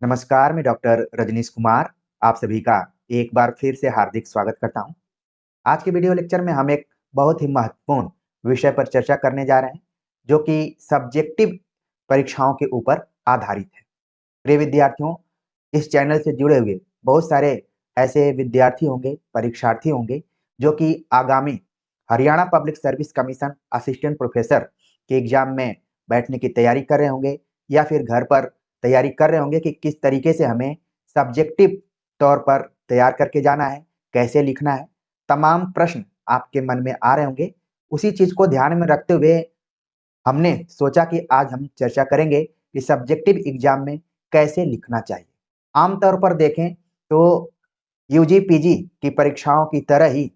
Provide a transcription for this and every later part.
नमस्कार, मैं डॉक्टर रजनीश कुमार आप सभी का एक बार फिर से हार्दिक स्वागत करता हूं। आज के वीडियो लेक्चर में हम एक बहुत ही महत्वपूर्ण विषय पर चर्चा करने जा रहे हैं, जो कि सब्जेक्टिव परीक्षाओं के ऊपर आधारित है। प्रिय विद्यार्थियों, इस चैनल से जुड़े हुए बहुत सारे ऐसे विद्यार्थी होंगे, परीक्षार्थी होंगे, जो कि आगामी Haryana public service commission assistant professor के एग्जाम में बैठने की तैयारी कर रहे होंगे, या फिर घर पर तैयारी कर रहे होंगे कि किस तरीके से हमें सब्जेक्टिव तौर पर तैयार करके जाना है, कैसे लिखना है। तमाम प्रश्न आपके मन में आ रहे होंगे। उसी चीज को ध्यान में रखते हुए हमने सोचा कि आज हम चर्चा करेंगे कि सब्जेक्टिव एग्जाम में कैसे लिखना चाहिए। आमतौर पर देखें तो यूजी पीजी की परीक्षाओं की तरह ही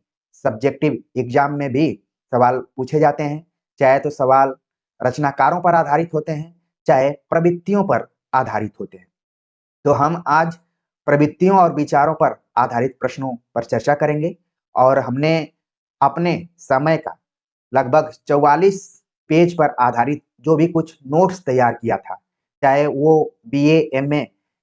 सब्जेक्टिव एग्जाम में भी सवाल पूछे जाते हैं। चाहे तो सवाल रचनाकारों पर आधारित होते हैं, चाहे प्रवृत्तियों पर आधारित होते हैं। तो हम आज प्रवृत्तियों और विचारों पर आधारित प्रश्नों पर चर्चा करेंगे, और हमने अपने समय का लगभग 44 पेज पर आधारित जो भी कुछ नोट्स तैयार किया था, चाहे वो बीए एमए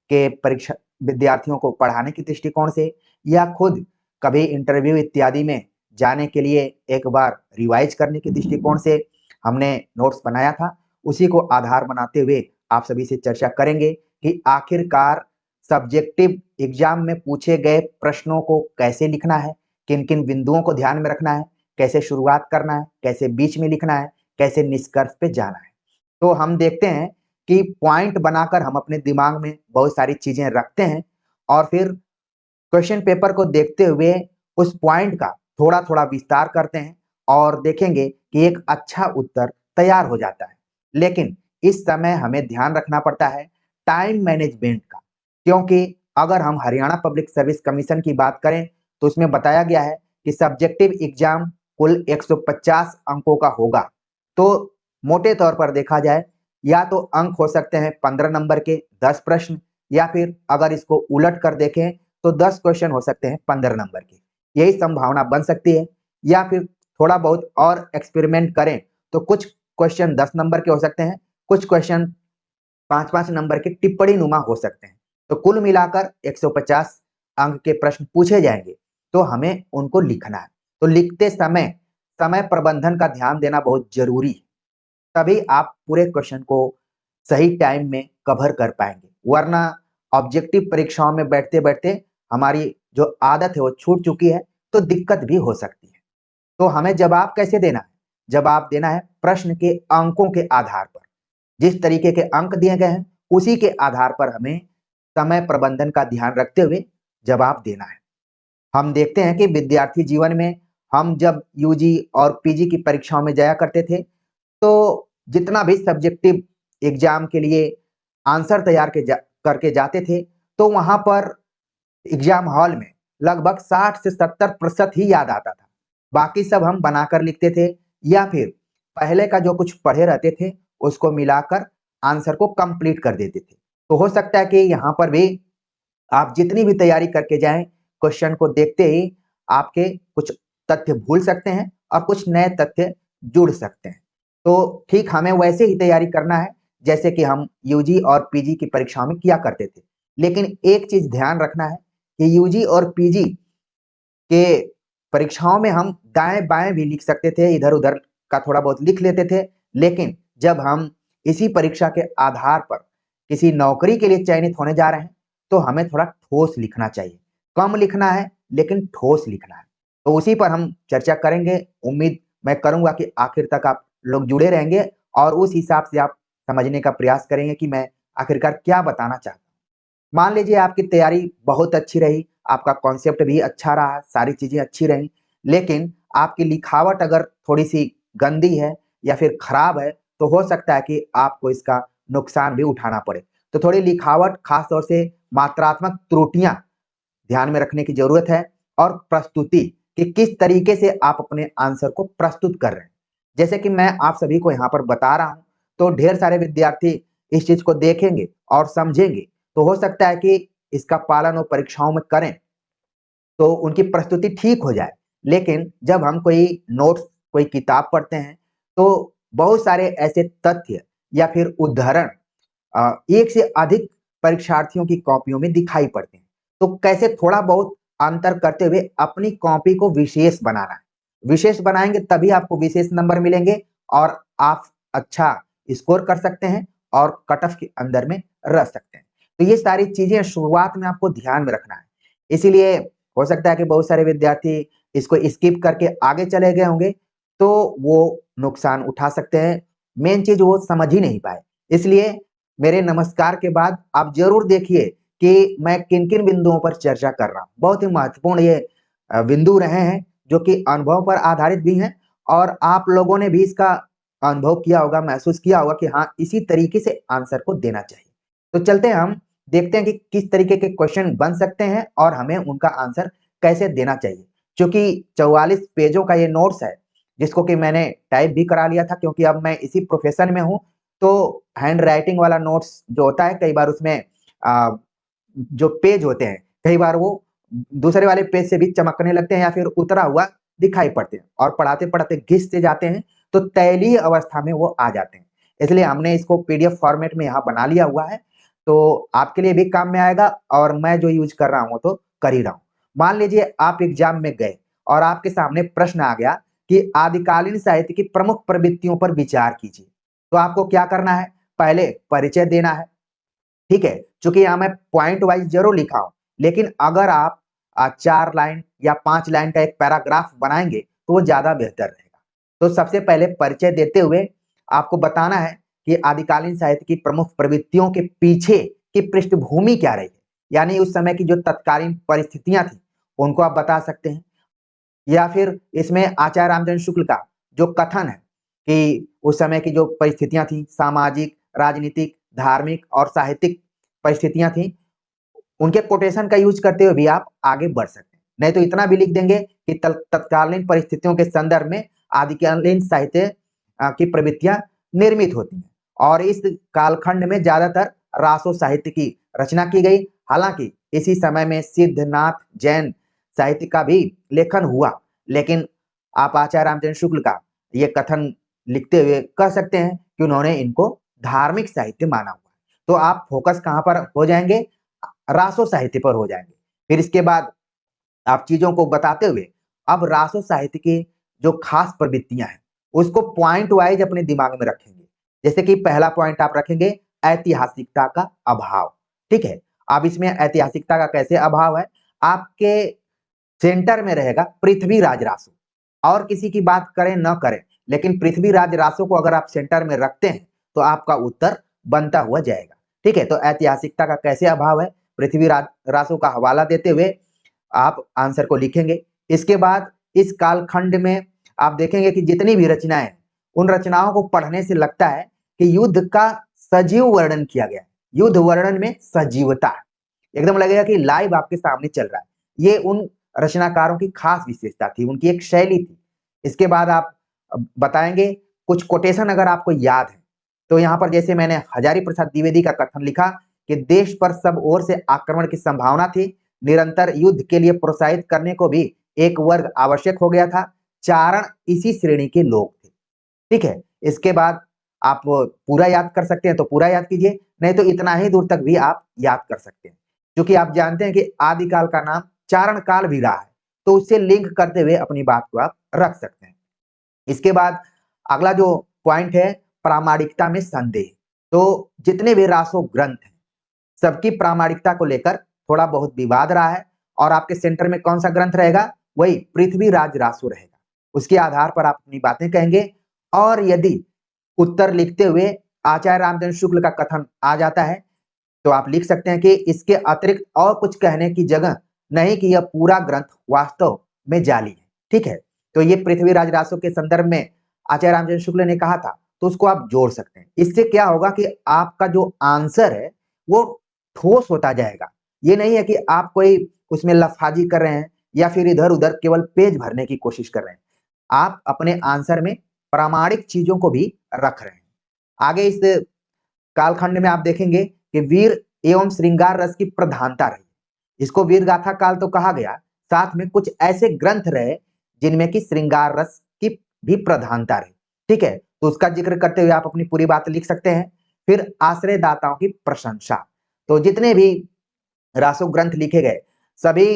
के परीक्षा विद्यार्थियों को पढ़ाने के दृष्टिकोण से, या खुद कभी इंटरव्यू इत्यादि में जाने के लिए एक बार रिवाइज करने के दृष्टिकोण से हमने नोट्स बनाया था। उसी को आधार बनाते हुए आप सभी से चर्चा करेंगे कि आखिरकार सब्जेक्टिव एग्जाम में पूछे गए प्रश्नों को कैसे लिखना है, किन किन बिंदुओं को ध्यान में रखना है, कैसे शुरुआत करना है, कैसे बीच में लिखना है, कैसे निष्कर्ष पे जाना है। तो हम देखते हैं कि पॉइंट बनाकर हम अपने दिमाग में बहुत सारी चीजें रखते हैं, और फिर क्वेश्चन पेपर को देखते हुए उस पॉइंट का थोड़ा थोड़ा विस्तार करते हैं, और देखेंगे कि एक अच्छा उत्तर तैयार हो जाता है। लेकिन इस समय हमें ध्यान रखना पड़ता है टाइम मैनेजमेंट का, क्योंकि अगर हम हरियाणा पब्लिक सर्विस कमीशन की बात करें तो उसमें बताया गया है कि सब्जेक्टिव एग्जाम कुल 150 अंकों का होगा। तो मोटे तौर पर देखा जाए, या तो अंक हो सकते हैं 15 नंबर के 10 प्रश्न, या फिर अगर इसको उलट कर देखें तो 10 क्वेश्चन हो सकते हैं 15 नंबर के। यही संभावना बन सकती है। या फिर थोड़ा बहुत और एक्सपेरिमेंट करें तो कुछ क्वेश्चन 10 नंबर के हो सकते हैं, कुछ क्वेश्चन 5-5 नंबर के टिप्पणी नुमा हो सकते हैं। तो कुल मिलाकर 150 अंक के प्रश्न पूछे जाएंगे, तो हमें उनको लिखना है। तो लिखते समय समय प्रबंधन का ध्यान देना बहुत जरूरी है, तभी आप पूरे क्वेश्चन को सही टाइम में कवर कर पाएंगे। वरना ऑब्जेक्टिव परीक्षाओं में बैठते बैठते हमारी जो आदत है वो छूट चुकी है, तो दिक्कत भी हो सकती है। तो हमें जवाब कैसे देना है? जवाब देना है प्रश्न के अंकों के आधार पर। जिस तरीके के अंक दिए गए हैं उसी के आधार पर हमें समय प्रबंधन का ध्यान रखते हुए जवाब देना है। हम देखते हैं कि विद्यार्थी जीवन में हम जब यूजी और पीजी की परीक्षाओं में जाया करते थे, तो जितना भी सब्जेक्टिव एग्जाम के लिए आंसर तैयार करके जाते थे, तो वहां पर एग्जाम हॉल में लगभग 60 से 70% ही याद आता था। बाकी सब हम बनाकर लिखते थे, या फिर पहले का जो कुछ पढ़े रहते थे उसको मिलाकर आंसर को कंप्लीट कर देते थे। तो हो सकता है कि यहाँ पर भी आप जितनी भी तैयारी करके जाएं, क्वेश्चन को देखते ही आपके कुछ तथ्य भूल सकते हैं और कुछ नए तथ्य जुड़ सकते हैं। तो ठीक हमें वैसे ही तैयारी करना है जैसे कि हम यूजी और पीजी की परीक्षाओं में किया करते थे। लेकिन एक चीज ध्यान रखना है कि यूजी और पीजी के परीक्षाओं में हम दाएं बाएं भी लिख सकते थे, इधर उधर का थोड़ा बहुत लिख लेते थे। लेकिन जब हम इसी परीक्षा के आधार पर किसी नौकरी के लिए चयनित होने जा रहे हैं, तो हमें थोड़ा ठोस लिखना चाहिए। कम लिखना है लेकिन ठोस लिखना है। तो उसी पर हम चर्चा करेंगे। उम्मीद मैं करूंगा कि आखिर तक आप लोग जुड़े रहेंगे, और उस हिसाब से आप समझने का प्रयास करेंगे कि मैं आखिरकार क्या बताना चाहता हूं। मान लीजिए आपकी तैयारी बहुत अच्छी रही, आपका कॉन्सेप्ट भी अच्छा रहा, सारी चीजें अच्छी रही, लेकिन आपकी लिखावट अगर थोड़ी सी गंदी है या फिर खराब है, तो हो सकता है कि आपको इसका नुकसान भी उठाना पड़े। तो थोड़ी लिखावट, खास तौर से मात्रात्मक त्रुटियां ध्यान में रखने की जरूरत है, और प्रस्तुति कि किस तरीके से आप अपने आंसर को प्रस्तुत कर रहे हैं। जैसे कि मैं आप सभी को यहाँ पर बता रहा हूं, तो ढेर सारे विद्यार्थी इस चीज को देखेंगे और समझेंगे, तो हो सकता है कि इसका पालन वो परीक्षाओं में करें तो उनकी प्रस्तुति ठीक हो जाए। लेकिन जब हम कोई नोट्स, कोई किताब पढ़ते हैं, तो बहुत सारे ऐसे तथ्य या फिर उदाहरण एक से अधिक परीक्षार्थियों की कॉपियों में दिखाई पड़ते हैं। तो कैसे थोड़ा बहुत अंतर करते हुए अपनी कॉपी को विशेष बनाना है। विशेष बनाएंगे तभी आपको विशेष नंबर मिलेंगे और आप अच्छा स्कोर कर सकते हैं और कट ऑफ के अंदर में रह सकते हैं। तो ये सारी चीजें शुरुआत में आपको ध्यान में रखना है। इसीलिए हो सकता है कि बहुत सारे विद्यार्थी इसको स्किप करके आगे चले गए होंगे, तो वो नुकसान उठा सकते हैं। मेन चीज वो समझ ही नहीं पाए। इसलिए मेरे नमस्कार के बाद आप जरूर देखिए कि मैं किन किन बिंदुओं पर चर्चा कर रहा हूँ। बहुत ही महत्वपूर्ण ये बिंदु रहे हैं जो कि अनुभव पर आधारित भी हैं और आप लोगों ने भी इसका अनुभव किया होगा, महसूस किया होगा कि हाँ, इसी तरीके से आंसर को देना चाहिए। तो चलते हैं, हम देखते हैं कि किस तरीके के क्वेश्चन बन सकते हैं और हमें उनका आंसर कैसे देना चाहिए। क्योंकि 44 पेजों का ये नोट्स है जिसको कि मैंने टाइप भी करा लिया था, क्योंकि अब मैं इसी प्रोफेशन में हूँ। तो हैंड राइटिंग वाला नोट्स जो होता है, कई बार उसमें जो पेज होते हैं, कई बार वो दूसरे वाले पेज से भी चमकने लगते हैं या फिर उतरा हुआ दिखाई पड़ते हैं और पढ़ाते पढ़ाते घिसते जाते हैं, तो तैलीय अवस्था में वो आ जाते हैं। इसलिए हमने इसको पीडीएफ फॉर्मेट में यहाँ बना लिया हुआ है, तो आपके लिए भी काम में आएगा और मैं जो यूज कर रहा हूँ तो कर ही रहा हूँ। मान लीजिए आप एग्जाम में गए और आपके सामने प्रश्न आ गया कि आदिकालीन साहित्य की प्रमुख प्रवृत्तियों पर विचार कीजिए। तो आपको क्या करना है? पहले परिचय देना है, ठीक है। चूंकि यहाँ मैं पॉइंट वाइज जरूर लिखा हूं, लेकिन अगर आप 4 लाइन या 5 लाइन का एक पैराग्राफ बनाएंगे तो वो ज्यादा बेहतर रहेगा। तो सबसे पहले परिचय देते हुए आपको बताना है कि आदिकालीन साहित्य की प्रमुख प्रवृत्तियों के पीछे की पृष्ठभूमि क्या रही है, यानी उस समय की जो तत्कालीन परिस्थितियां थी उनको आप बता सकते हैं। या फिर इसमें आचार्य रामचंद्र शुक्ल का जो कथन है कि उस समय की जो परिस्थितियां थी, सामाजिक, राजनीतिक, धार्मिक और साहित्यिक परिस्थितियां थी, उनके कोटेशन का यूज करते हुए भी आप आगे बढ़ सकते हैं। नहीं तो इतना भी लिख देंगे कि तत्कालीन परिस्थितियों के संदर्भ में आदिकालीन साहित्य की प्रवृत्तियां निर्मित होती हैं और इस कालखंड में ज्यादातर रासो साहित्य की रचना की गई। हालांकि इसी समय में सिद्धनाथ जैन साहित्य का भी लेखन हुआ, लेकिन आप आचार्य रामचंद्र शुक्ल का ये कथन लिखते हुए कह सकते हैं कि उन्होंने इनको धार्मिक साहित्य माना हुआ। तो आप फोकस कहां पर हो जाएंगे? रासो साहित्य पर हो जाएंगे। फिर इसके बाद आप चीजों को बताते हुए अब रासो साहित्य की जो खास प्रवृत्तियां हैं उसको पॉइंट वाइज अपने दिमाग में रखेंगे। जैसे कि पहला पॉइंट आप रखेंगे ऐतिहासिकता का अभाव, ठीक है। अब इसमें ऐतिहासिकता का कैसे अभाव है? आपके सेंटर में रहेगा पृथ्वीराज रासो। और किसी की बात करें न करें, लेकिन पृथ्वीराज रासो को अगर आप सेंटर में रखते हैं तो आपका उत्तर बनता हुआ जाएगा, ठीक है। तो ऐतिहासिकता का कैसे अभाव है, पृथ्वीराज रासो का हवाला देते हुए आप आंसर को लिखेंगे। इसके बाद इस कालखंड में आप देखेंगे कि जितनी भी रचनाएं, उन रचनाओं को पढ़ने से लगता है कि युद्ध का सजीव वर्णन किया गया है। युद्ध वर्णन में सजीवता, एकदम लगेगा कि लाइव आपके सामने चल रहा है। ये उन रचनाकारों की खास विशेषता थी, उनकी एक शैली थी। इसके बाद आप बताएंगे कुछ कोटेशन अगर आपको याद है तो यहाँ पर जैसे मैंने हजारी प्रसाद द्विवेदी का कथन लिखा कि देश पर सब ओर से आक्रमण की संभावना थी, निरंतर युद्ध के लिए प्रोत्साहित करने को भी एक वर्ग आवश्यक हो गया था, चारण इसी श्रेणी के लोग थे, ठीक है। इसके बाद आप पूरा याद कर सकते हैं तो पूरा याद कीजिए, नहीं तो इतना ही दूर तक भी आप याद कर सकते हैं। क्योंकि आप जानते हैं कि आदिकाल का नाम चारण काल भी रहा है, तो उससे लिंक करते हुए अपनी बात को आप रख सकते हैं। इसके बाद अगला जो पॉइंट है, प्रामाणिकता में संदेह। तो जितने भी रासो ग्रंथ हैं सबकी प्रामाणिकता को लेकर थोड़ा बहुत विवाद रहा है और आपके सेंटर में कौन सा ग्रंथ रहेगा? वही पृथ्वीराज रासो रहेगा। उसके आधार पर आप अपनी बातें कहेंगे और यदि उत्तर लिखते हुए आचार्य रामचंद्र शुक्ल का कथन आ जाता है तो आप लिख सकते हैं कि इसके अतिरिक्त और कुछ कहने की जगह नहीं कि यह पूरा ग्रंथ वास्तव में जाली है, ठीक है। तो ये पृथ्वीराज रासो के संदर्भ में आचार्य रामचंद्र शुक्ल ने कहा था, तो उसको आप जोड़ सकते हैं। इससे क्या होगा कि आपका जो आंसर है वो ठोस होता जाएगा। ये नहीं है कि आप कोई उसमें लफाजी कर रहे हैं या फिर इधर उधर केवल पेज भरने की कोशिश कर रहे हैं। आप अपने आंसर में प्रामाणिक चीजों को भी रख रहे हैं। आगे इस कालखंड में आप देखेंगे कि वीर एवं श्रृंगार रस की प्रधानता रही। इसको वीर गाथा काल तो कहा गया, साथ में कुछ ऐसे ग्रंथ रहे जिनमें की श्रृंगार रस की भी प्रधानता रही, ठीक है। तो उसका जिक्र करते हुए आप अपनी पूरी बात लिख सकते हैं। फिर आश्रयदाताओं की प्रशंसा, तो जितने भी रासो ग्रंथ लिखे गए सभी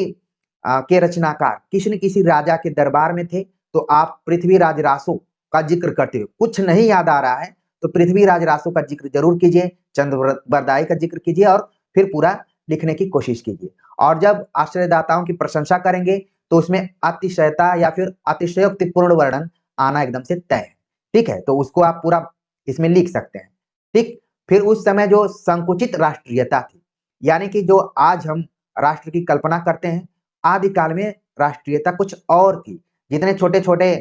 के रचनाकार किसी न किसी राजा के दरबार में थे। तो आप पृथ्वीराज रासो का जिक्र करते हुए, कुछ नहीं याद आ रहा है तो पृथ्वीराज रासो का जिक्र जरूर कीजिए, चंद्रबरदाई का जिक्र कीजिए और फिर पूरा लिखने की कोशिश कीजिए। और जब आश्रयदाताओं की प्रशंसा करेंगे तो उसमें अतिशयता या फिर अतिशयोक्तिपूर्ण वर्णन आना एकदम से तय है। ठीक है, तो उसको आप पूरा इसमें लिख सकते हैं। ठीक, फिर उस समय जो संकुचित राष्ट्रीयता थी, यानी कि जो आज हम राष्ट्र की कल्पना करते हैं, आदिकाल में राष्ट्रीयता कुछ और थी। जितने छोटे छोटे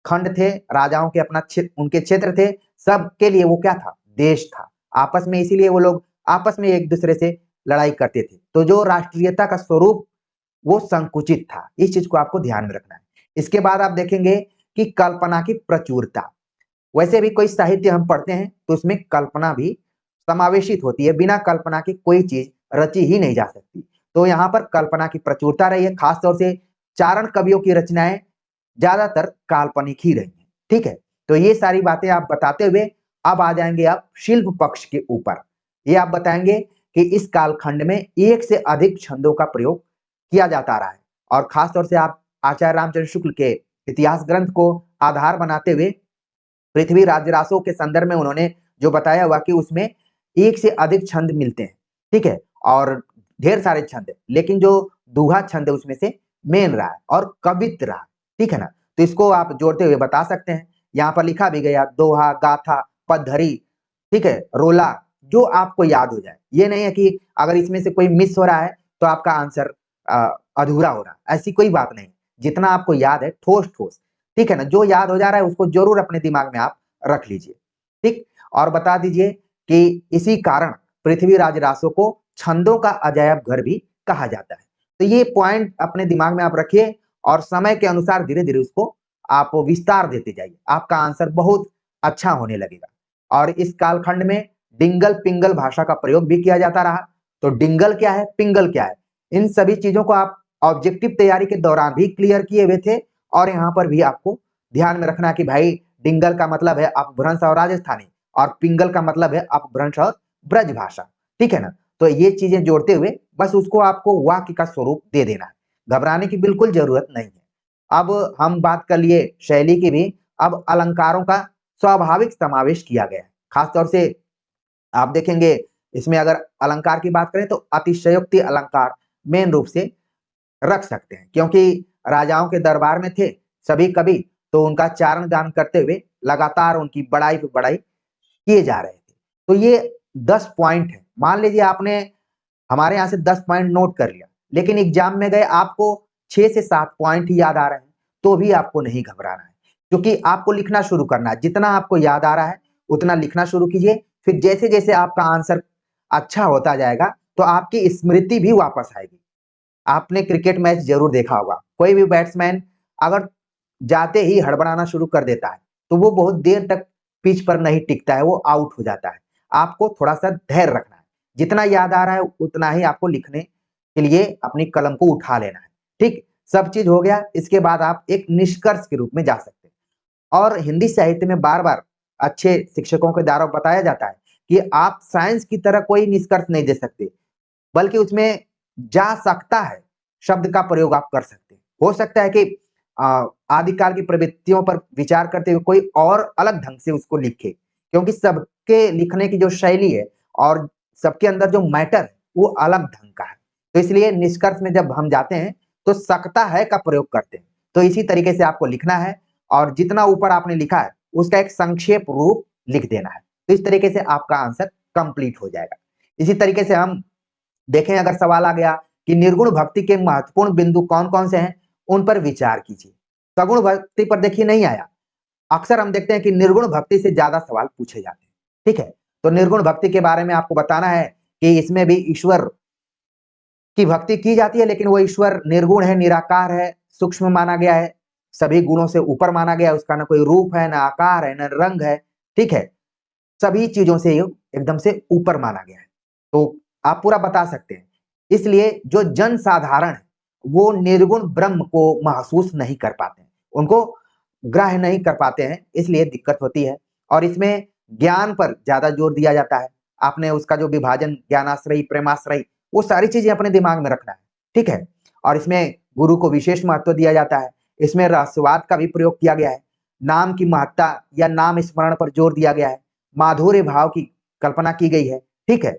खंड थे राजाओं के, अपना उनके क्षेत्र थे, सबके लिए वो क्या था, देश था आपस में, इसीलिए वो लोग आपस में एक दूसरे से लड़ाई करते थे। तो जो राष्ट्रीयता का स्वरूप वो संकुचित था, इस चीज को आपको ध्यान में रखना है। इसके बाद आप देखेंगे कि कल्पना की प्रचुरता। वैसे भी कोई साहित्य हम पढ़ते हैं तो उसमें कल्पना भी समावेशित होती है, बिना कल्पना की कोई चीज रची ही नहीं जा सकती। तो यहाँ पर कल्पना की प्रचुरता रही है, खासतौर से चारण कवियों की रचनाएं ज्यादातर काल्पनिक ही रही हैं। ठीक है, तो ये सारी बातें आप बताते हुए अब आ जाएंगे आप शिल्प पक्ष के ऊपर। ये आप बताएंगे कि इस कालखंड में एक से अधिक छंदों का प्रयोग किया जाता रहा है, और खासतौर से आप आचार्य रामचंद्र शुक्ल के इतिहास ग्रंथ को आधार बनाते हुए पृथ्वीराज रासो के संदर्भ में उन्होंने जो बताया हुआ कि उसमें एक से अधिक छंद मिलते हैं। ठीक है, और ढेर सारे छंद है, लेकिन जो दोहा छंद है उसमें से मेन रहा है और कवित्व रहा। ठीक है ना, तो इसको आप जोड़ते हुए बता सकते हैं। यहाँ पर लिखा भी गया दोहा, गाथा, पदधरी, ठीक है, रोला, जो आपको याद हो जाए। ये नहीं है कि अगर इसमें से कोई मिस हो रहा है तो आपका आंसर अधूरा हो रहा है, ऐसी कोई बात नहीं। जितना आपको याद है ठोस ठोस, ठीक है ना, जो याद हो जा रहा है उसको जरूर अपने दिमाग में आप रख लीजिए। ठीक, और बता दीजिए कि इसी कारण पृथ्वीराज रासो को छंदों का अजायब घर भी कहा जाता है। तो ये पॉइंट अपने दिमाग में आप रखिए और समय के अनुसार धीरे धीरे उसको आप विस्तार देते जाइए, आपका आंसर बहुत अच्छा होने लगेगा। और इस कालखंड में डिंगल पिंगल भाषा का प्रयोग भी किया जाता रहा। तो डिंगल क्या है, पिंगल क्या है, इन सभी चीजों को आप ऑब्जेक्टिव तैयारी के दौरान भी क्लियर किए हुए थे, और यहाँ पर भी आपको ध्यान में रखना कि भाई डिंगल का मतलब है अपभ्रंश और राजस्थानी, और पिंगल का मतलब है अपभ्रंश और ब्रज भाषा। ठीक है ना, तो ये चीजें जोड़ते हुए बस उसको आपको वाक्य का स्वरूप दे देना है, घबराने की बिल्कुल जरूरत नहीं है। अब हम बात कर लिए शैली की भी, अब अलंकारों का स्वाभाविक समावेश किया गया है। खासतौर से आप देखेंगे इसमें अगर अलंकार की बात करें तो अतिशयोक्ति अलंकार मेन रूप से रख सकते हैं, क्योंकि राजाओं के दरबार में थे सभी कवि, तो उनका चारण गान करते हुए लगातार उनकी बड़ाई पे बड़ाई किए जा रहे थे। तो ये 10 पॉइंट है। मान लीजिए आपने हमारे यहाँ से 10 पॉइंट नोट कर लिया, लेकिन एग्जाम में गए आपको 6 से 7 पॉइंट ही याद आ रहे हैं, तो भी आपको नहीं घबराना है, क्योंकि आपको लिखना शुरू करना है। जितना आपको याद आ रहा है उतना लिखना शुरू कीजिए, फिर जैसे जैसे आपका आंसर अच्छा होता जाएगा तो आपकी स्मृति भी वापस आएगी। आपने क्रिकेट मैच जरूर देखा होगा, कोई भी बैट्समैन अगर जाते ही हड़बड़ाना शुरू कर देता है तो वो बहुत देर तक पिच पर नहीं टिकता है, वो आउट हो जाता है। आपको थोड़ा सा धैर्य रखना है, जितना याद आ रहा है उतना ही आपको लिखने के लिए अपनी कलम को उठा लेना है। ठीक, सब चीज हो गया, इसके बाद आप एक निष्कर्ष के रूप में जा सकते हैं। और हिंदी साहित्य में बार बार अच्छे शिक्षकों के द्वारा बताया जाता है कि आप साइंस की तरह कोई निष्कर्ष नहीं दे सकते, बल्कि उसमें जा सकता है शब्द का प्रयोग आप कर सकते हैं। हो सकता है कि आदिकाल की प्रवृत्तियों पर विचार करते हुए कोई और अलग ढंग से उसको लिखे, क्योंकि सबके लिखने की जो शैली है और सबके अंदर जो मैटर है वो अलग ढंग का है। तो इसलिए निष्कर्ष में जब हम जाते हैं तो सकता है का प्रयोग करते हैं। तो इसी तरीके से आपको लिखना है, और जितना ऊपर आपने लिखा है उसका एक संक्षेप रूप लिख देना है। तो इस तरीके से आपका आंसर कंप्लीट हो जाएगा। इसी तरीके से हम देखें, अगर सवाल आ गया कि निर्गुण भक्ति के महत्वपूर्ण बिंदु कौन कौन से हैं, उन पर विचार कीजिए। सगुण भक्ति पर देखिए नहीं आया। अक्सर हम देखते हैं कि निर्गुण भक्ति से ज्यादा सवाल पूछे जाते हैं। ठीक है, तो निर्गुण भक्ति के बारे में आपको बताना है कि इसमें भी ईश्वर की भक्ति की जाती है, लेकिन वो ईश्वर निर्गुण है, निराकार है, सूक्ष्म माना गया है, सभी गुणों से ऊपर माना गया है। उसका ना कोई रूप है, ना आकार है, ना रंग है। ठीक है, सभी चीजों से एकदम से ऊपर माना गया है। तो आप पूरा बता सकते हैं। इसलिए जो जन साधारण है वो निर्गुण ब्रह्म को महसूस नहीं कर पाते हैं, उनको ग्राह्य नहीं कर पाते हैं, इसलिए दिक्कत होती है। और इसमें ज्ञान पर ज्यादा जोर दिया जाता है। आपने उसका जो विभाजन, ज्ञानाश्रयी, प्रेमाश्रयी, वो सारी चीजें अपने दिमाग में रखना है, ठीक है। और इसमें गुरु को विशेष महत्व दिया जाता है। इसमें रहस्यवाद का भी प्रयोग किया गया है। नाम की महत्ता या नाम स्मरण पर जोर दिया गया है। माधुर्य भाव की कल्पना की गई है, ठीक है।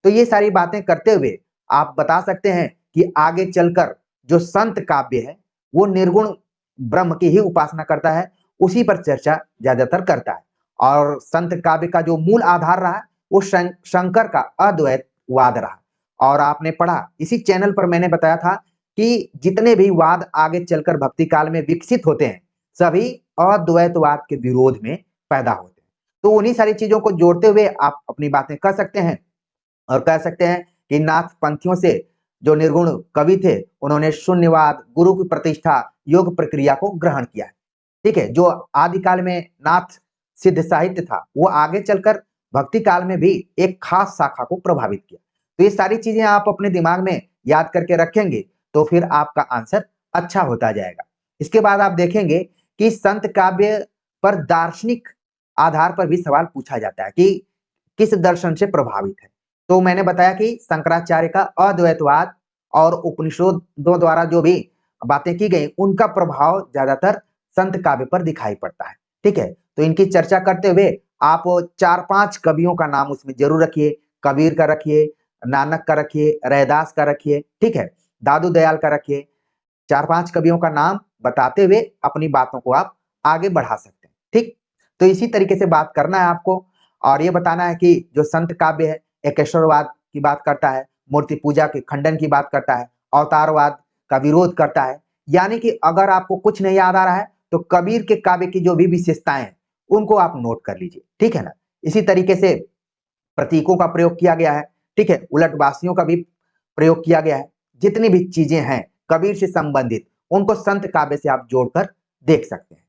तो ये सारी बातें करते हुए आप बता सकते हैं कि आगे चलकर जो संत काव्य है वो निर्गुण ब्रह्म की ही उपासना करता है, उसी पर चर्चा ज्यादातर करता है। और संत काव्य का जो मूल आधार रहा वो शंकर का अद्वैतवाद रहा। और आपने पढ़ा, इसी चैनल पर मैंने बताया था कि जितने भी वाद आगे चलकर भक्ति काल में विकसित होते हैं सभी अद्वैतवाद के विरोध में पैदा होते हैं। तो उन्हीं सारी चीजों को जोड़ते हुए आप अपनी बातें कर सकते हैं और कह सकते हैं कि नाथ पंथियों से जो निर्गुण कवि थे उन्होंने शून्यवाद, गुरु की प्रतिष्ठा, योग प्रक्रिया को ग्रहण किया है, ठीक है। जो आदिकाल में नाथ सिद्ध साहित्य था वो आगे चलकर भक्ति काल में भी एक खास शाखा को प्रभावित किया। तो ये सारी चीजें आप अपने दिमाग में याद करके रखेंगे तो फिर आपका आंसर अच्छा होता जाएगा। इसके बाद आप देखेंगे कि संत काव्य पर दार्शनिक आधार पर भी सवाल पूछा जाता है कि किस दर्शन से प्रभावित है। तो मैंने बताया कि शंकराचार्य का अद्वैतवाद और उपनिषदों द्वारा जो भी बातें की गई उनका प्रभाव ज्यादातर संत काव्य पर दिखाई पड़ता है, ठीक है। तो इनकी चर्चा करते हुए आप 4-5 कवियों का नाम उसमें जरूर रखिए। कबीर का रखिए, नानक का रखिए, रैदास का रखिए, ठीक है, दादू दयाल का रखिए। 4-5 कवियों का नाम बताते हुए अपनी बातों को आप आगे बढ़ा सकते हैं, ठीक। तो इसी तरीके से बात करना है आपको और ये बताना है कि जो संत काव्य है एकेश्वरवाद की बात करता है, मूर्ति पूजा के खंडन की बात करता है, अवतारवाद का विरोध करता है। यानी कि अगर आपको कुछ नहीं याद आ रहा है तो कबीर के काव्य की जो भी विशेषताएं हैं उनको आप नोट कर लीजिए, ठीक है ना। इसी तरीके से प्रतीकों का प्रयोग किया गया है, ठीक है, उलटवासियों का भी प्रयोग किया गया है। जितनी भी चीजें हैं कबीर से संबंधित उनको संत काव्य से आप जोड़कर देख सकते हैं।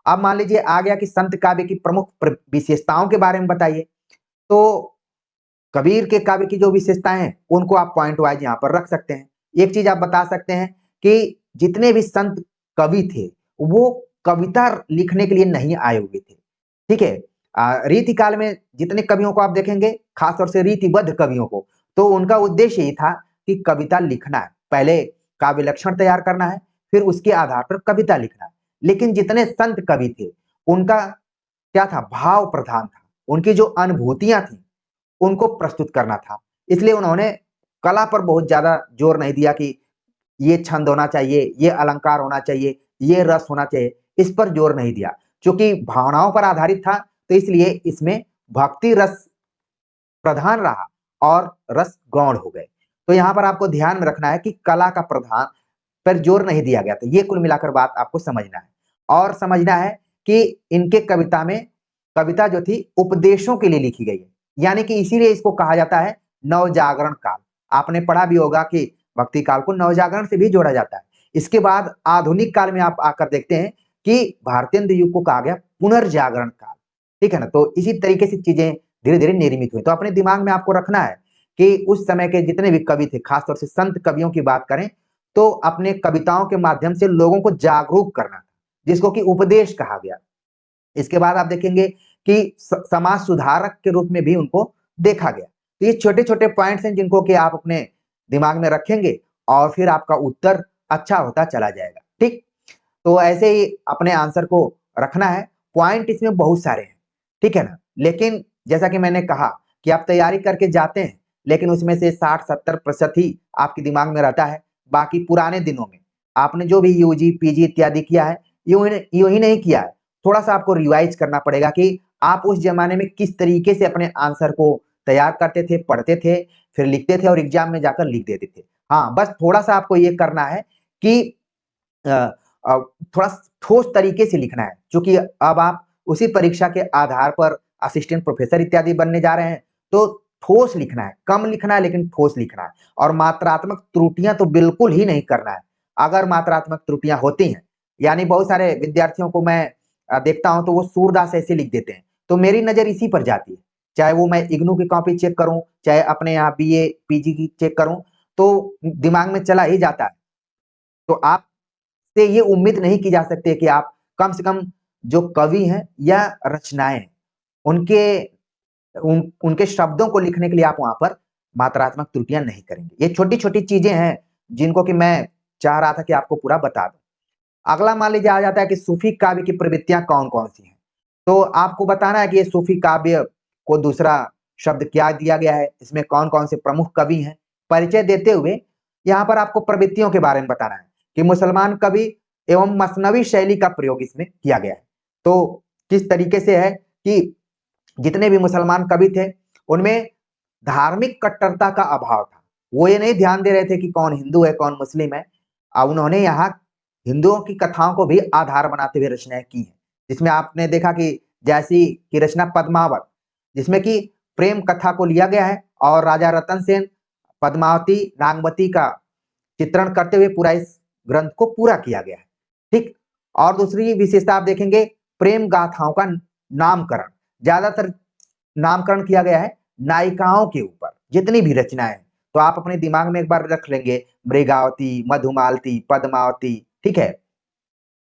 अब मान लीजिए आ गया कि संत काव्य की प्रमुख विशेषताओं के बारे में बताइए। तो कबीर के काव्य की जो विशेषताएं हैं उनको आप पॉइंट वाइज यहाँ पर रख सकते हैं। एक चीज आप बता सकते हैं कि जितने भी संत कवि थे वो कविता लिखने के लिए नहीं आए हुए थे, ठीक है। रीति काल में जितने कवियों को आप देखेंगे, खासतौर से रीतिबद्ध कवियों को, तो उनका उद्देश्य ही था कि कविता लिखना है, पहले काव्य लक्षण तैयार करना है, फिर उसके आधार पर कविता लिखना है। लेकिन जितने संत कवि थे उनका क्या था, भाव प्रधान था। उनकी जो अनुभूतियां थी उनको प्रस्तुत करना था। इसलिए उन्होंने कला पर बहुत ज्यादा जोर नहीं दिया कि ये छंद होना चाहिए, ये अलंकार होना चाहिए, ये रस होना चाहिए, इस पर जोर नहीं दिया। क्योंकि भावनाओं पर आधारित था तो इसलिए इसमें भक्ति रस प्रधान रहा और रस गौण हो गए। तो यहाँ पर आपको ध्यान में रखना है कि कला का प्रधान पर जोर नहीं दिया गया। तो ये कुल मिलाकर बात आपको समझना है और समझना है कि इनके कविता में कविता जो थी उपदेशों के लिए लिखी गई है, यानी कि इसीलिए इसको कहा जाता है नवजागरण काल। आपने पढ़ा भी होगा कि भक्ति काल को नवजागरण से भी जोड़ा जाता है। इसके बाद आधुनिक काल में आप आकर देखते हैं कि भारतेंद्र युग को कहा गया पुनर्जागरण काल, ठीक है ना। तो इसी तरीके से चीजें धीरे धीरे निर्मित हुई। तो अपने दिमाग में आपको रखना है कि उस समय के जितने भी कवि थे, खासतौर से संत कवियों की बात करें तो अपने कविताओं के माध्यम से लोगों को जागरूक करना, जिसको कि उपदेश कहा गया। इसके बाद आप देखेंगे कि समाज सुधारक के रूप में भी उनको देखा गया। तो ये छोटे छोटे पॉइंट्स हैं जिनको कि आप अपने दिमाग में रखेंगे और फिर आपका उत्तर अच्छा होता चला जाएगा, ठीक। तो ऐसे ही अपने आंसर को रखना है। पॉइंट इसमें बहुत सारे हैं, ठीक है ना। लेकिन जैसा कि मैंने कहा कि आप तैयारी करके जाते हैं लेकिन उसमें से 60-70% ही आपके दिमाग में रहता है। बाकी पुराने दिनों में आपने जो भी यूजी पीजी इत्यादि किया है यूं ही नहीं किया है। थोड़ा सा आपको रिवाइज करना पड़ेगा कि आप उस जमाने में किस तरीके से अपने आंसर को तैयार करते थे, पढ़ते थे, फिर लिखते थे और एग्जाम में जाकर लिख देते थे। हाँ, बस थोड़ा सा आपको ये करना है कि थोड़ा ठोस तरीके से लिखना है, क्योंकि अब आप उसी परीक्षा के आधार पर असिस्टेंट प्रोफेसर इत्यादि बनने जा रहे हैं। तो ठोस लिखना है, कम लिखना है लेकिन ठोस लिखना है। और मात्रात्मक त्रुटियां तो बिल्कुल ही नहीं करना है। अगर मात्रात्मक त्रुटियां होती हैं, यानी बहुत सारे विद्यार्थियों को मैं देखता हूं तो वो सूरदास ऐसे लिख देते हैं, तो मेरी नजर इसी पर जाती है। चाहे वो मैं इग्नू की कॉपी चेक करूं, चाहे अपने यहाँ बीए पीजी की चेक करूं, तो दिमाग में चला ही जाता है। तो आप से ये उम्मीद नहीं की जा सकती है कि आप कम से कम जो कवि हैं या रचनाएं उनके उनके शब्दों को लिखने के लिए आप वहां पर मात्रात्मक त्रुटियां नहीं करेंगे। ये छोटी छोटी चीजें हैं जिनको कि मैं चाह रहा था कि आपको पूरा बता दूं। अगला मान लीजिए आ जाता है कि सूफी काव्य की प्रवृत्तियां कौन कौन सी हैं। तो आपको बताना है कि ये सूफी काव्य को दूसरा शब्द क्या दिया गया है, इसमें कौन कौन से प्रमुख कवि हैं। परिचय देते हुए यहाँ पर आपको प्रवृत्तियों के बारे में बताना है कि मुसलमान कवि एवं मसनवी शैली का प्रयोग इसमें किया गया है। तो किस तरीके से है कि जितने भी मुसलमान कवि थे उनमें धार्मिक कट्टरता का अभाव था। वो ये नहीं ध्यान दे रहे थे कि कौन हिंदू है कौन मुस्लिम है। उन्होंने यहाँ हिंदुओं की कथाओं को भी आधार बनाते हुए रचनाएं की हैं, जिसमें आपने देखा कि जैसी की रचना पद्मावत, जिसमें कि प्रेम कथा को लिया गया है और राजा रतन सेन पद्मावती नागमती का चित्रण करते हुए पूरा इस ग्रंथ को पूरा किया गया है। ठीक। और दूसरी विशेषता आप देखेंगे प्रेम गाथाओं का नामकरण, ज्यादातर नामकरण किया गया है नायिकाओं के ऊपर जितनी भी रचनाएं हैं। तो आप अपने दिमाग में एक बार रख लेंगे मृगावती, मधुमालती, पद्मावती, ठीक है,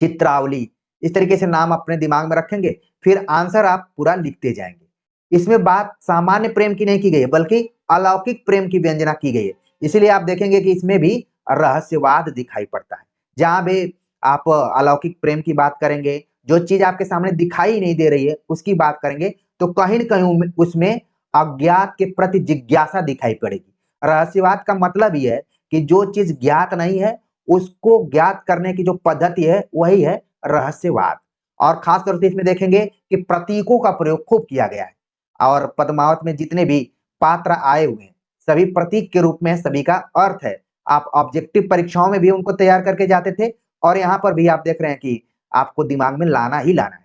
चित्रावली, इस तरीके से नाम अपने दिमाग में रखेंगे, फिर आंसर आप पूरा लिखते जाएंगे। इसमें बात सामान्य प्रेम की नहीं की गई है बल्कि अलौकिक प्रेम की व्यंजना की गई है। इसीलिए आप देखेंगे कि इसमें भी रहस्यवाद दिखाई पड़ता है। जहां भी आप अलौकिक प्रेम की बात करेंगे, जो चीज आपके सामने दिखाई नहीं दे रही है उसकी बात करेंगे, तो कहीं न कहीं उसमें अज्ञात के प्रति जिज्ञासा दिखाई पड़ेगी। रहस्यवाद का मतलब यह है कि जो चीज ज्ञात नहीं है उसको ज्ञात करने की जो पद्धति है वही है रहस्यवाद। और खास तौर से इसमें देखेंगे कि प्रतीकों का प्रयोग खूब किया गया है और पद्मावत में जितने भी पात्र आए हुए हैं सभी प्रतीक के रूप में, सभी का अर्थ है। आप ऑब्जेक्टिव परीक्षाओं में भी उनको तैयार करके जाते थे और यहाँ पर भी आप देख रहे हैं कि आपको दिमाग में लाना ही लाना है।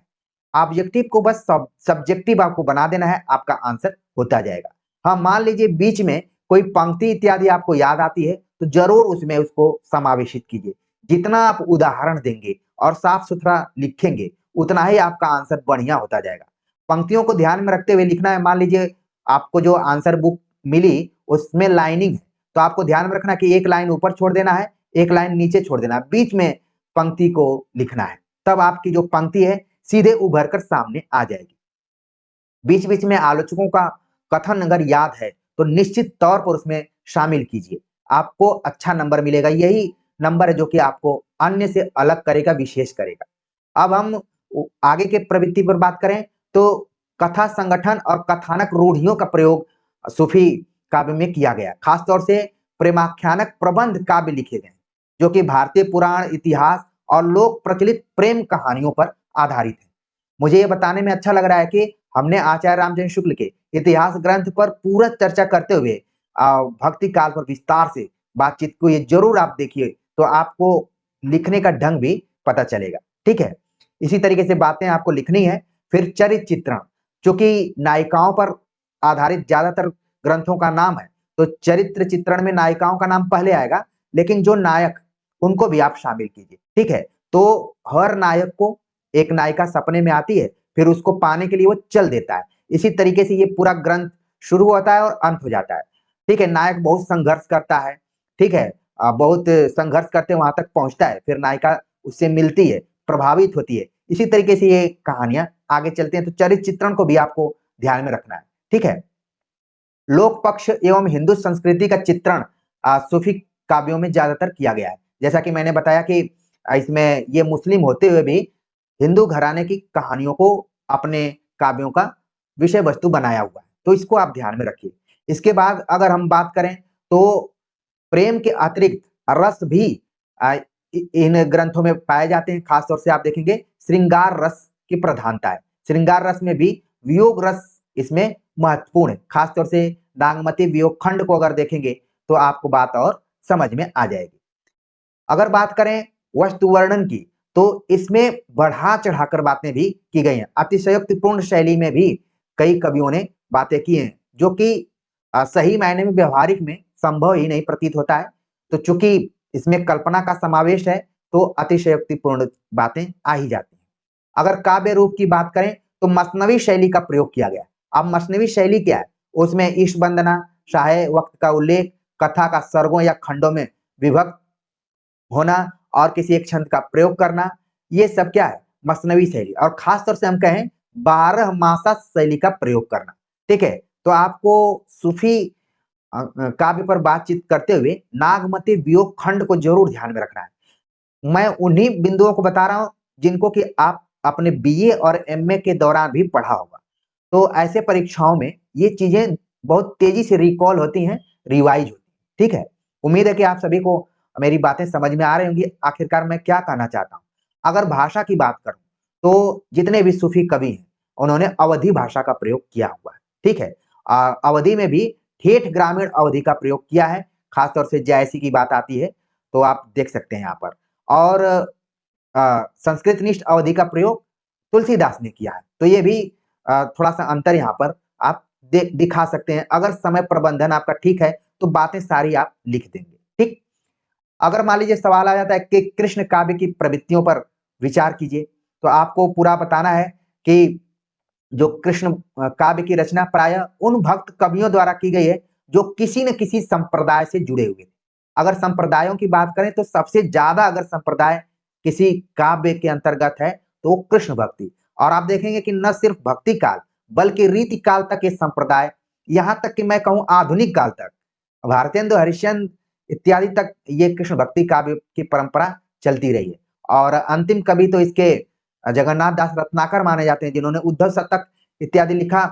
ऑब्जेक्टिव को बस सब्जेक्टिव आपको बना देना है, आपका आंसर होता जाएगा। हाँ, मान लीजिए बीच में कोई पंक्ति इत्यादि आपको याद आती है तो जरूर उसमें उसको समावेशित कीजिए। जितना आप उदाहरण देंगे और साफ सुथरा लिखेंगे उतना ही आपका आंसर बढ़िया होता जाएगा। पंक्तियों को ध्यान में रखते हुए लिखना है। मान लीजिए आपको जो आंसर बुक मिली उसमें लाइनिंग है, तो आपको ध्यान में रखना कि एक लाइन ऊपर छोड़ देना है, एक लाइन नीचे छोड़ देना है, बीच में पंक्ति को लिखना है। तब आपकी जो पंक्ति है सीधे उभर कर सामने आ जाएगी। बीच बीच में आलोचकों का कथन अगर याद है तो निश्चित तौर पर उसमें शामिल कीजिए, आपको अच्छा नंबर मिलेगा। यही नंबर है जो कि आपको अन्य से अलग करेगा, विशेष करेगा। अब हम आगे के प्रवृत्ति पर बात करें तो कथा संगठन और कथानक रूढ़ियों का प्रयोग सूफी काव्य में किया गया। खासतौर से प्रेमाख्यानक प्रबंध काव्य लिखे गए जो कि भारतीय पुराण इतिहास और लोक प्रचलित प्रेम कहानियों पर आधारित है। मुझे ये बताने में अच्छा लग रहा है कि हमने आचार्य रामचंद्र शुक्ल के इतिहास ग्रंथ पर पूरा चर्चा करते हुए भक्ति काल पर विस्तार से बातचीत को ये जरूर आप देखिए, तो आपको लिखने का ढंग भी पता चलेगा। ठीक है, इसी तरीके से बातें आपको लिखनी है। फिर चरित्र चित्रण, चूंकि नायिकाओं पर आधारित ज्यादातर ग्रंथों का नाम है तो चरित्र चित्रण में नायिकाओं का नाम पहले आएगा, लेकिन जो नायक उनको भी आप शामिल कीजिए। ठीक है, तो हर नायक को एक नायिका सपने में आती है, फिर उसको पाने के लिए वो चल देता है। इसी तरीके से ये पूरा ग्रंथ शुरू होता है और अंत हो जाता है। ठीक है, नायक बहुत संघर्ष करता है, ठीक है, बहुत संघर्ष करते वहां तक पहुंचता है, फिर नायिका उससे मिलती है, प्रभावित होती है। इसी तरीके से ये कहानियां आगे चलते हैं। तो चरित्र चित्रण को भी आपको ध्यान में रखना है। ठीक है, लोक पक्ष एवं हिंदू संस्कृति का चित्रण सूफी काव्यों में ज्यादातर किया गया है। जैसा कि मैंने बताया कि इसमें ये मुस्लिम होते हुए भी हिंदू घराने की कहानियों को अपने काव्यों का विषय वस्तु बनाया हुआ है, तो इसको आप ध्यान में रखिए। इसके बाद अगर हम बात करें तो प्रेम के अतिरिक्त रस भी इन ग्रंथों में पाए जाते हैं। खासतौर से आप देखेंगे श्रृंगार रस की प्रधानता है। श्रृंगार रस में भी वियोग रस इसमें महत्वपूर्ण है। खासतौर से नागमती वियोग खंड को अगर देखेंगे तो आपको बात और समझ में आ जाएगी। अगर बात करें वस्तु वर्णन की तो इसमें बढ़ा चढ़ाकर बातें भी की गई हैं। अतिशयोक्तिपूर्ण शैली में भी कई कवियों ने बातें की हैं जो कि सही मायने में व्यवहारिक में संभव ही नहीं प्रतीत होता है। तो चूंकि इसमें कल्पना का समावेश है तो अतिशयोक्तिपूर्ण बातें आ ही जाती हैं। अगर काव्य रूप की बात करें तो मसनवी शैली का प्रयोग किया गया। अब मसनवी शैली क्या है? उसमें ईश वंदना, शाहे वक्त का उल्लेख, कथा का सर्गों या खंडों में विभक्त होना और किसी एक छंद का प्रयोग करना, ये सब क्या है? मसनवी शैली। और खास तौर से हम कहें 12 मासा शैली का प्रयोग करना। ठीक है? तो आपको सूफी काव्य पर बातचीत करते हुए नागमती वियोग खंड को जरूर ध्यान में रखना है। मैं उन्हीं बिंदुओं को बता रहा हूँ जिनको कि आप अपने बीए और एमए के दौरान भी पढ़ा होगा। तो ऐसे परीक्षाओं में ये चीजें बहुत तेजी से रिकॉल होती हैं, रिवाइज होती हैं, ठीक है? उम्मीद है कि आप सभी को मेरी बातें समझ में आ रही होंगी। आखिरकार मैं क्या कहना चाहता हूँ? अगर भाषा की बात करूँ, तो जितने भी सूफी कवि हैं, उन्होंने अवधी भाषा का प्रयोग किया हुआ है, ठीक है? अवधी में भी ठेठ ग्रामीण अवधी का प्रयोग किया है, खासतौर से जैसी की बात आती है, तो आप देख सकते हैं यहाँ पर। और संस्कृत निष्ठ अवधि का प्रयोग तुलसीदास ने किया है। तो ये भी थोड़ा-सा अंतर यहाँ पर आप दिखा सकते हैं। अगर समय प्रबंधन आपका ठीक है, तो बातें सारी आप लिख देंगे, ठीक? अगर मान लीजिए सवाल आ जाता है कि कृष्ण काव्य की प्रवृत्तियों पर विचार कीजिए, तो आपको पूरा बताना है कि जो कृष्ण काव्य की रचना प्रायः उन भक्त कवियों द्वारा की गई है, जो किसी न किसी संप्रदाय से जुड़े हुए थे। अगर संप्रदायों की बात करें तो सबसे ज़्यादा अगर संप्रदाय किसी काव्य के अंतर्गत है, तो वो कृष्ण भक्ति। और आप देखेंगे कि न सिर्फ भक्ति काल, बल्कि रीति काल तक ये संप्रदाय, यहाँ तक कि मैं कहूँ आधुनिक काल तक, भारतेंदु हरिश्चंद्र इत्यादि तक ये कृष्ण भक्ति काव्य की परंपरा चलती रही है। और अंतिम कवि तो इसके जगन्नाथ दास रत्नाकर माने जाते हैं, जिन्होंने उद्धव शतक इत्यादि लिखा,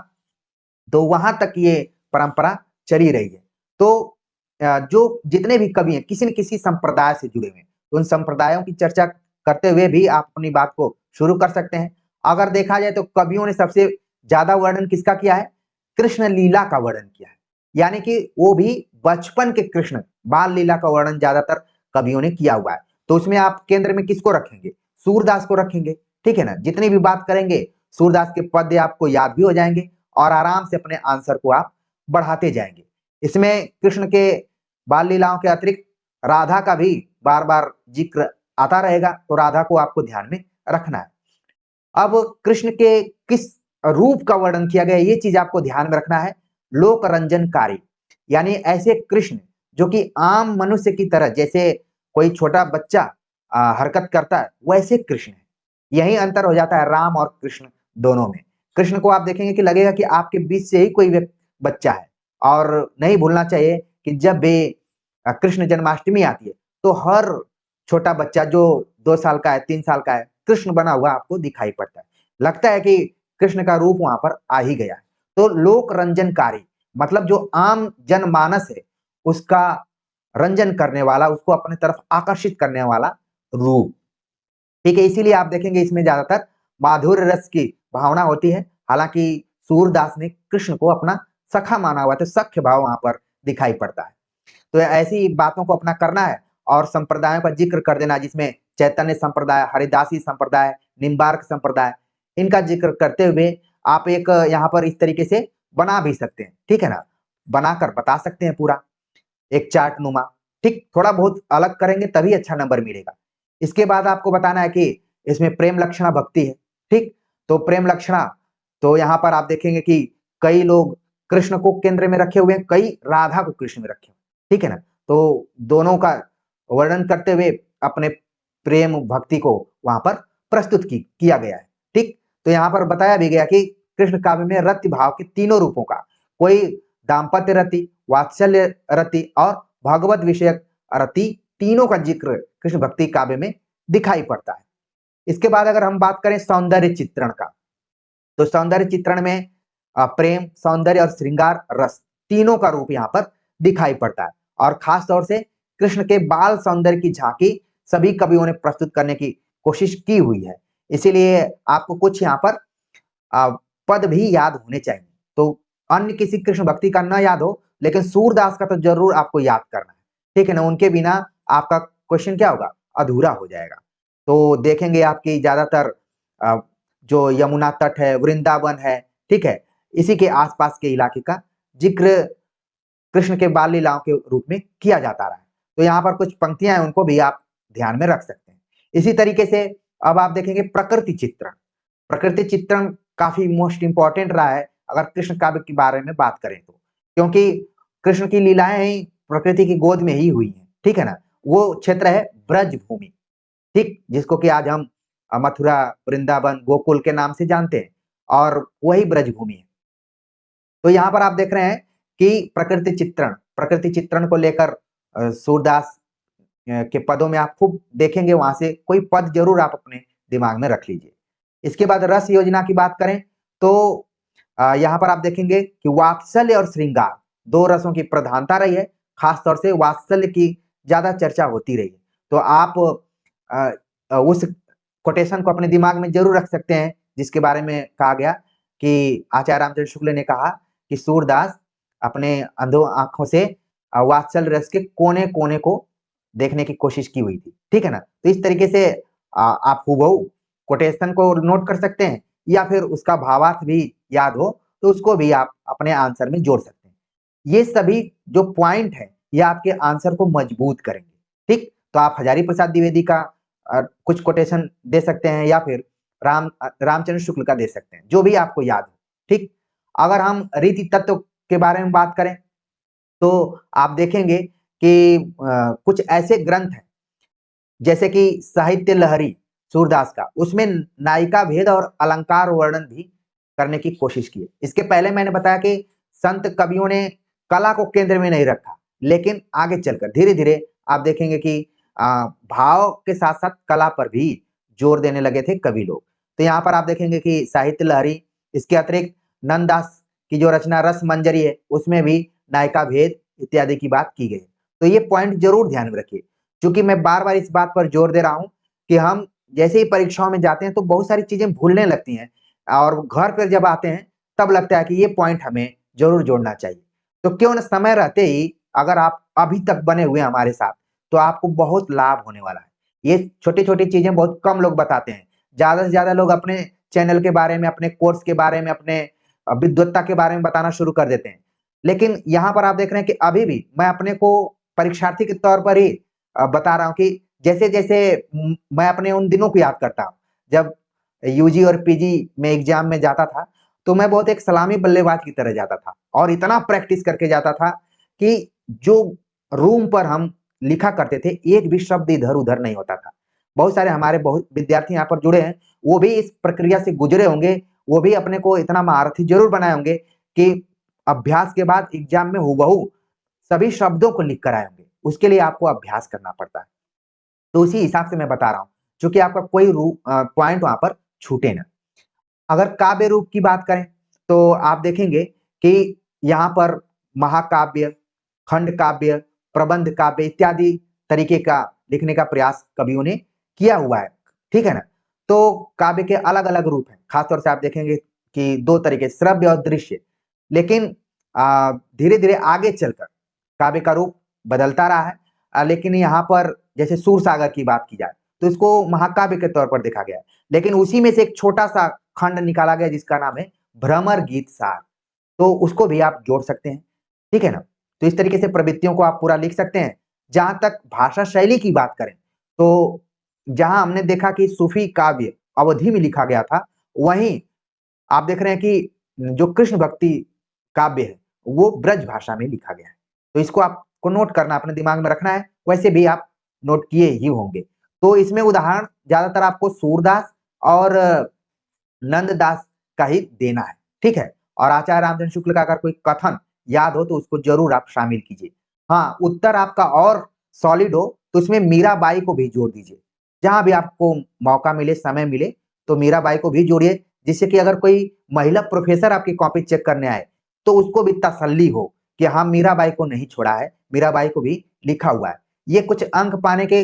तो वहां तक ये परंपरा चली रही है। तो जो जितने भी कवि हैं, किसी न किसी संप्रदाय से जुड़े हुए हैं, तो उन संप्रदायों की चर्चा करते हुए भी आप अपनी बात को शुरू कर सकते हैं। अगर देखा जाए तो कवियों ने सबसे ज्यादा वर्णन किसका किया है? कृष्ण लीला का वर्णन किया है। यानी कि वो भी बचपन के कृष्ण, बाल लीला का वर्णन ज्यादातर कवियों ने किया हुआ है। तो उसमें आप केंद्र में किसको रखेंगे? सूरदास को रखेंगे, ठीक है ना? जितनी भी बात करेंगे, सूरदास के पद्य आपको याद भी हो जाएंगे और आराम से अपने आंसर को आप बढ़ाते जाएंगे। इसमें कृष्ण के बाल लीलाओं के अतिरिक्त राधा का भी बार बार जिक्र आता रहेगा, तो राधा को आपको ध्यान में रखना है। अब कृष्ण के किस रूप का वर्णन किया गया, ये चीज आपको ध्यान में रखना है। लोक रंजनकारी, यानी ऐसे कृष्ण जो कि आम मनुष्य की तरह, जैसे कोई छोटा बच्चा हरकत करता है, वैसे कृष्ण है। यही अंतर हो जाता है राम और कृष्ण दोनों में। कृष्ण को आप देखेंगे कि लगेगा कि आपके बीच से ही कोई बच्चा है। और नहीं भूलना चाहिए कि जब भी कृष्ण जन्माष्टमी आती है, तो हर छोटा बच्चा जो 2 साल का है, 3 साल का है, कृष्ण बना हुआ आपको दिखाई पड़ता है। लगता है कि कृष्ण का रूप वहां पर आ ही गया है। तो लोक रंजनकारी मतलब जो आम जनमानस है, उसका रंजन करने वाला, उसको अपने तरफ आकर्षित करने वाला रूप, ठीक है? इसीलिए आप देखेंगे इसमें ज्यादातर माधुर्य रस की भावना होती है। हालांकि सूरदास ने कृष्ण को अपना सखा माना हुआ, तो सख्य भाव वहां पर दिखाई पड़ता है। तो ऐसी बातों को अपना करना है और संप्रदायों का जिक्र कर देना, जिसमें चैतन्य संप्रदाय, हरिदासी संप्रदाय, निम्बार्क संप्रदाय, इनका जिक्र करते हुए आप एक यहाँ पर इस तरीके से बना भी सकते हैं, ठीक है ना? बनाकर बता सकते हैं पूरा एक चार्ट नुमा, ठीक? थोड़ा बहुत अलग करेंगे तभी अच्छा नंबर मिलेगा। इसके बाद आपको बताना है कि इसमें प्रेम लक्षणा भक्ति है, ठीक? तो प्रेम लक्षणा, तो यहाँ पर आप देखेंगे कि कई लोग कृष्ण को केंद्र में रखे हुए हैं, कई राधा को कृष्ण में रखे हुए हैं, ठीक है ना? तो दोनों का वर्णन करते हुए अपने प्रेम भक्ति को वहां पर प्रस्तुत किया गया है, ठीक? तो यहाँ पर बताया भी गया कि कृष्ण काव्य में रति भाव के तीनों रूपों का, कोई दाम्पत्य रति, वात्सल्य रति और भगवत विषयक रति, तीनों का जिक्र कृष्ण भक्ति काव्य में दिखाई पड़ता है। इसके बाद अगर हम बात करें सौंदर्य चित्रण का, तो सौंदर्य चित्रण में प्रेम, सौंदर्य और श्रृंगार रस, तीनों का रूप यहाँ पर दिखाई पड़ता है। और खास तौर से कृष्ण के बाल सौंदर्य की झांकी सभी कवियों ने प्रस्तुत करने की कोशिश की हुई है। इसीलिए आपको कुछ यहाँ पर अ, पद भी याद होने चाहिए। तो अन्य किसी कृष्ण भक्ति का ना याद हो, लेकिन सूरदास का तो जरूर आपको याद करना है, ठीक है ना? उनके बिना आपका क्वेश्चन क्या होगा? अधूरा हो जाएगा। तो देखेंगे आपकी ज्यादातर जो यमुना तट है, वृंदावन है, ठीक है? इसी के आसपास के इलाके का जिक्र कृष्ण के बाल लीलाओं के रूप में किया जाता रहा है। तो यहाँ पर कुछ पंक्तियां हैं, उनको भी आप ध्यान में रख सकते हैं। इसी तरीके से अब आप देखेंगे प्रकृति चित्रण। प्रकृति चित्रण काफी मोस्ट इंपॉर्टेंट रहा है अगर कृष्ण काव्य के बारे में बात करें तो, क्योंकि कृष्ण की लीलाएं ही प्रकृति की गोद में ही हुई हैं, ठीक है ना? वो क्षेत्र है ब्रज भूमि, ठीक? जिसको कि आज हम मथुरा, वृंदावन, गोकुल के नाम से जानते हैं, और वही ब्रज भूमि है। तो यहाँ पर आप देख रहे हैं कि प्रकृति चित्रण को लेकर सूरदास के पदों में आप खूब देखेंगे, वहां से कोई पद जरूर आप अपने दिमाग में रख लीजिए। इसके बाद रस योजना की बात करें तो यहाँ पर आप देखेंगे कि वात्सल्य और श्रृंगार दो रसों की प्रधानता रही है, खासतौर से वात्सल्य की ज्यादा चर्चा होती रही है। तो आप उस कोटेशन को अपने दिमाग में जरूर रख सकते हैं, जिसके बारे में कहा गया कि आचार्य रामचंद्र शुक्ल ने कहा कि सूरदास अपने अंधों आंखों से वात्सल्य रस के कोने कोने को देखने की कोशिश की हुई थी, ठीक है ना। तो इस तरीके से आप हूबहू कोटेशन को नोट कर सकते हैं, या फिर उसका भावार्थ भी याद हो तो उसको भी आप अपने आंसर में जोड़ सकते हैं। ये सभी जो पॉइंट है ये आपके आंसर को मजबूत करेंगे, ठीक। तो आप हजारी प्रसाद द्विवेदी का कुछ कोटेशन दे सकते हैं, या फिर रामचंद्र शुक्ल का दे सकते हैं, जो भी आपको याद हो, ठीक। अगर हम रीति तत्व के बारे में बात करें तो आप देखेंगे कि कुछ ऐसे ग्रंथ हैं जैसे कि साहित्य लहरी सूरदास का, उसमें नायिका भेद और अलंकार वर्णन भी करने की कोशिश की है। इसके पहले मैंने बताया कि संत कवियों ने कला को केंद्र में नहीं रखा, लेकिन आगे चलकर धीरे धीरे आप देखेंगे कि भाव के साथ साथ कला पर भी जोर देने लगे थे कवि लोग। तो यहाँ पर आप देखेंगे कि साहित्य लहरी, इसके अतिरिक्त नंददास की जो रचना रस मंजरी है उसमें भी नायिका भेद इत्यादि की बात की गई। तो ये पॉइंट जरूर ध्यान में रखिए, क्योंकि मैं बार बार इस बात पर जोर दे रहा हूँ कि हम जैसे ही परीक्षाओं में जाते हैं तो बहुत सारी चीजें भूलने लगती हैं, और घर पर जब आते हैं तब लगता है कि ये पॉइंट हमें जरूर जोड़ना चाहिए। तो क्यों न समय रहते ही अगर आप अभी तक बने हुए हैं हमारे साथ, तो आपको बहुत लाभ होने वाला है। ये छोटी छोटी चीजें बहुत कम लोग बताते हैं, ज्यादा से ज्यादा लोग अपने चैनल के बारे में, अपने कोर्स के बारे में, अपने विद्वत्ता के बारे में बताना शुरू कर देते हैं। लेकिन यहाँ पर आप देख रहे हैं कि अभी भी मैं अपने को परीक्षार्थी के तौर पर ही बता रहा हूँ कि जैसे जैसे मैं अपने उन दिनों को याद करता हूँ जब यूजी और पीजी में एग्जाम में जाता था, तो मैं बहुत एक सलामी बल्लेबाज की तरह जाता था और इतना प्रैक्टिस करके जाता था कि जो रूम पर हम लिखा करते थे एक भी शब्द इधर उधर नहीं होता था। बहुत सारे हमारे बहुत विद्यार्थी यहाँ पर जुड़े हैं, वो भी इस प्रक्रिया से गुजरे होंगे, वो भी अपने को इतना महारथी जरूर बनाए होंगे कि अभ्यास के बाद एग्जाम में हूबहू सभी शब्दों को लिख कर आए होंगे। उसके लिए आपको अभ्यास करना पड़ता है। तो उसी हिसाब से मैं बता रहा हूँ, क्योंकि आपका कोई पॉइंट वहां पर छूटे ना। अगर काव्य रूप की बात करें तो आप देखेंगे कि यहाँ पर महाकाव्य, खंड काव्य, प्रबंध काव्य इत्यादि तरीके का लिखने का प्रयास कवियों ने किया हुआ है, ठीक है ना। तो काव्य के अलग अलग रूप हैं, खासतौर से आप देखेंगे कि दो तरीके, श्रव्य और दृश्य। लेकिन धीरे धीरे आगे चलकर काव्य का रूप बदलता रहा है, लेकिन यहाँ पर जैसे सूर सागर की बात की जाए तो इसको महाकाव्य के तौर पर देखा गया है, लेकिन उसी में से एक छोटा सा खंड निकाला गया जिसका नाम है भ्रमर गीत सार, तो उसको भी आप जोड़ सकते हैं, ठीक है ना। तो इस तरीके से प्रवृत्तियों को आप पूरा लिख सकते हैं। जहां तक भाषा शैली की बात करें तो जहां हमने देखा कि सूफी काव्य अवधि में लिखा गया था, वहीं आप देख रहे हैं कि जो कृष्ण भक्ति काव्य है वो ब्रज भाषा में लिखा गया है। तो इसको आपको नोट करना, अपने दिमाग में रखना है, वैसे भी आप नोट किए ही होंगे। तो इसमें उदाहरण ज्यादातर आपको सूरदास और नंददास का ही देना है, ठीक है। और आचार्य रामचंद्र शुक्ल का अगर कोई कथन याद हो तो उसको जरूर आप शामिल कीजिए। हाँ, उत्तर आपका और सॉलिड हो तो उसमें मीराबाई को भी जोड़ दीजिए। जहां भी आपको मौका मिले, समय मिले, तो मीराबाई को भी जोड़िए, जिससे कि अगर कोई महिला प्रोफेसर आपकी कॉपी चेक करने आए तो उसको भी तसल्ली हो कि हाँ, मीराबाई को नहीं छोड़ा है, मीराबाई को भी लिखा हुआ है। ये कुछ अंक पाने के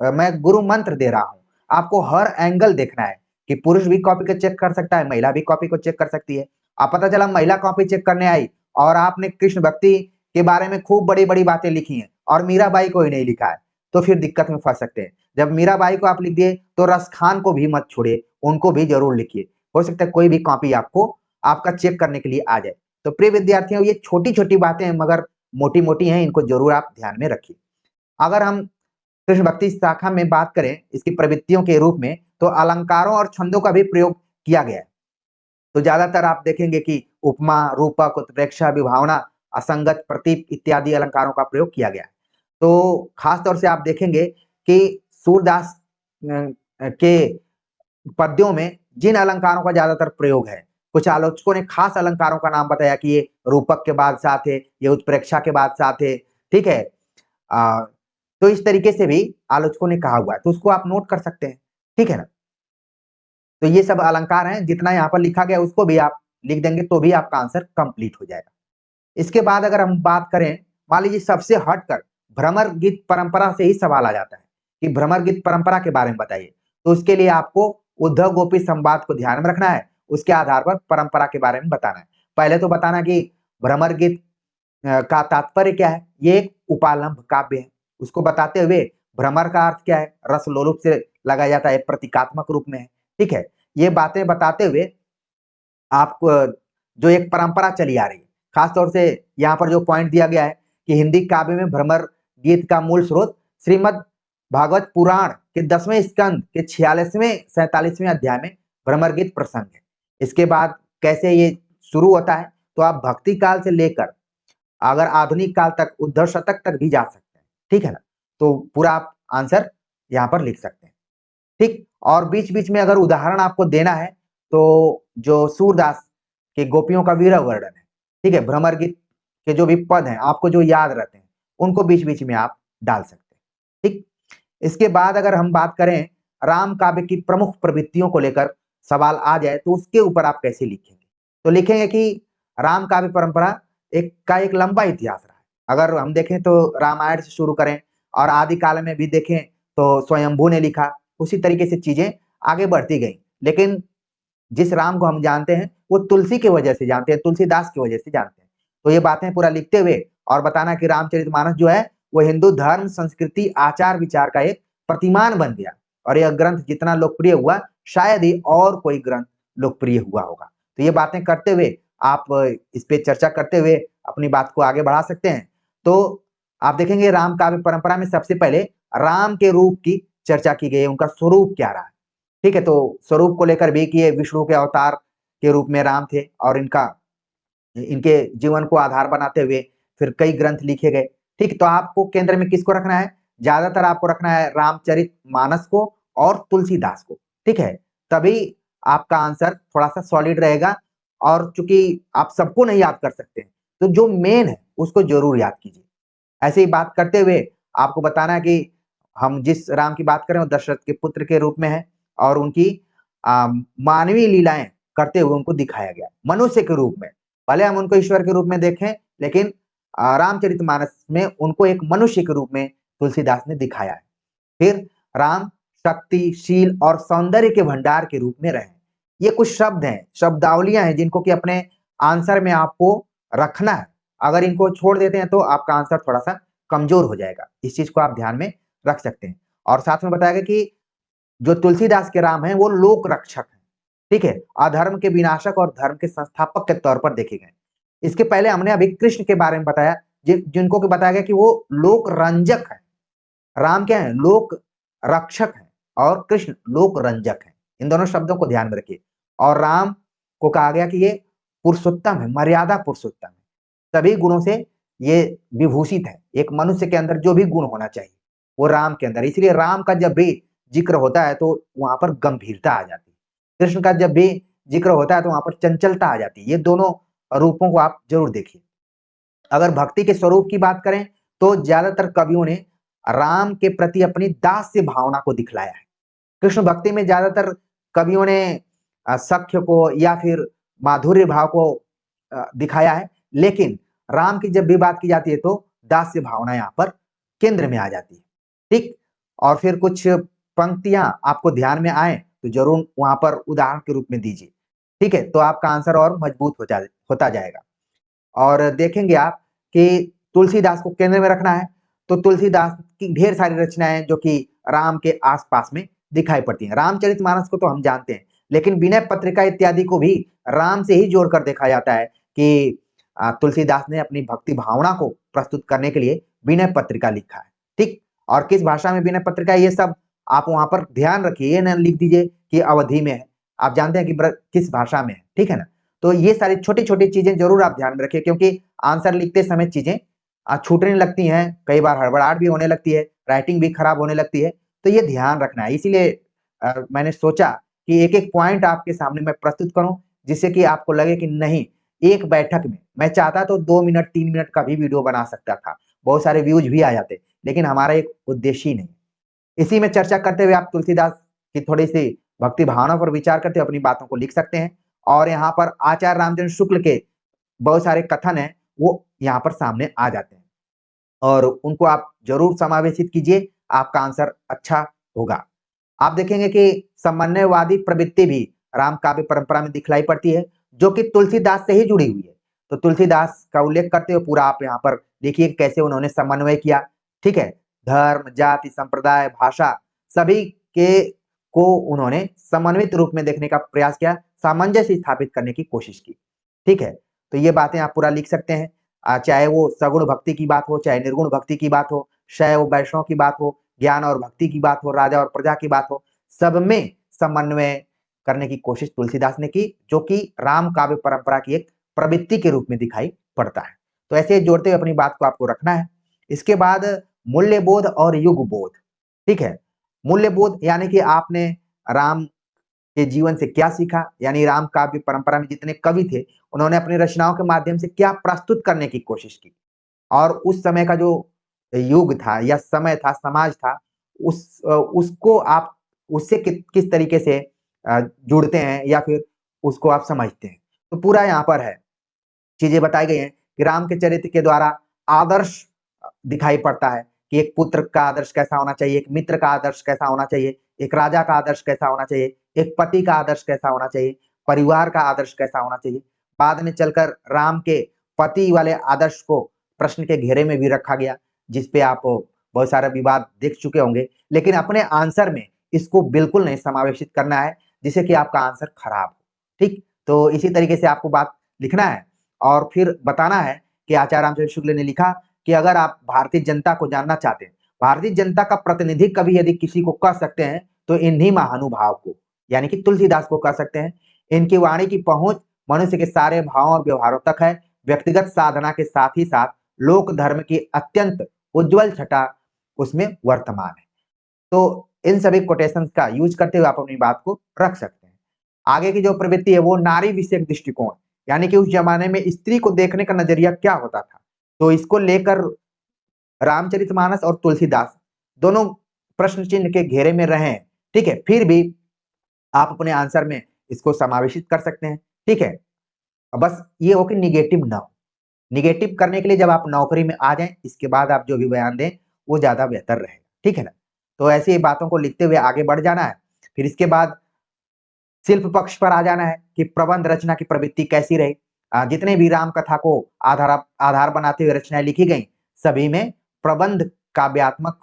मैं गुरु मंत्र दे रहा हूँ। आपको हर एंगल देखना है कि पुरुष भी कॉपी को चेक कर सकता है, महिला भी कॉपी को चेक कर सकती है। अब पता चला महिला कॉपी चेक करने आई और आपने कृष्ण भक्ति के बारे में खूब बड़ी बड़ी बातें लिखी हैं और मीराबाई को ही नहीं लिखा है, तो फिर दिक्कत में फंस सकते हैं। जब मीराबाई को आप लिख दिए तो रसखान को भी मत छोड़िए, उनको भी जरूर लिखिए। हो सकता है कोई भी कॉपी आपको आपका चेक करने के लिए आ जाए। तो प्रिय विद्यार्थियों, ये छोटी छोटी बातें हैं मगर मोटी मोटी हैं, इनको जरूर आप ध्यान में रखिए। अगर हम कृष्ण भक्ति शाखा में बात करें इसकी प्रवृत्तियों के रूप में, तो अलंकारों और छंदों का भी प्रयोग किया गया है। तो ज्यादातर आप देखेंगे कि उपमा, रूपक, उत्प्रेक्षा, विभावना, असंगत, प्रतीक इत्यादि अलंकारों का प्रयोग किया गया है। तो खास तौर से आप देखेंगे कि सूरदास के पद्यों में जिन अलंकारों का ज्यादातर प्रयोग है कुछ आलोचकों ने खास अलंकारों का नाम बताया कि ये रूपक के बादशाह थे, ये उत्प्रेक्षा के बादशाह थे, ठीक है। तो इस तरीके से भी आलोचकों ने कहा हुआ है, तो उसको आप नोट कर सकते हैं, ठीक है ना। तो ये सब अलंकार हैं, जितना यहाँ पर लिखा गया उसको भी आप लिख देंगे तो भी आपका आंसर कंप्लीट हो जाएगा। इसके बाद अगर हम बात करें, मान लीजिए सबसे हटकर भ्रमर गीत परंपरा से ही सवाल आ जाता है कि भ्रमर गीत परंपरा के बारे में बताइए, तो उसके लिए आपको उद्धव गोपी संवाद को ध्यान में रखना है, उसके आधार पर परंपरा के बारे में बताना है। पहले तो बताना कि भ्रमर गीत का तात्पर्य क्या है, ये एक उपालंब काव्य है, उसको बताते हुए भ्रमर का अर्थ क्या है, रस लोलुप से लगाया जाता है, प्रतीकात्मक रूप में है, ठीक है। ये बातें बताते हुए आप जो एक परंपरा चली आ रही है, खासतौर से यहाँ पर जो पॉइंट दिया गया है कि हिंदी काव्य में भ्रमर गीत का मूल स्रोत श्रीमद् भागवत पुराण के 10वें स्कंद के 46वें 47वें अध्याय में भ्रमर गीत प्रसंग है। इसके बाद कैसे ये शुरू होता है, तो आप भक्ति काल से लेकर अगर आधुनिक काल तक उद्धव शतक तक भी जा सकते हैं, ठीक है ना। तो पूरा आप आंसर यहाँ पर लिख सकते हैं, ठीक। और बीच बीच में अगर उदाहरण आपको देना है तो जो सूरदास के गोपियों का वीरह वर्णन है, ठीक है, भ्रमर गीत के जो भी पद हैं आपको जो याद रहते हैं उनको बीच बीच में आप डाल सकते हैं, ठीक। इसके बाद अगर हम बात करें राम काव्य की प्रमुख प्रवृत्तियों को लेकर सवाल आ जाए तो उसके ऊपर आप कैसे लिखेंगे, तो लिखेंगे कि राम काव्य परंपरा एक लंबा इतिहास रहा है। अगर हम देखें तो रामायण से शुरू करें और आदि काल में भी देखें तो स्वयंभू ने लिखा, उसी तरीके से चीजें आगे बढ़ती गई। लेकिन जिस राम को हम जानते हैं वो तुलसी की वजह से जानते हैं, तुलसीदास की वजह से जानते हैं। तो ये बातें पूरा लिखते हुए और बताना कि रामचरितमानस जो है वो हिंदू धर्म, संस्कृति, आचार विचार का एक प्रतिमान बन गया और यह ग्रंथ जितना लोकप्रिय हुआ शायद ही और कोई ग्रंथ लोकप्रिय हुआ होगा। तो ये बातें करते हुए आप इस पे चर्चा करते हुए अपनी बात को आगे बढ़ा सकते हैं। तो आप देखेंगे राम काव्य परंपरा में सबसे पहले राम के रूप की चर्चा की गई है, उनका स्वरूप क्या रहा, ठीक है। तो स्वरूप को लेकर भी कि ये विष्णु के अवतार के रूप में राम थे और इनके जीवन को आधार बनाते हुए फिर कई ग्रंथ लिखे गए, ठीक। तो आपको केंद्र में किसको रखना है, ज्यादातर आपको रखना है रामचरितमानस को और तुलसीदास को, ठीक है। तभी आपका आंसर थोड़ा सा सॉलिड रहेगा। और चूंकि आप सबको नहीं याद कर सकते तो जो मेन है उसको जरूर याद कीजिए। ऐसे ही बात करते हुए आपको बताना है कि हम जिस राम की बात करें वो दशरथ के पुत्र के रूप में है और उनकी मानवीय लीलाएं करते हुए उनको दिखाया गया मनुष्य के रूप में। भले हम उनको ईश्वर के रूप में देखें लेकिन रामचरितमानस में उनको एक मनुष्य के रूप में तुलसीदास ने दिखाया है। फिर राम शक्ति, शील और सौंदर्य के भंडार के रूप में रहे। ये कुछ शब्द हैं, शब्दावलियां हैं जिनको कि अपने आंसर में आपको रखना है। अगर इनको छोड़ देते हैं तो आपका आंसर थोड़ा सा कमजोर हो जाएगा, इस चीज को आप ध्यान में रख सकते हैं। और साथ में बताया गया कि जो तुलसीदास के राम हैं वो लोक रक्षक हैं, ठीक है, अधर्म के विनाशक और धर्म के संस्थापक के तौर पर देखे गए। इसके पहले हमने अभी कृष्ण के बारे में बताया जिनको कि बताया गया कि वो लोक रंजक है। राम क्या है, लोक रक्षक है और कृष्ण लोक रंजक है। इन दोनों शब्दों को ध्यान में रखिए। और राम को कहा गया कि ये पुरुषोत्तम है, मर्यादा पुरुषोत्तम है, सभी गुणों से ये विभूषित है। एक मनुष्य के अंदर जो भी गुण होना चाहिए वो राम के अंदर, इसलिए राम का जब भी जिक्र होता है तो वहां पर गंभीरता आ जाती है। कृष्ण का जब भी जिक्र होता है तो वहां पर चंचलता आ जाती है। ये दोनों रूपों को आप जरूर देखिए। अगर भक्ति के स्वरूप की बात करें तो ज्यादातर कवियों ने राम के प्रति अपनी दास्य भावना को दिखलाया है। कृष्ण भक्ति में ज्यादातर कवियों ने सख्य को या फिर माधुर्य भाव को दिखाया है, लेकिन राम की जब भी बात की जाती है तो दास्य भावना यहाँ पर केंद्र में आ जाती है, ठीक। और फिर कुछ पंक्तियां आपको ध्यान में आए तो जरूर वहां पर उदाहरण के रूप में दीजिए, ठीक है। तो आपका आंसर और मजबूत होता जाएगा। और देखेंगे आप कि तुलसीदास को केंद्र में रखना है तो तुलसीदास की ढेर सारी रचनाएं जो कि राम के आसपास में दिखाई पड़ती हैं। रामचरितमानस को तो हम जानते हैं, लेकिन विनय पत्रिका इत्यादि को भी राम से ही जोड़कर देखा जाता है कि तुलसीदास ने अपनी भक्ति भावना को प्रस्तुत करने के लिए विनय पत्रिका लिखा है, ठीक। और किस भाषा में विनय पत्रिका, ये सब आप वहां पर ध्यान रखिए, ये न लिख दीजिए कि अवधि में है, आप जानते हैं कि किस भाषा में है, ठीक है ना। तो ये सारी छोटी छोटी चीजें जरूर आप ध्यान में रखिए, क्योंकि आंसर लिखते समय चीजें छूटने लगती हैं, कई बार हड़बड़ाहट भी होने लगती है, राइटिंग भी खराब होने लगती है। तो ये ध्यान रखना है। इसीलिए मैंने सोचा कि एक एक पॉइंट आपके सामने मैं प्रस्तुत करूं, जिससे कि आपको लगे कि नहीं, एक बैठक में मैं चाहता तो 2 मिनट 3 मिनट का भी वीडियो बना सकता था, बहुत सारे व्यूज भी आ जाते, लेकिन हमारा एक उद्देश्य ही नहीं। इसी में चर्चा करते हुए आप तुलसीदास की थोड़ी सी भक्ति भावना पर विचार करते हुए अपनी बातों को लिख सकते हैं। और यहाँ पर आचार्य रामचंद्र शुक्ल के बहुत सारे कथन हैं, वो यहाँ पर सामने आ जाते हैं और उनको आप जरूर समावेशित कीजिए, आपका आंसर अच्छा होगा। आप देखेंगे कि समन्वयवादी प्रवृत्ति भी राम काव्य परंपरा में दिखलाई पड़ती है, जो कि तुलसीदास से ही जुड़ी हुई है। तो तुलसीदास का उल्लेख करते हुए पूरा आप यहाँ पर देखिए कैसे उन्होंने समन्वय किया। ठीक है, धर्म, जाति, संप्रदाय, भाषा सभी के को उन्होंने समन्वित रूप में देखने का प्रयास किया, सामंजस्य स्थापित करने की कोशिश की। ठीक है, तो ये बातें आप पूरा लिख सकते हैं। चाहे वो सगुण भक्ति की बात हो, चाहे निर्गुण भक्ति की बात हो, शैव वैष्णव की बात हो, ज्ञान और भक्ति की बात हो, राजा और प्रजा की बात हो, सब में समन्वय करने की कोशिश तुलसीदास ने की, जो कि राम काव्य परंपरा की एक प्रवृत्ति के रूप में दिखाई पड़ता है। तो ऐसे जोड़ते हुए अपनी बात को आपको रखना है। इसके बाद मूल्यबोध और युग बोध। ठीक है, मूल्यबोध यानी कि आपने राम के जीवन से क्या सीखा, यानी राम काव्य परंपरा में जितने कवि थे उन्होंने अपनी रचनाओं के माध्यम से क्या प्रस्तुत करने की कोशिश की, और उस समय का जो युग था या समय था, समाज था, उसको आप उससे किस तरीके से जुड़ते हैं या फिर उसको आप समझते हैं। तो पूरा यहाँ पर है, चीजें बताई गई हैं कि राम के चरित्र के द्वारा आदर्श दिखाई पड़ता है कि एक पुत्र का आदर्श कैसा होना चाहिए, एक मित्र का आदर्श कैसा होना चाहिए, एक राजा का आदर्श कैसा होना चाहिए, एक पति का आदर्श कैसा होना चाहिए, परिवार का आदर्श कैसा होना चाहिए। बाद में चलकर राम के पति वाले आदर्श को प्रश्न के घेरे में भी रखा गया, जिसपे आप बहुत सारा विवाद देख चुके होंगे, लेकिन अपने आंसर में इसको बिल्कुल नहीं समावेशित करना है, जिससे कि आपका आंसर खराब हो। ठीक, तो इसी तरीके से आपको बात लिखना है और फिर बताना है कि आचार्य रामचंद्र शुक्ल ने लिखा कि अगर आप भारतीय जनता को जानना चाहते हैं, भारतीय जनता का प्रतिनिधि कवि यदि किसी को कह सकते हैं तो इन्हीं महानुभाव को, यानी कि तुलसीदास को कह सकते हैं। इनकी वाणी की पहुंच मनुष्य के सारे भावों और व्यवहारों तक है, व्यक्तिगत साधना के साथ ही साथ लोक धर्म की अत्यंत उज्जवल छटा उसमें वर्तमान है। तो इन सभी कोटेशंस का यूज करते हुए आप अपनी बात को रख सकते हैं। आगे की जो प्रवृत्ति है वो नारी विषयक दृष्टिकोण, यानी कि उस जमाने में स्त्री को देखने का नजरिया क्या होता था, तो इसको लेकर रामचरितमानस और तुलसीदास दोनों प्रश्न चिन्ह के घेरे में रहे हैं। ठीक है, फिर भी आप अपने आंसर में इसको समावेशित कर सकते हैं। ठीक है, बस ये हो कि निगेटिव ना हो। निगेटिव करने के लिए जब आप नौकरी में आ जाएं, इसके बाद आप जो भी बयान दें वो ज्यादा बेहतर रहेगा। ठीक है ना, तो ऐसी बातों को लिखते हुए आगे बढ़ जाना है। फिर इसके बाद शिल्प पक्ष पर आ जाना है कि प्रबंध रचना की प्रवृत्ति कैसी रही। जितने भी राम कथा को आधार बनाते हुए रचनाएं लिखी गई, सभी में प्रबंध काव्यात्मक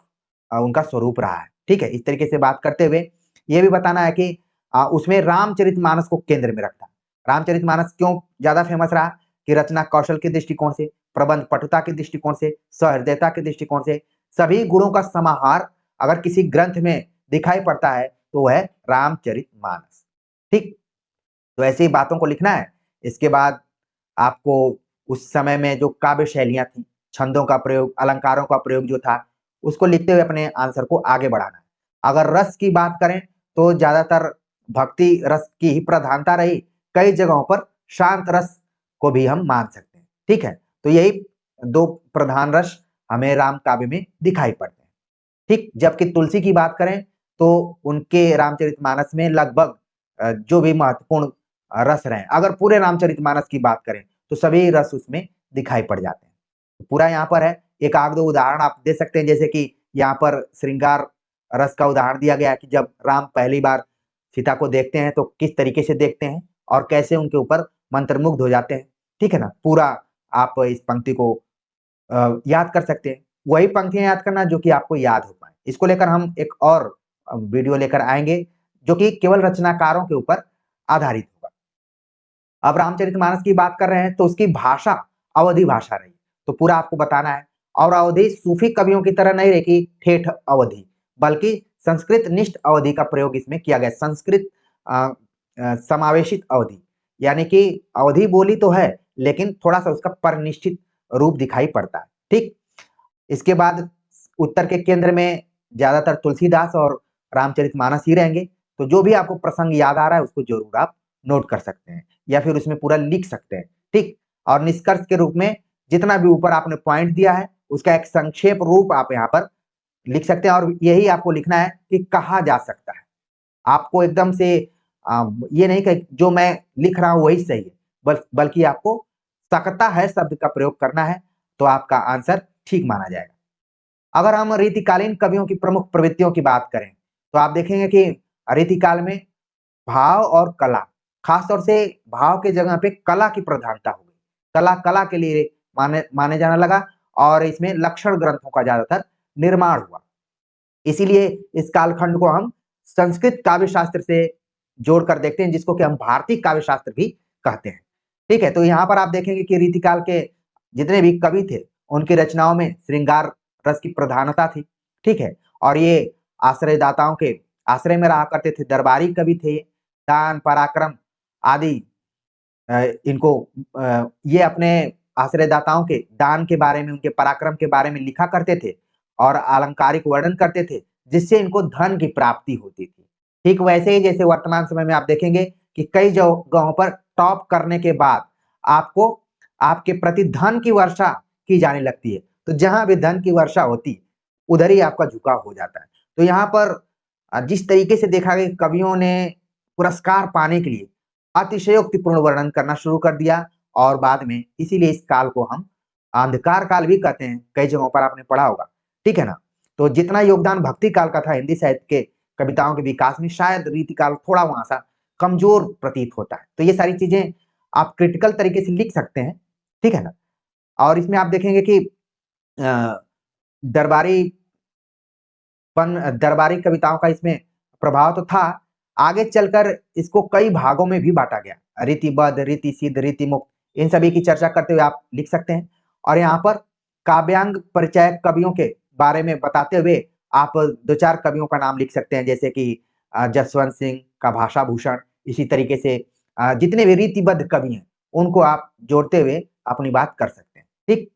उनका स्वरूप रहा है। ठीक है, इस तरीके से बात करते हुए ये भी बताना है कि उसमें रामचरितमानस को केंद्र में रखा। रामचरितमानस क्यों ज्यादा फेमस रहा कि रचना कौशल के दृष्टिकोण से, प्रबंध पटुता के दृष्टिकोण से, सहृदयता के दृष्टिकोण से, सभी गुणों का समाहार अगर किसी ग्रंथ में दिखाई पड़ता है तो वह रामचरितमानस। ठीक, तो ऐसी बातों को लिखना है। इसके बाद आपको उस समय में जो काव्य शैलियां थी, छंदों का प्रयोग, अलंकारों का प्रयोग जो था, उसको लिखते हुए अपने आंसर को आगे बढ़ाना है। अगर रस की बात करें तो ज्यादातर भक्ति रस की ही प्रधानता रही, कई जगहों पर शांत रस को भी हम मान सकते हैं। ठीक है, तो यही दो प्रधान रस हमें राम काव्य में दिखाई पड़ते हैं। ठीक, जबकि तुलसी की बात करें तो उनके रामचरितमानस में लगभग जो भी महत्वपूर्ण रस रहे, अगर पूरे रामचरितमानस की बात करें तो सभी रस उसमें दिखाई पड़ जाते हैं। तो पूरा यहाँ पर है, एक आध दो उदाहरण आप दे सकते हैं, जैसे कि यहाँ पर श्रृंगार रस का उदाहरण दिया गया कि जब राम पहली बार सीता को देखते हैं तो किस तरीके से देखते हैं और कैसे उनके ऊपर मंत्रमुग्ध हो जाते हैं। ठीक है ना, पूरा आप इस पंक्ति को याद कर सकते हैं। वही पंक्तियां याद करना जो कि आपको याद हो पाए। इसको लेकर हम एक और वीडियो लेकर आएंगे जो कि केवल रचनाकारों के ऊपर आधारित होगा। अब रामचरितमानस की बात कर रहे हैं तो उसकी भाषा अवधी भाषा रही, तो पूरा आपको बताना है। और अवधी सूफी कवियों की तरह नहीं रही कि ठेठ अवधी, बल्कि संस्कृत निष्ठ अवधी का प्रयोग इसमें किया गया। संस्कृत समावेशित अवधी, यानी कि अवधी बोली तो है लेकिन थोड़ा सा उसका परनिष्ठित रूप दिखाई पड़ता है। ठीक, इसके बाद उत्तर के केंद्र में ज्यादातर तुलसीदास और रामचरितमानस ही रहेंगे। तो जो भी आपको प्रसंग याद आ रहा है उसको जरूर आप नोट कर सकते हैं या फिर उसमें पूरा लिख सकते हैं, ठीक। और निष्कर्ष के रूप में जितना भी ऊपर आपने पॉइंट दिया है उसका एक संक्षेप रूप आप यहाँ पर लिख सकते हैं और यही आपको लिखना है कि कहा जा सकता है। आपको एकदम से ये नहीं कि जो मैं लिख रहा हूँ वही सही है, बल्कि आपको सकता है शब्द का प्रयोग करना है, तो आपका आंसर ठीक माना जाएगा। अगर हम रीतिकालीन कवियों की प्रमुख प्रवृत्तियों की बात करें, तो आप देखेंगे कि रीतिकाल में भाव और कला, खास तौर से भाव के जगह पे कला की प्रधानता हो गई। कला के लिए माने माने जाने लगा और इसमें लक्षण ग्रंथों का ज्यादातर निर्माण हुआ। इसीलिए इस कालखंड को हम संस्कृत काव्य शास्त्र से जोड़कर देखते हैं, जिसको कि हम भारतीय काव्य शास्त्र भी कहते हैं। ठीक है, तो यहाँ पर आप देखेंगे कि रीतिकाल के जितने भी कवि थे, उनकी रचनाओं में श्रृंगार रस की प्रधानता थी। ठीक है, और ये आश्रयदाताओं के आश्रय में रहा करते थे। दरबारी कवि थे, दान पराक्रम आदि इनको ये अपने आश्रयदाताओं के दान के बारे में, उनके पराक्रम के बारे में लिखा करते थे और अलंकारिक वर्णन करते थे, जिससे इनको धन की प्राप्ति होती थी। ठीक वैसे ही जैसे वर्तमान समय में आप देखेंगे कि कई जगहों पर टॉप करने के बाद आपको आपके प्रति धन की वर्षा की जाने लगती है। तो जहां भी धन की वर्षा होती उधर ही आपका झुकाव हो जाता है। तो यहाँ पर जिस तरीके से देखा गया कवियों ने पुरस्कार पाने के लिए अतिशयोक्तिपूर्ण वर्णन करना शुरू कर दिया और बाद में इसीलिए इस काल को हम अंधकार काल भी कहते हैं। कई जगहों पर आपने पढ़ा होगा, ठीक है ना। तो जितना योगदान भक्ति काल का था हिंदी साहित्य के कविताओं के विकास में, शायद रीति काल थोड़ा वहां सा कमजोर प्रतीत होता है। तो ये सारी चीजें आप क्रिटिकल तरीके से लिख सकते हैं, ठीक है ना। और इसमें आप देखेंगे कि दरबारी दरबारी कविताओं का इसमें प्रभाव तो था। आगे चलकर इसको कई भागों में भी बांटा गया, रीतिबद्ध, रीति सिद्ध, रीति मुक्त, इन सभी की चर्चा करते हुए आप लिख सकते हैं। और यहाँ पर काव्यांग परिचय कवियों के बारे में बताते हुए आप दो चार कवियों का नाम लिख सकते हैं, जैसे कि जसवंत सिंह का भाषा भूषण। इसी तरीके से जितने भी रीतिबद्ध कवि हैं उनको आप जोड़ते हुए अपनी बात कर सकते हैं, ठीक।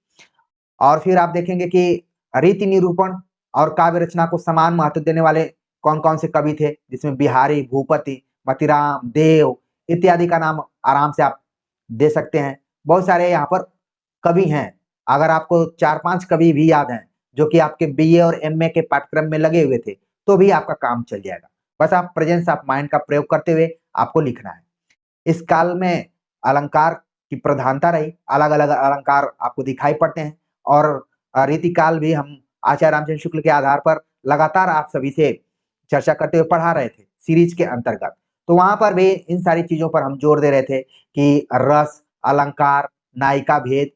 और फिर आप देखेंगे कि रीति निरूपण और काव्य रचना को समान महत्व देने वाले कौन कौन से कवि थे, जिसमें बिहारी, भूपति, मतीराम, देव इत्यादि का नाम आराम से आप दे सकते हैं। बहुत सारे यहाँ पर कवि हैं। अगर आपको 4-5 कवि भी याद हैं जो कि आपके बीए और एमए के पाठ्यक्रम में लगे हुए थे, तो भी आपका काम चल जाएगा। बस आप प्रेजेंस ऑफ माइंड का प्रयोग करते हुए आपको लिखना है। इस काल में अलंकार की प्रधानता रही, अलग अलग अलंकार आपको दिखाई पड़ते हैं। और रीतिकाल भी हम आचार्य रामचंद्र शुक्ल के आधार पर लगातार आप सभी से चर्चा करते हुए पढ़ा रहे थे सीरीज के अंतर्गत। तो वहां पर भी इन सारी चीजों पर हम जोर दे रहे थे कि रस, अलंकार, नायिका भेद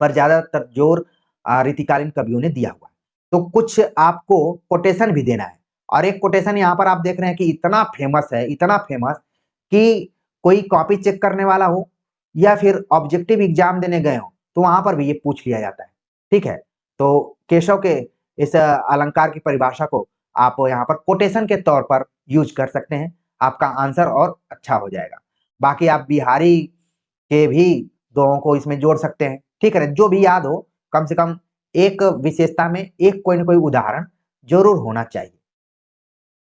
पर ज्यादातर जोर रीतिकालीन कवियों ने दिया हुआ है। तो कुछ आपको कोटेशन भी देना है। और एक कोटेशन यहाँ पर आप देख रहे हैं कि इतना फेमस है, इतना फेमस कि कोई कॉपी चेक करने वाला हो या फिर ऑब्जेक्टिव एग्जाम देने गए हो, तो वहां पर भी ये पूछ लिया जाता है, ठीक है। तो केशव के इस अलंकार की परिभाषा को आप यहाँ पर कोटेशन के तौर पर यूज कर सकते हैं, आपका आंसर और अच्छा हो जाएगा। बाकी आप बिहारी के भी दोहों को इसमें जोड़ सकते हैं, ठीक है। जो भी याद हो, कम से कम एक विशेषता में एक कोई ना कोई उदाहरण जरूर होना चाहिए।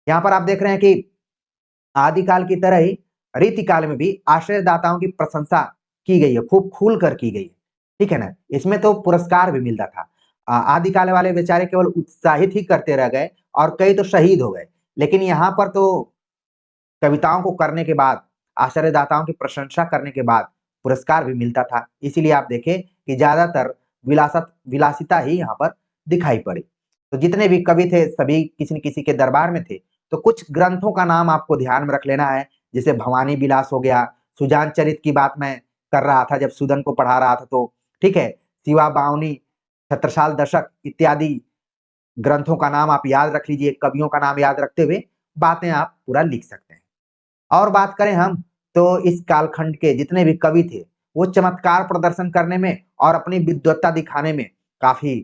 यहाँ पर आप देख रहे हैं कि आदिकाल की तरह ही रीतिकाल में भी आश्रयदाताओं की प्रशंसा की गई है, खूब खुल कर की गई है, ठीक है ना। इसमें तो पुरस्कार भी मिलता था। आदिकाल वाले बेचारे केवल उत्साहित ही करते रह गए और कई तो शहीद हो गए। लेकिन यहाँ पर तो कविताओं को करने के बाद, आश्रयदाताओं की प्रशंसा करने के बाद पुरस्कार भी मिलता था। इसीलिए आप देखें कि ज्यादातर विलासिता ही यहाँ पर दिखाई पड़ी। तो जितने भी कवि थे सभी किसी न किसी के दरबार में थे। तो कुछ ग्रंथों का नाम आपको ध्यान में रख लेना है, जैसे भवानी विलास हो गया, सुजान चरित की बात मैं कर रहा था जब सुदन को पढ़ा रहा था, तो ठीक है। शिवा बावनी, छत्रसाल दशक इत्यादि ग्रंथों का नाम आप याद रख लीजिए, कवियों का नाम याद रखते हुए बातें आप पूरा लिख सकते हैं। और बात करें हम, तो इस कालखंड के जितने भी कवि थे वो चमत्कार प्रदर्शन करने में और अपनी विद्वत्ता दिखाने में काफी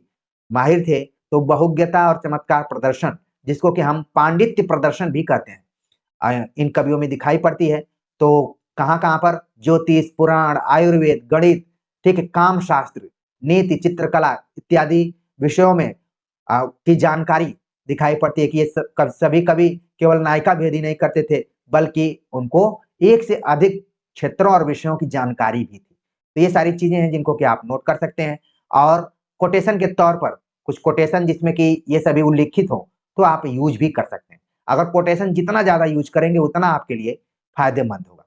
माहिर थे। तो बहुज्ञता और चमत्कार प्रदर्शन, जिसको कि हम पांडित्य प्रदर्शन भी कहते हैं, इन कवियों में दिखाई पड़ती है। तो कहाँ कहाँ पर ज्योतिष, पुराण, आयुर्वेद, गणित, ठीक है, काम शास्त्र, नीति, चित्रकला इत्यादि विषयों में की जानकारी दिखाई पड़ती है कि ये सभी कवि केवल नायिका भेद ही नहीं करते थे, बल्कि उनको एक से अधिक क्षेत्रों और विषयों की जानकारी भी थी। तो ये सारी चीजें हैं जिनको कि आप नोट कर सकते हैं। और कोटेशन के तौर पर कुछ कोटेशन जिसमें कि ये सभी उल्लिखित हो तो आप यूज भी कर सकते हैं। अगर कोटेशन जितना ज्यादा यूज करेंगे उतना आपके लिए फायदेमंद होगा।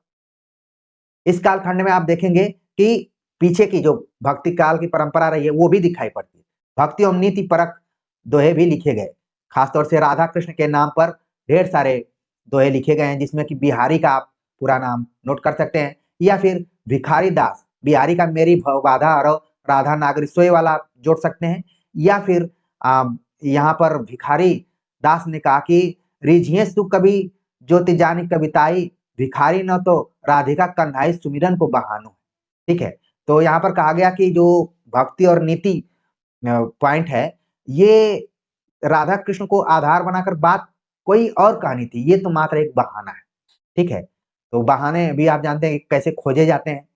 इस कालखंड में आप देखेंगे कि पीछे की जो भक्ति काल की परंपरा रही है वो भी दिखाई पड़ती है। भक्ति और नीति परक दोहे भी लिखे गए। खासतौर से राधा कृष्ण के नाम पर ढेर सारे दोहे लिखे गए हैं जिसमें कि बिहारी का आप पूरा नाम नोट कर सकते हैं, या फिर भिखारी दास, बिहारी का मेरी भव बाधा और राधा नागरी सोए वाला आप जोड़ सकते हैं। या फिर यहाँ पर भिखारी दास ने कहा कि रिझिए सु कभी ज्योति जानी कविताई, भिखारी न तो राधिका कन्हाई सुमिरन को बहानो। ठीक है, तो यहाँ पर कहा गया कि जो भक्ति और नीति पॉइंट है, ये राधा कृष्ण को आधार बनाकर बात कोई और कहानी थी, ये तो मात्र एक बहाना है। ठीक है, तो बहाने भी आप जानते हैं कि कैसे खोजे जाते हैं।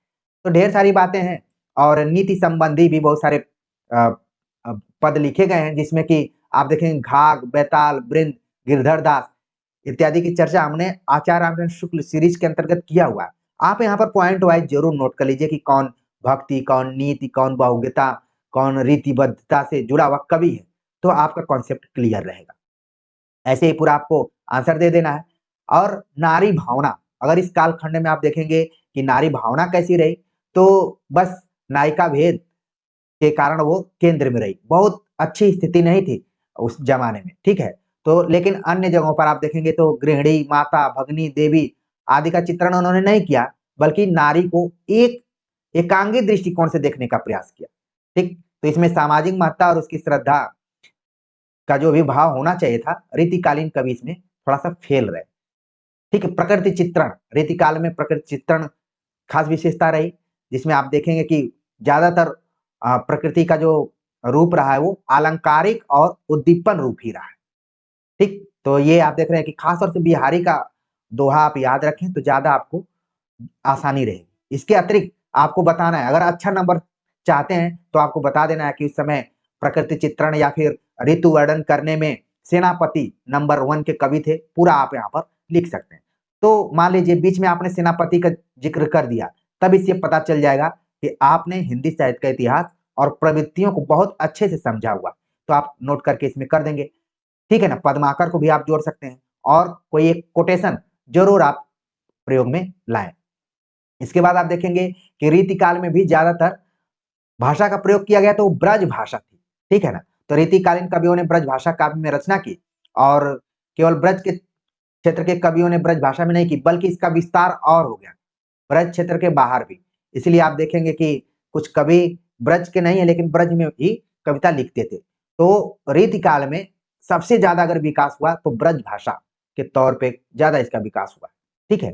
तो ढेर सारी बातें हैं और नीति संबंधी भी बहुत सारे अ, पद लिखे गए हैं जिसमें कि आप देखेंगे घाघ, बैताल, वृंद, गिरधर दास इत्यादि की चर्चा हमने आचार्य रामचंद्र शुक्ल सीरीज के अंतर्गत किया हुआ है। आप यहाँ पर पॉइंट वाइज जरूर नोट कर लीजिए कि कौन भक्ति, कौन नीति, कौन बहुज्ञता, कौन रीतिबद्धता से जुड़ा हुआ कवि है, तो आपका कॉन्सेप्ट क्लियर रहेगा। ऐसे ही पूरा आपको आंसर दे देना है। और नारी भावना, अगर इस कालखंड में आप देखेंगे कि नारी भावना कैसी रही, तो बस नायिका भेद के कारण वो केंद्र में रही। बहुत अच्छी स्थिति नहीं थी उस जमाने में, ठीक है? तो लेकिन अन्य जगहों पर आप देखेंगे तो गृहिणी, माता, भगिनी, देवी आदि का चित्रण उन्होंने नहीं किया, बल्कि नारी को एक एकांगी दृष्टिकोण से देखने का प्रयास किया। ठीक? तो इसमें सामाजिक महत्ता और उसकी श्रद्धा का जो भी भाव होना चाहिए था, रीतिकालीन कवि इसमें थोड़ा-सा फेल रहे। ठीक है? प्रकृति चित्रण, रीतिकाल में प्रकृति चित्रण खास विशेषता रही, जिसमें आप देखेंगे कि ज्यादातर प्रकृति का जो रूप रहा है वो अलंकारिक और उद्दीपन रूप ही रहा है। ठीक, तो ये आप देख रहे हैं कि खास तौर से बिहारी का दोहा आप याद रखें तो ज्यादा आपको आसानी रहेगी। इसके अतिरिक्त आपको बताना है, अगर अच्छा नंबर चाहते हैं तो आपको बता देना है कि उस समय प्रकृति चित्रण या फिर ऋतु वर्णन करने में सेनापति नंबर 1 के कवि थे। पूरा आप यहाँ पर लिख सकते हैं। तो मान लीजिए बीच में आपने सेनापति का जिक्र कर दिया, तब इससे पता चल जाएगा कि आपने हिंदी साहित्य का इतिहास और प्रवृत्तियों को बहुत अच्छे से समझा हुआ। तो आप नोट करके इसमें कर देंगे। ठीक है ना? पद्माकर को भी आप जोड़ सकते हैं और कोई एक कोटेशन जरूर आप प्रयोग में लाएं। इसके बाद आप देखेंगे कि रीतिकाल में भी ज्यादातर भाषा का प्रयोग किया गया तो वो ब्रज भाषा थी। ठीक है ना? तो रीतिकालीन कवियों ने ब्रज भाषा काव्य में रचना की और केवल ब्रज के क्षेत्र के कवियों ने ब्रज भाषा में नहीं की, बल्कि इसका विस्तार और हो गया ब्रज क्षेत्र के बाहर भी। इसलिए आप देखेंगे कि कुछ कवि ब्रज के नहीं है लेकिन ब्रज में भी कविता लिखते थे। तो रीतिकाल में सबसे ज्यादा अगर विकास हुआ तो ब्रज भाषा के तौर पे ज्यादा इसका विकास हुआ। ठीक है,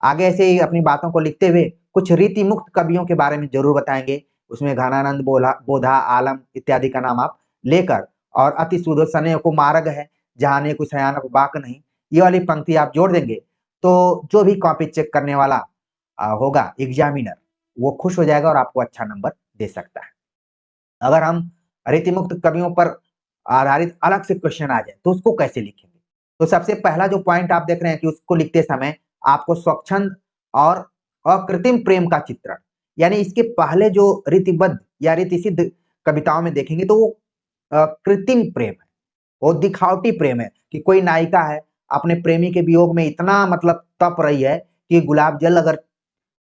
आगे ऐसे ही अपनी बातों को लिखते हुए कुछ रीति मुक्त कवियों के बारे में जरूर बताएंगे। उसमें घनानंद बोधा, आलम इत्यादि का नाम आप लेकर, और अति सुदर्शन को मार्ग है जहां ने कुछ बाक नहीं, ये वाली पंक्ति आप जोड़ देंगे तो जो भी कॉपी चेक करने वाला होगा एग्जामिनर, वो खुश हो जाएगा और आपको अच्छा नंबर दे सकता है। अगर हम रीतिमुक्त कवियों पर आधारित अलग से क्वेश्चन आ जाए तो उसको कैसे लिखेंगे? तो सबसे पहला जो पॉइंट आप देख रहे हैं कि उसको लिखते समय आपको स्वच्छंद और अकृत्रिम प्रेम का चित्रण, यानी इसके पहले जो रीतिबद्ध या रीति सिद्ध कविताओं में देखेंगे तो वो कृत्रिम प्रेम है, वो दिखावटी प्रेम है कि कोई नायिका है अपने प्रेमी के वियोग में इतना मतलब तप रही है कि गुलाब जल अगर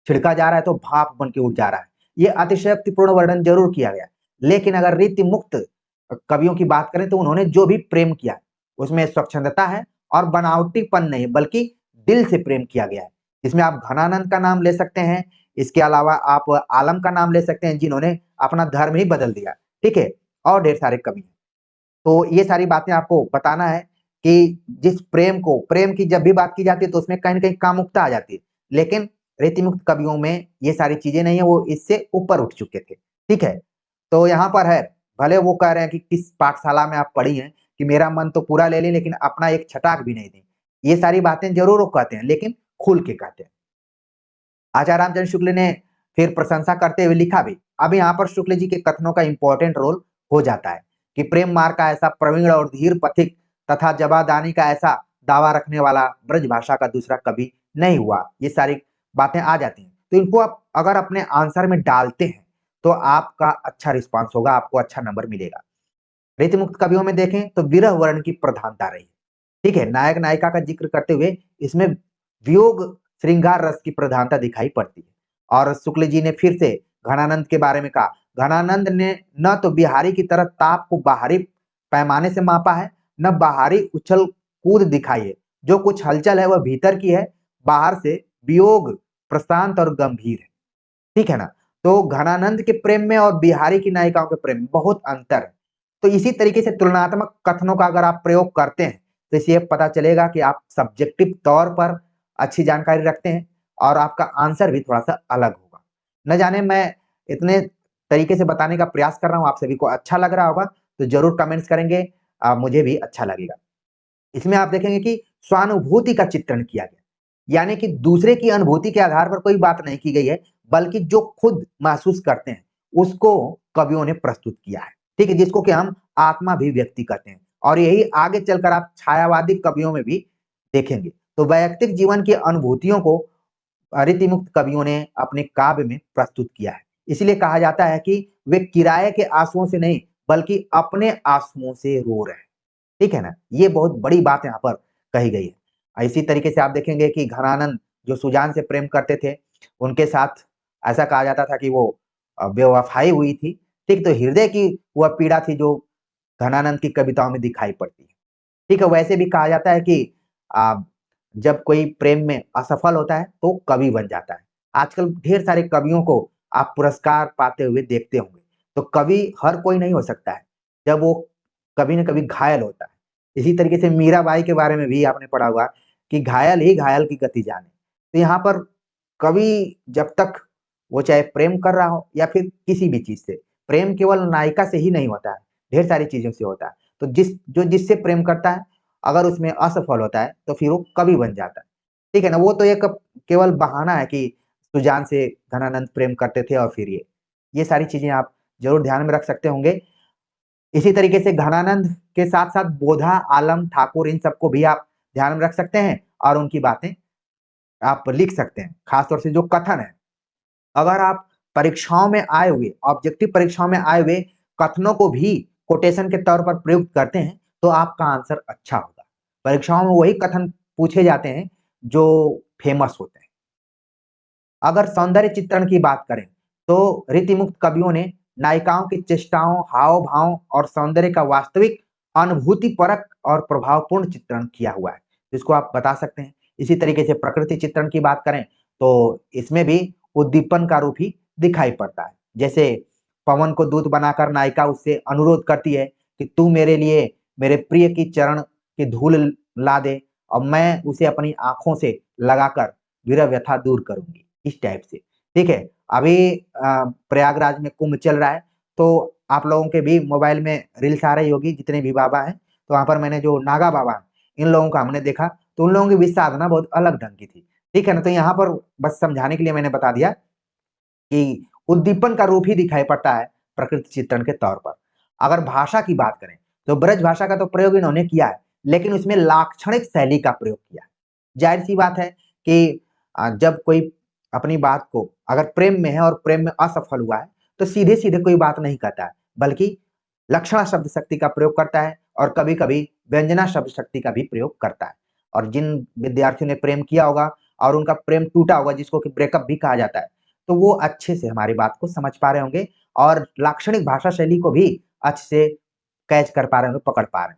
छिड़का जा रहा है तो भाप बन के उड़ जा रहा है। ये अतिशयोक्तिपूर्ण वर्णन जरूर किया गया, लेकिन अगर रीति मुक्त कवियों की बात करें तो उन्होंने जो भी प्रेम किया उसमें स्वच्छंदता है और बनावटीपन नहीं, बल्कि दिल से प्रेम किया गया है। इसमें आप घनानंद का नाम ले सकते हैं, इसके अलावा आप आलम का नाम ले सकते हैं जिन्होंने अपना धर्म ही बदल दिया। ठीक है, और ढेर सारे कवि हैं। तो ये सारी बातें आपको बताना है कि जिस प्रेम की जब भी बात की जाती है तो उसमें कहीं न कहीं कामुकता आ जाती है। लेकिन रीतिमुक्त कवियों में ये सारी चीजें नहीं है, वो इससे ऊपर उठ चुके थे। ठीक है? तो यहाँ पर है, भले वो कह रहे हैं कि किस पाठशाला में आप पढ़ी हैं कि मेरा मन तो पूरा ले ली लेकिन अपना एक छटाक भी नहीं दी। ये सारी बातें जरूर वो कहते हैं लेकिन खुल के कहते हैं। आचार्य रामचंद्र शुक्ल ने फिर प्रशंसा करते हुए लिखा भी। अब यहाँ पर शुक्ल जी के कथनों का इंपॉर्टेंट रोल हो जाता है कि प्रेम मार्ग का ऐसा प्रवीण और धीर पथिक तथा जवादानी का ऐसा दावा रखने वाला ब्रज भाषा का दूसरा कवि नहीं हुआ, ये सारी बातें आ जाती हैं। तो इनको आप अगर अपने आंसर में डालते हैं, तो आपका अच्छा रिस्पॉन्स होगा, आपको अच्छा नंबर मिलेगा। रीतिमुक्त कवियों में देखें तो विरह वर्ण की प्रधानता रही, ठीक है। नायक नायिका का जिक्र करते हुए इसमें वियोग श्रृंगार रस की प्रधानता दिखाई पड़ती है। और शुक्ल जी ने फिर से घनानंद के बारे में कहा, घनानंद ने न तो बिहारी की तरह ताप को बाहरी पैमाने से मापा है, न बाहरी उछल कूद दिखाई है। जो कुछ हलचल है वह भीतर की है, बाहर से वियोग प्रशांत और गंभीर है, ठीक है ना। तो घनानंद के प्रेम में और बिहारी की नायिकाओं के प्रेम में बहुत अंतर है। तो इसी तरीके से तुलनात्मक कथनों का अगर आप प्रयोग करते हैं, तो इससे पता चलेगा कि आप सब्जेक्टिव तौर पर अच्छी जानकारी रखते हैं और आपका आंसर भी थोड़ा सा अलग होगा। न जाने मैं इतने तरीके से बताने का प्रयास कर रहा हूँ, आप सभी को अच्छा लग रहा होगा तो जरूर कमेंट्स करेंगे, मुझे भी अच्छा लगेगा। इसमें आप देखेंगे कि स्वानुभूति का चित्रण किया गया, यानी कि दूसरे की अनुभूति के आधार पर कोई बात नहीं की गई है, बल्कि जो खुद महसूस करते हैं उसको कवियों ने प्रस्तुत किया है, ठीक है, जिसको कि हम आत्माभिव्यक्ति कहते हैं। और यही आगे चलकर आप छायावादी कवियों में भी देखेंगे। तो वैयक्तिक जीवन की अनुभूतियों को रीतिमुक्त कवियों ने अपने काव्य में प्रस्तुत किया है। इसलिए कहा जाता है कि वे किराए के आंसुओं से नहीं, बल्कि अपने आंसुओं से रो रहे हैं, ठीक है ना। ये बहुत बड़ी बात यहाँ पर कही गई है। इसी तरीके से आप देखेंगे कि घनानंद जो सुजान से प्रेम करते थे, उनके साथ ऐसा कहा जाता था कि वो बेवफाई हुई थी, ठीक। तो हृदय की वह पीड़ा थी जो घनानंद की कविताओं में दिखाई पड़ती है, ठीक है। वैसे भी कहा जाता है कि आ, जब कोई प्रेम में असफल होता है तो कवि बन जाता है। आजकल ढेर सारे कवियों को आप पुरस्कार पाते हुए देखते होंगे। तो कवि हर कोई नहीं हो सकता है, जब वो कभी न कभी घायल होता है। इसी तरीके से मीराबाई के बारे में भी आपने पढ़ा होगा कि घायल ही घायल की गति जाने। तो यहाँ पर कवि जब तक वो चाहे प्रेम कर रहा हो या फिर किसी भी चीज से, प्रेम केवल नायिका से ही नहीं होता है, ढेर सारी चीजों से होता है। तो जिससे प्रेम करता है, अगर उसमें असफल होता है तो फिर वो कवि बन जाता है, ठीक है ना। वो तो एक केवल बहाना है कि सुजान से घनानंद प्रेम करते थे और फिर ये सारी चीजें आप जरूर ध्यान में रख सकते होंगे। इसी तरीके से घनानंद के साथ साथ बोधा, आलम, ठाकुर, इन सबको भी आप ध्यान में रख सकते हैं और उनकी बातें आप लिख सकते हैं। खासतौर से जो कथन है, अगर आप परीक्षाओं में आए हुए, ऑब्जेक्टिव परीक्षाओं में आए हुए कथनों को भी कोटेशन के तौर पर प्रयुक्त करते हैं, तो आपका आंसर अच्छा होगा। परीक्षाओं में वही कथन पूछे जाते हैं जो फेमस होते हैं। अगर सौंदर्य चित्रण की बात करें, तो रीतिमुक्त कवियों ने नायिकाओं की चेष्टाओं, हाव भाव और सौंदर्य का वास्तविक अनुभूति परक और प्रभावपूर्ण चित्रण किया हुआ है, जिसको आप बता सकते हैं। इसी तरीके से प्रकृति चित्रण की बात करें तो इसमें भी उद्दीपन का रूप ही दिखाई पड़ता है। जैसे पवन को दूत बनाकर नायिका उससे अनुरोध करती है कि तू मेरे लिए मेरे प्रिय की चरण की धूल ला दे और मैं उसे अपनी आंखों से लगाकर विरह व्यथा दूर करूंगी, इस टाइप से, ठीक है। अभी प्रयागराज में कुंभ चल रहा है, तो आप लोगों के भी मोबाइल में रील्स आ रही होगी, जितने भी बाबा हैं। तो वहां पर मैंने जो नागा बाबा हैं, इन लोगों का हमने देखा, तो उन लोगों की भी साधना बहुत अलग ढंग की थी, ठीक है ना। तो यहाँ पर बस समझाने के लिए मैंने बता दिया कि उद्दीपन का रूप ही दिखाई पड़ता है प्रकृति चित्रण के तौर पर। अगर भाषा की बात करें तो ब्रज भाषा का तो प्रयोग इन्होंने किया है, लेकिन उसमें लाक्षणिक शैली का प्रयोग किया है। जाहिर सी बात है कि जब कोई अपनी बात को अगर प्रेम में है और प्रेम में असफल हुआ है, तो सीधे सीधे कोई बात नहीं कहता है, बल्कि लक्षणा शब्द शक्ति का प्रयोग करता है और कभी कभी व्यंजना शब्द शक्ति का भी प्रयोग करता है। और जिन विद्यार्थियों ने प्रेम किया होगा और उनका प्रेम टूटा होगा, जिसको कि ब्रेकअप भी कहा जाता है, तो वो अच्छे से हमारी बात को समझ पा रहे होंगे और लाक्षणिक भाषा शैली को भी अच्छे से कैच कर पा रहे होंगे, पकड़ पा रहे हैं।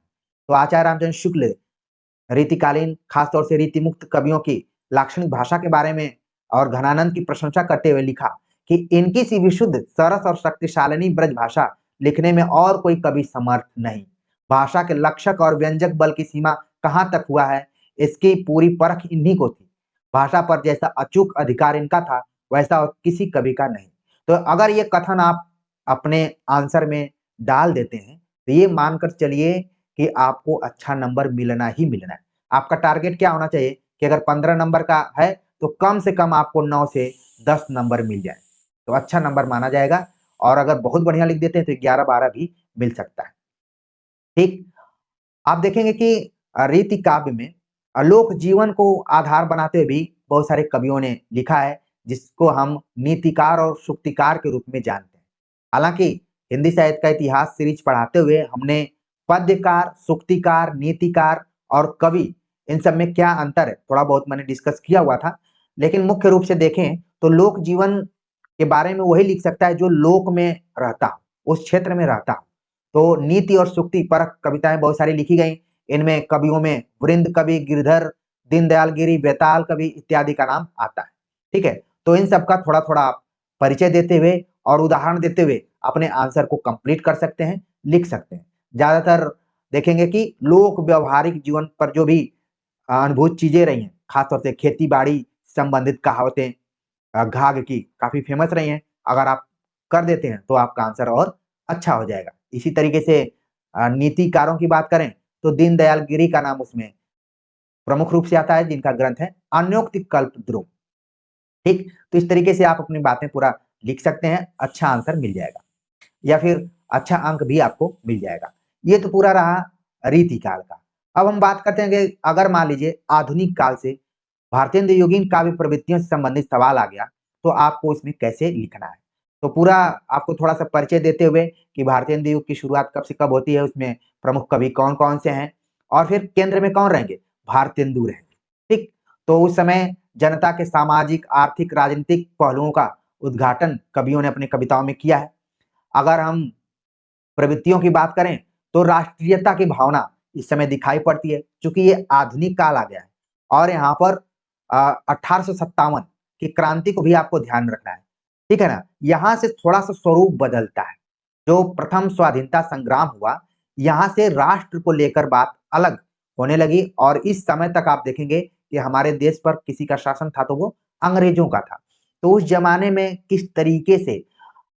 तो आचार्य रामचंद्र शुक्ल रीतिकालीन खासतौर से रीतिमुक्त कवियों की लाक्षणिक भाषा के बारे में और घनानंद की प्रशंसा करते हुए लिखा कि इनकी सी विशुद्ध, सरस और शक्तिशालिनी ब्रज भाषा लिखने में और कोई कवि समर्थ नहीं। भाषा के लक्षक और व्यंजक बल की सीमा कहाँ तक हुआ है, इसकी पूरी परख इन्हीं को थी। भाषा पर जैसा अचूक अधिकार इनका था, वैसा और किसी कवि का नहीं। तो अगर ये कथन आप अपने आंसर में डाल देते हैं, तो ये मानकर चलिए कि आपको अच्छा नंबर मिलना ही मिलना है। आपका टारगेट क्या होना चाहिए कि अगर 15 नंबर का है, तो कम से कम आपको 9 से 10 नंबर मिल जाए, तो अच्छा नंबर माना जाएगा। और अगर बहुत बढ़िया लिख देते हैं तो 11-12 भी मिल सकता है, ठीक। आप देखेंगे कि रीति काव्य में लोक जीवन को आधार बनाते हुए भी बहुत सारे कवियों ने लिखा है, जिसको हम नीतिकार और सूक्तिकार के रूप में जानते हैं। हालांकि हिंदी साहित्य का इतिहास सीरीज पढ़ाते हुए हमने पद्यकार, सूक्तिकार, नीतिकार और कवि, इन सब में क्या अंतर है थोड़ा बहुत मैंने डिस्कस किया हुआ था। लेकिन मुख्य रूप से देखें तो लोक जीवन के बारे में वही लिख सकता है जो लोक में रहता हो, उस क्षेत्र में रहता हो। तो नीति और सूक्ति परक कविताएं बहुत सारी लिखी गई। इनमें कवियों में वृंद कवि, गिरधर, दीनदयाल गिरी, बेताल कवि इत्यादि का नाम आता है। ठीक है, तो इन सब का थोड़ा थोड़ा आप परिचय देते हुए और उदाहरण देते हुए अपने आंसर को कंप्लीट कर सकते हैं, लिख सकते हैं। ज्यादातर देखेंगे कि लोक व्यवहारिक जीवन पर जो भी अनुभूत चीजें रही हैं, खासतौर से खेती बाड़ी संबंधित कहावतें घाघ की काफी फेमस रही हैं। अगर आप कर देते हैं तो आपका आंसर और अच्छा हो जाएगा। इसी तरीके से नीतिकारों की बात करें तो दीनदयाल गिरी का नाम उसमें प्रमुख रूप से आता है, जिनका ग्रंथ है अन्योक्ति कल्पद्रुम। ठीक, तो इस तरीके से आप अपनी बातें पूरा लिख सकते हैं, अच्छा आंसर मिल जाएगा या फिर अच्छा अंक भी आपको मिल जाएगा। ये तो पूरा रहा रीति काल का। अब हम बात करते हैं कि अगर मान लीजिए आधुनिक काल से भारतेंद्र युगीन काव्य प्रवृत्तियों से संबंधित सवाल आ गया, तो आपको इसमें कैसे लिखना है। तो पूरा आपको थोड़ा सा परिचय देते हुए कि भारतेंद्र युग की शुरुआत कब से कब होती है, उसमें प्रमुख कवि कौन कौन से हैं और फिर केंद्र में कौन रहेंगे, भारतेंदु रहेंगे। ठीक, तो उस समय जनता के सामाजिक, आर्थिक, राजनीतिक पहलुओं का उद्घाटन कवियों ने अपनी कविताओं में किया है। अगर हम प्रवृत्तियों की बात करें तो राष्ट्रीयता की भावना इस समय दिखाई पड़ती है, क्योंकि ये आधुनिक काल आ गया है और यहाँ पर 1857 की क्रांति को भी आपको ध्यान रखना है। ठीक है ना, यहाँ से थोड़ा सा स्वरूप बदलता है। जो प्रथम स्वाधीनता संग्राम हुआ, यहाँ से राष्ट्र को लेकर बात अलग होने लगी और इस समय तक आप देखेंगे कि हमारे देश पर किसी का शासन था तो वो अंग्रेजों का था। तो उस जमाने में किस तरीके से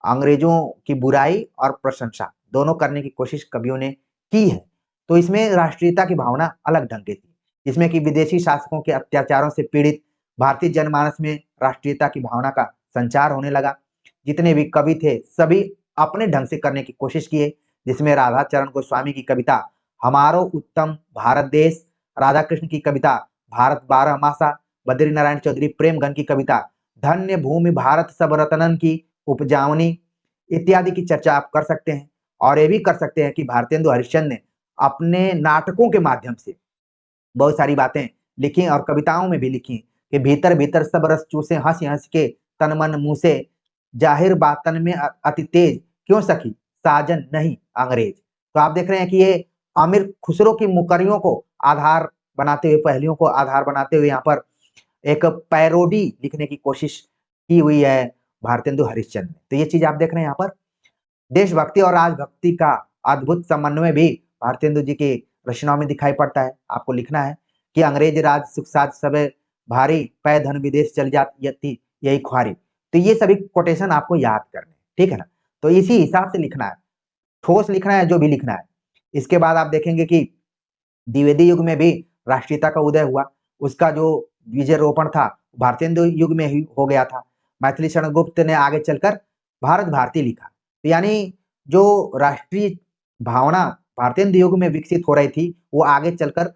अंग्रेजों की बुराई और प्रशंसा दोनों करने की कोशिश कवियों ने की है, तो इसमें राष्ट्रीयता की भावना अलग ढंग की थी, जिसमें कि विदेशी शासकों के अत्याचारों से पीड़ित भारतीय जनमानस में राष्ट्रीयता की भावना का संचार होने लगा। जितने भी कवि थे सभी अपने ढंग से करने की कोशिश किए, जिसमें राधा चरण गोस्वामी की कविता हमारो उत्तम भारत देश, राधा कृष्ण की कविता भारत बारह मासा, बद्री नारायण चौधरी प्रेमगन की कविता धन्य भूमि भारत सब रतनन की उपजावनी इत्यादि की चर्चा आप कर सकते हैं। और ये भी कर सकते हैं कि भारतेंदु हरिश्चंद्र ने अपने नाटकों के माध्यम से बहुत सारी बातें लिखी और कविताओं में भी लिखी कि भीतर भीतर सब रस चूसे हंस हंस के तन मन मुंह से, जाहिर बातन में अति तेज क्यों सखी साजन नहीं अंग्रेज। तो आप देख रहे हैं कि ये आमिर खुसरो की मुकरियों को आधार बनाते हुए, पहलियों को आधार बनाते हुए यहाँ पर एक पैरोडी लिखने की कोशिश की हुई है भारतेंदु हरिश्चंद्र ने। तो ये चीज आप देख रहे हैं यहाँ पर देशभक्ति और राजभक्ति का अद्भुत समन्वय भी भारतेंदु जी की रचनाओं में दिखाई पड़ता है। आपको लिखना है कि अंग्रेज राज सुख साज सबे भारी, पै धन विदेश चल जाती यही ख्वारी। तो ये सभी कोटेशन आपको याद करने, ठीक है ना। तो इसी हिसाब से लिखना है, ठोस लिखना है जो भी लिखना है। इसके बाद आप देखेंगे कि द्विवेदी युग में भी राष्ट्रीयता का उदय हुआ। उसका जो विजय रोपण था भारतेंदु युग में ही हो गया था। मैथिली शरण गुप्त ने आगे चलकर भारत भारती लिखा। तो यानी जो राष्ट्रीय भावना भारतेंदु युग में विकसित हो रही थी, वो आगे चलकर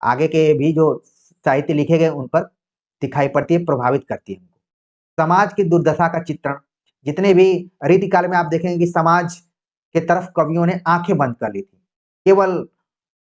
आगे के भी जो साहित्य लिखे गए उन पर दिखाई पड़ती है, प्रभावित करती है। समाज की दुर्दशा का चित्रण, जितने भी रीतिकाल में आप देखेंगे कि समाज के तरफ कवियों ने आंखें बंद कर ली थी। केवल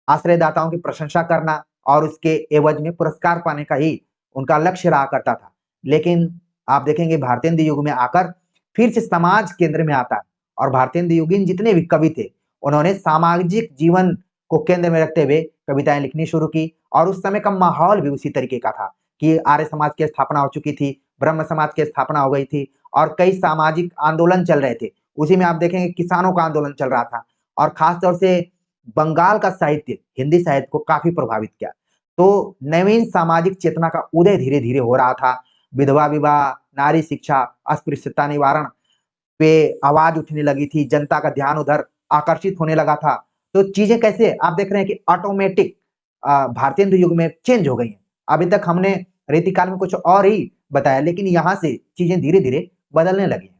आश्रयदाताओं की प्रशंसा करना और उसके एवज में पुरस्कार पाने का ही उनका लक्ष्य रहा करता था। लेकिन आप देखेंगे भारतेंदु युग में आकर फिर से समाज केंद्र में आता है और भारतेंदु युगीन जितने भी कवि थे उन्होंने सामाजिक जीवन को केंद्र में रखते हुए कविताएं लिखनी शुरू की। और उस समय का माहौल भी उसी तरीके का था कि आर्य समाज की स्थापना हो चुकी थी, ब्रह्म समाज की स्थापना हो गई थी और कई सामाजिक आंदोलन चल रहे थे। उसी में आप देखेंगे किसानों का आंदोलन चल रहा था और खासतौर से बंगाल का साहित्य हिंदी साहित्य को काफी प्रभावित किया। तो नवीन सामाजिक चेतना का उदय धीरे धीरे हो रहा था। विधवा विवाह, नारी शिक्षा, अस्पृश्यता निवारण पे आवाज उठने लगी थी, जनता का ध्यान उधर आकर्षित होने लगा था। तो चीजें कैसे आप देख रहे हैं कि ऑटोमेटिक भारतेंदु युग में चेंज हो गई हैं। अभी तक हमने रीतिकाल में कुछ और ही बताया, लेकिन यहाँ से चीजें धीरे धीरे बदलने लगी हैं।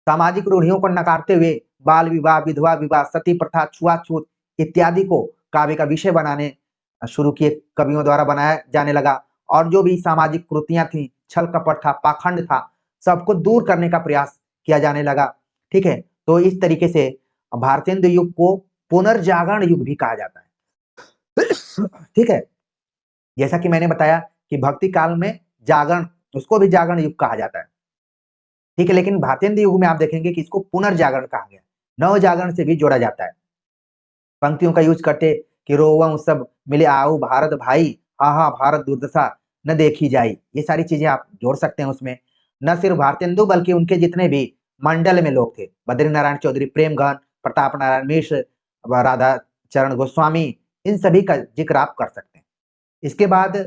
सामाजिक रूढ़ियों को नकारते हुए बाल विवाह, विधवा विवाह, सती प्रथा, छुआछूत इत्यादि को काव्य का विषय बनाने शुरू किए, कवियों द्वारा बनाया जाने लगा और जो भी सामाजिक कुरीतियां थी, छल कपट था, पाखंड था, सबको दूर करने का प्रयास किया जाने लगा। ठीक है, तो इस तरीके से भारतेंदु युग को पुनर्जागरण युग भी कहा जाता है। ठीक है, जैसा कि मैंने बताया कि भक्ति काल में जागरण, उसको भी जागरण युग कहा जाता है। ठीक है, लेकिन भारतेंदु युग में आप देखेंगे कि इसको पुनर्जागरण कहा गया, नव जागरण से भी जोड़ा जाता है। पंक्तियों का यूज करते कि रोवम सब मिले आओ भारत भाई, हाँ हाँ भारत दुर्दशा न देखी जाई, ये सारी चीजें आप जोड़ सकते हैं उसमें। न सिर्फ भारतेंदु बल्कि उनके जितने भी मंडल में लोग थे, बद्री नारायण चौधरी, प्रेमगन, प्रताप नारायण मिश्र, राधा चरण गोस्वामी, इन सभी का जिक्र आप कर सकते हैं। इसके बाद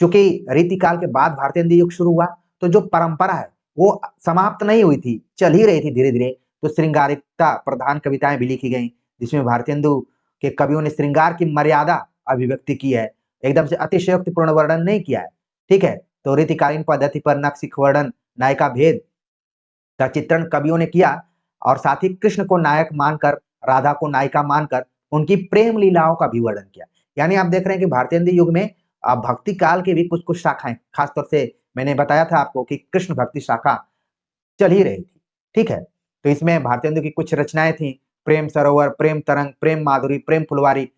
चूंकि रीतिकाल के बाद भारतेंदु युग शुरू हुआ, तो जो परंपरा है वो समाप्त नहीं हुई थी, चल ही रही थी धीरे धीरे। तो श्रृंगारिकता प्रधान कविताएं भी लिखी गई, जिसमें भारतेंदु के कवियों ने श्रृंगार की मर्यादा अभिव्यक्ति की है, एकदम से अतिशयोक्तिपूर्ण वर्णन नहीं किया है। ठीक है, तो रीतिकालीन पद्धति पर नक्शिक वर्णन, नायिका भेद का चित्रण कवियों ने किया, और साथ ही कृष्ण को नायक मानकर, राधा को नायिका मानकर उनकी प्रेम लीलाओं का भी वर्णन किया। यानी आप देख रहे हैं कि भारतेंदु युग में भक्ति काल की भी कुछ कुछ शाखाएं, खासतौर से मैंने बताया था आपको कि कृष्ण भक्ति शाखा चल ही रही थी। ठीक है, तो इसमें भारतेंदु की कुछ रचनाएं थी, प्रेम सरोवर, प्रेम तरंग, प्रेम माधुरी, प्रेम फुलवारी,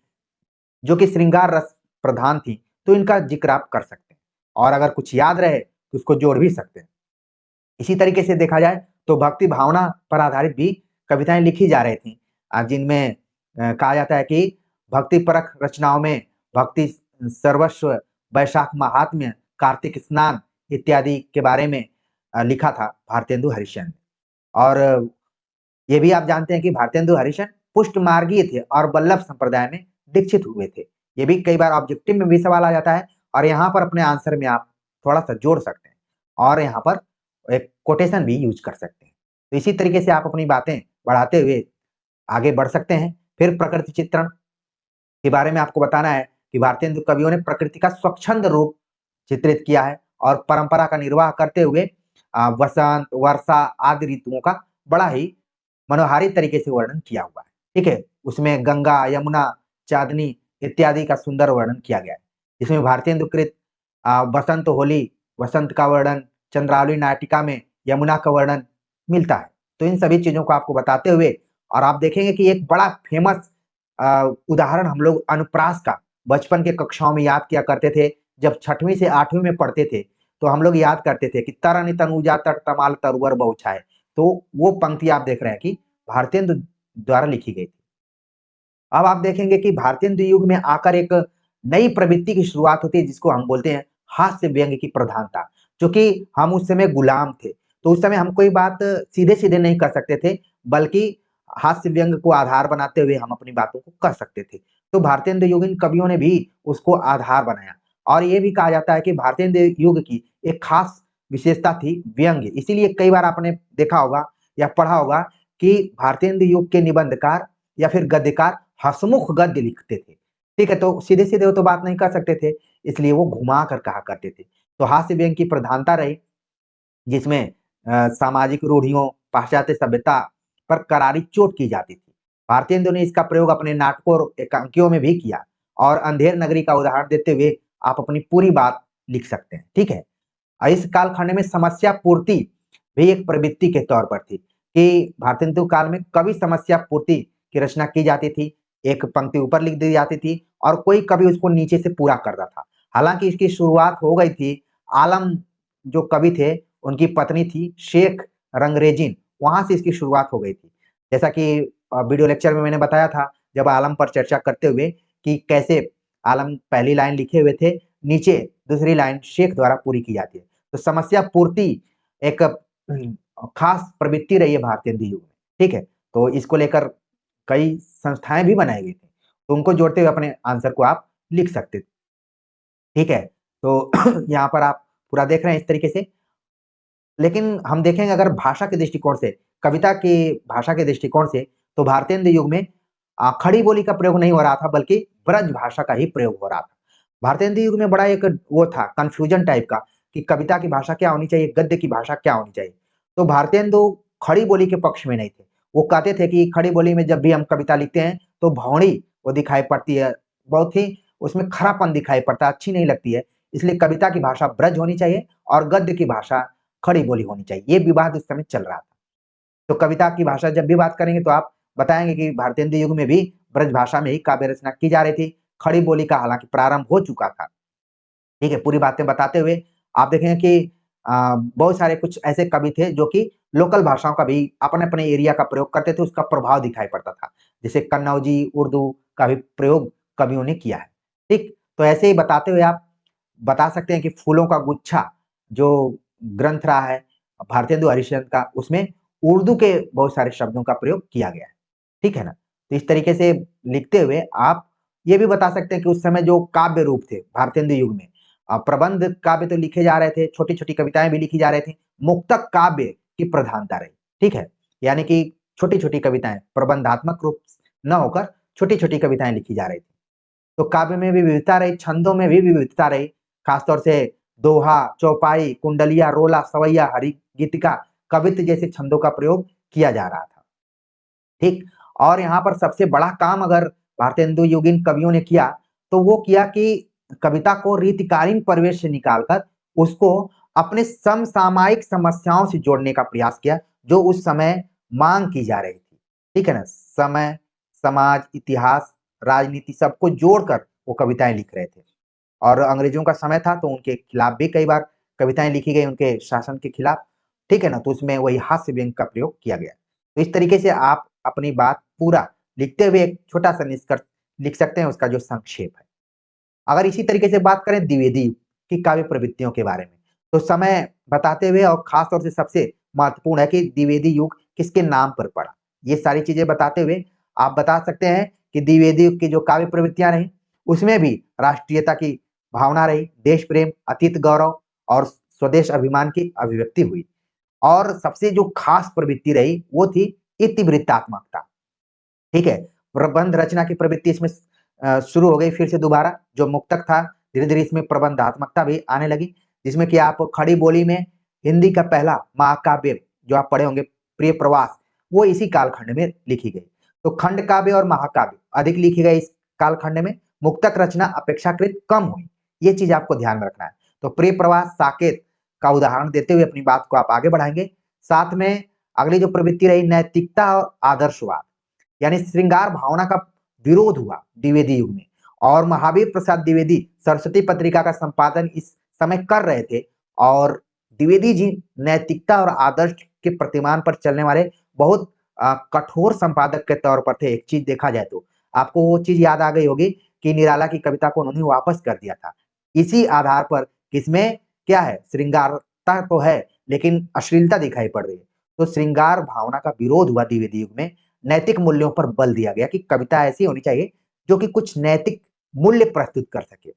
जो कि श्रृंगार रस प्रधान थी। तो इनका जिक्र आप कर सकते हैं, और अगर कुछ याद रहे तो उसको जोड़ भी सकते हैं। इसी तरीके से देखा जाए तो भक्ति भावना पर आधारित भी कविताएं लिखी जा रही थी, जिनमें कहा जाता है कि भक्ति परक रचनाओं में भक्ति सर्वस्व, वैशाख महात्म्य, कार्तिक स्नान इत्यादि के बारे में लिखा था भारतेंदु हरिश्चंद्र ने। और ये भी आप जानते हैं कि भारतेंदु हरिश्चंद्र पुष्ट मार्गीय थे और वल्लभ संप्रदाय में दीक्षित हुए थे। ये भी कई बार ऑब्जेक्टिव में भी सवाल आ जाता है, और यहाँ पर अपने आंसर में आप थोड़ा सा जोड़ सकते हैं, और यहाँ पर एक कोटेशन भी यूज कर सकते हैं। तो इसी तरीके से आप अपनी बातें बढ़ाते हुए आगे बढ़ सकते हैं। फिर प्रकृति चित्रण के बारे में आपको बताना है कि भारतेंदु कवियों ने प्रकृति का स्वच्छंद रूप चित्रित किया है, और परंपरा का निर्वाह करते हुए वसंत, वर्षा आदि ऋतुओं का बड़ा ही मनोहारी तरीके से वर्णन किया हुआ है। ठीक है, उसमें गंगा, यमुना, चांदनी इत्यादि का सुंदर वर्णन किया गया है। इसमें भारतेंदु कृत बसंत होली, वसंत का वर्णन, चंद्रावली नाटिका में यमुना का वर्णन मिलता है। तो इन सभी चीजों को आपको बताते हुए, और आप देखेंगे कि एक बड़ा फेमस उदाहरण हम लोग अनुप्रास का बचपन के कक्षाओं में याद किया करते थे। जब 6वीं से 8वीं में पढ़ते थे तो हम लोग याद करते थे कि तरन तनुजा तट तमाल तरुवर बहुछाए। तो वो पंक्ति आप देख रहे हैं कि भारतेंदु द्वारा लिखी गई थी। अब आप देखेंगे कि भारतेंदु युग में आकर एक नई प्रवृत्ति की शुरुआत होती है, जिसको हम बोलते हैं हास्य व्यंग्य की प्रधानता। क्योंकि हम उस समय गुलाम थे, तो उस समय हम कोई बात सीधे सीधे नहीं कर सकते थे, बल्कि हास्य व्यंग्य को आधार बनाते हुए हम अपनी बातों को कर सकते थे। तो भारतेंदु युगीन कवियों ने भी उसको आधार बनाया, और ये भी कहा जाता है कि भारतेंदु युग की एक खास विशेषता थी व्यंग्य। इसीलिए कई बार आपने देखा होगा या पढ़ा होगा कि भारतेंदु युग के निबंधकार या फिर गद्यकार हसमुख गद्य लिखते थे। ठीक है, तो सीधे सीधे वो तो बात नहीं कर सकते थे, इसलिए वो घुमा कर कहा करते थे। तो हास्य व्यंग्य की प्रधानता रही, जिसमें सामाजिक रूढ़ियों, पाश्चात्य सभ्यता पर करारी चोट की जाती थी। भारतेंदु ने इसका प्रयोग अपने नाटकों और एकांकियों में भी किया, और अंधेर नगरी का उदाहरण देते हुए आप अपनी पूरी बात लिख सकते हैं। ठीक है, इस कालखंड में समस्या पूर्ति भी एक प्रवृत्ति के तौर पर थी, कि भारतेंदु काल में कवि समस्या पूर्ति की रचना की जाती थी। एक पंक्ति ऊपर लिख दी जाती थी और कोई कवि उसको नीचे से पूरा करता था। हालांकि इसकी शुरुआत हो गई थी, आलम जो कवि थे उनकी पत्नी थी शेख रंगरेजिन, वहां से इसकी शुरुआत हो गई थी। जैसा कि वीडियो लेक्चर में मैंने बताया था, जब आलम पर चर्चा करते हुए, कि कैसे आलम पहली लाइन लिखे हुए थे, नीचे दूसरी लाइन शेख द्वारा पूरी की जाती है। तो समस्या पूर्ति एक खास प्रवृत्ति रही है भारतीय युग में। ठीक है, तो इसको लेकर कई संस्थाएं भी बनाई गई थी, तो उनको जोड़ते हुए अपने आंसर को आप लिख सकते थे। ठीक है, तो यहाँ पर आप पूरा देख रहे हैं इस तरीके से। लेकिन हम देखेंगे अगर भाषा के दृष्टिकोण से, कविता की भाषा के दृष्टिकोण से, तो भारतेंदु युग में खड़ी बोली का प्रयोग नहीं हो रहा था, बल्कि ब्रज भाषा का ही प्रयोग हो रहा था। भारतेंदु युग में बड़ा एक वो था कंफ्यूजन टाइप का, कि कविता की भाषा क्या होनी चाहिए, गद्य की भाषा क्या होनी चाहिए। तो भारतेंदु खड़ी बोली के पक्ष में नहीं थे। वो कहते थे कि खड़ी बोली में जब भी हम कविता लिखते हैं तो भौड़ी वो दिखाई पड़ती है, बहुत ही उसमें खरापन दिखाई पड़ता है, अच्छी नहीं लगती है। इसलिए कविता की भाषा ब्रज होनी चाहिए और गद्य की भाषा खड़ी बोली होनी चाहिए। ये विवाद उस समय चल रहा था। तो कविता की भाषा जब भी बात करेंगे तो आप बताएंगे कि भारतेंदु युग में भी ब्रज भाषा में ही काव्य रचना की जा रही थी। खड़ी बोली का हालांकि प्रारंभ हो चुका था। ठीक है, पूरी बातें बताते हुए आप देखेंगे कि बहुत सारे कुछ ऐसे कवि थे जो कि लोकल भाषाओं का भी अपने-अपने एरिया का प्रयोग करते थे, उसका प्रभाव दिखाई पड़ता था। जैसे कन्नौजी उर्दू का भी प्रयोग कवियों ने किया है। ठीक? तो ऐसे ही बताते हुए आप बता सकते हैं कि फूलों का गुच्छा जो ग्रंथ रहा है भारतेंदु हरिश्चंद्र का, उसमें उर्दू के बहुत सारे शब्दों का प्रयोग किया गया है। ठीक है ना? तो इस तरीके से लिखते हुए आप ये भी बता सकते हैं कि उस समय जो काव्य रूप थे भारतेंदु युग में, प्रबंध काव्य तो लिखे जा रहे थे, छोटी-छोटी कविताएँ भी लिखी जा रही थी, मुक्तक काव्य की प्रधानता रही, ठीक है? यानी कि छोटी-छोटी कविताएँ, प्रबंधात्मक रूप न होकर छोटी-छोटी कविताएँ लिखी जा रही थी। तो काव्य में भी विविधता रही, छंदों में भी विविधता रही, खासतौर से दोहा, चौपाई, कुंडलिया, रोला, सवैया, हरि गीतिका, कवित्त जैसे छंदों का प्रयोग किया जा रहा था। ठीक? और यहाँ पर सबसे बड़ा काम अगर भारतेंदु युगीन कवियों ने किया, तो वो किया कि कविता को रीतिकालीन परिवेश से निकालकर उसको अपने समसामयिक समस्याओं से जोड़ने का प्रयास किया, जो उस समय माँग की जा रही थी। ठीक है ना? समय, समाज, इतिहास, राजनीति सबको जोड़कर वो कविताएँ लिख रहे थे। और अंग्रेजों का समय था तो उनके खिलाफ भी कई बार कविताएँ लिखी गई, उनके शासन के खिलाफ। ठीक है ना? तो उसमें वही हास्य व्यंग का प्रयोग किया गया। तो इस तरीके से आप अपनी बात पूरा लिखते हुए एक छोटा-सा निष्कर्ष लिख सकते हैं उसका जो संक्षेप है। अगर इसी तरीके से बात करें द्विवेदी युग की काव्य प्रवृत्तियों के बारे में, तो समय बताते हुए और खास तौर से सबसे महत्वपूर्ण है कि द्विवेदी युग किसके नाम पर पड़ा। ये सारी चीज़ें बताते हुए आप बता सकते हैं कि द्विवेदी युग की जो काव्य प्रवृत्तियाँ रहीं, उसमें भी राष्ट्रीयता की भावना रही, देश प्रेम, अतीत गौरव और स्वदेश अभिमान की अभिव्यक्ति हुई। और सबसे जो खास प्रवृत्ति रही, वो थी इतिवृत्तात्मकता। ठीक है? प्रबंध रचना की प्रवृत्ति इसमें शुरू हो गई फिर से दोबारा, जो मुक्तक था, धीरे-धीरे इसमें प्रबंधात्मकता भी आने लगी, जिसमें कि आप खड़ी बोली में हिंदी का पहला महाकाव्य जो आप पढ़े होंगे, प्रिय प्रवास, वो इसी कालखंड में लिखी गई। तो खंड काव्य और महाकाव्य अधिक लिखे गए इस कालखंड में, मुक्तक रचना अपेक्षाकृत कम हुई, ये चीज़ आपको ध्यान में रखना है। तो प्रिय प्रवास, साकेत का उदाहरण देते हुए अपनी बात को आप आगे बढ़ाएँगे। साथ में अगली जो प्रवृत्ति रही नैतिकता और आदर्शवाद। यानी श्रृंगार भावना का विरोध हुआ द्विवेदी युग में और महावीर प्रसाद द्विवेदी सरस्वती पत्रिका का संपादन इस समय कर रहे थे और द्विवेदी जी नैतिकता और आदर्श के प्रतिमान पर चलने वाले बहुत कठोर संपादक के तौर पर थे। एक चीज देखा जाए तो आपको वो चीज याद आ गई होगी कि निराला की कविता को उन्होंने वापस कर दिया था इसी आधार पर किसमें क्या है श्रृंगारता तो है लेकिन अश्लीलता दिखाई पड़ रही है। तो श्रृंगार भावना का विरोध हुआ द्विवेदी युग में नैतिक मूल्यों पर बल दिया गया कि कविता ऐसी होनी चाहिए जो कि कुछ नैतिक मूल्य प्रस्तुत कर सके।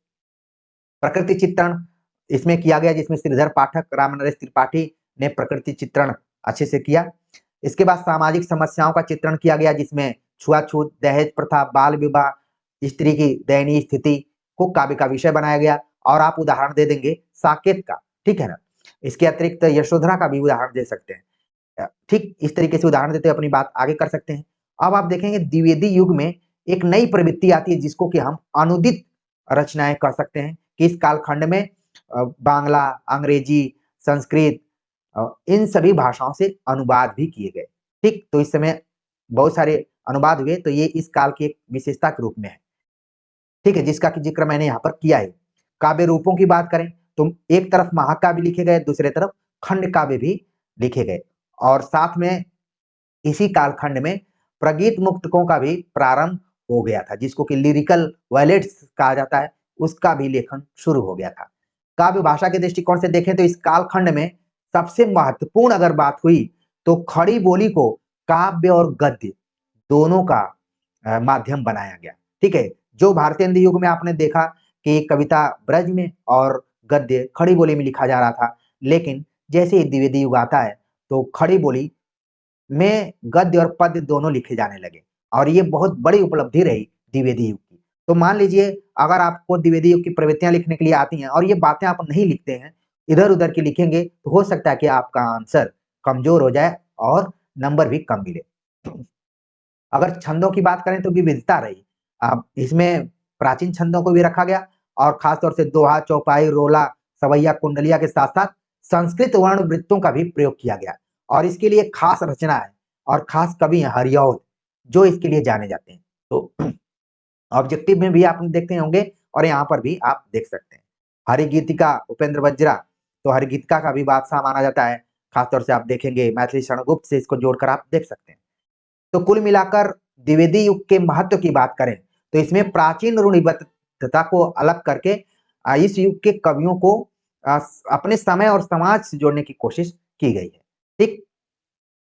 प्रकृति चित्रण इसमें किया गया जिसमें श्रीधर पाठक, रामनरेश त्रिपाठी ने प्रकृति चित्रण अच्छे से किया। इसके बाद सामाजिक समस्याओं का चित्रण किया गया जिसमें छुआछूत, दहेज प्रथा, बाल विवाह, स्त्री की दयनीय स्थिति को काव्य का विषय बनाया गया और आप उदाहरण दे देंगे साकेत का, ठीक है ना? इसके अतिरिक्त यशोधरा का भी उदाहरण दे सकते हैं। ठीक इस तरीके से उदाहरण देते हुए अपनी बात आगे कर सकते हैं। अब आप देखेंगे द्विवेदी युग में एक नई प्रवृत्ति आती है जिसको कि हम अनुदित रचनाएँ कह सकते हैं कि इस कालखंड में बांग्ला, अंग्रेजी, संस्कृत इन सभी भाषाओं से अनुवाद भी किए गए। ठीक? तो इस समय बहुत सारे अनुवाद हुए तो ये इस काल की एक विशेषता के रूप में है। ठीक है? जिसका कि ज़िक्र मैंने यहाँ पर किया है। काव्य रूपों की बात करें तो एक तरफ महाकाव्य लिखे गए, दूसरे तरफ खंड काव्य भी लिखे गए और साथ में इसी कालखंड में प्रगीत मुक्तकों का भी प्रारंभ हो गया था जिसको कि लिरिकल वैलेट्स कहा जाता है, उसका भी लेखन शुरू हो गया था। काव्य भाषा के दृष्टिकोण से देखें तो इस कालखंड में सबसे महत्वपूर्ण अगर बात हुई तो खड़ी बोली को काव्य और गद्य दोनों का माध्यम बनाया गया। ठीक है? जो भारतीय हिंदी युग में आपने देखा कि कविता ब्रज में और गद्य खड़ी बोली में लिखा जा रहा था, लेकिन जैसे ही द्विवेदी युग आता है, तो खड़ी बोली में गद्य और पद्य दोनों लिखे जाने लगे और ये बहुत बड़ी उपलब्धि रही द्विवेदी युग की। तो मान लीजिए अगर आपको द्विवेदी युग की प्रवृत्तियाँ लिखने के लिए आती हैं और ये बातें आप नहीं लिखते हैं, इधर-उधर की लिखेंगे तो हो सकता है कि आपका आंसर कमज़ोर हो जाए और नंबर भी कम मिले। अगर छंदों की बात करें तो विविधता रही। इसमें प्राचीन छंदों को भी रखा गया और खासतौर से दोहा, चौपाई, रोला, सवैया, कुंडलिया के साथ साथ संस्कृत वर्ण वृत्तों का भी प्रयोग किया गया और इसके लिए खास रचना है और खास कवि हैं हरिऔध, जो इसके लिए जाने जाते हैं। तो ऑब्जेक्टिव में भी आप देखते होंगे और यहाँ पर भी आप देख सकते हैं। हरिगीतिका उपेंद्र वज्रा, तो हरिगीतिका का भी बादशाह माना जाता है। खासतौर से आप देखेंगे मैथिली क्षणगुप्त से इसको जोड़कर आप देख सकते हैं। तो कुल मिलाकर द्विवेदी युग के महत्व की बात करें तो इसमें प्राचीन रूढ़िबद्धता को अलग करके इस युग के कवियों को अपने समय और समाज से जोड़ने की कोशिश की गई है। ठीक,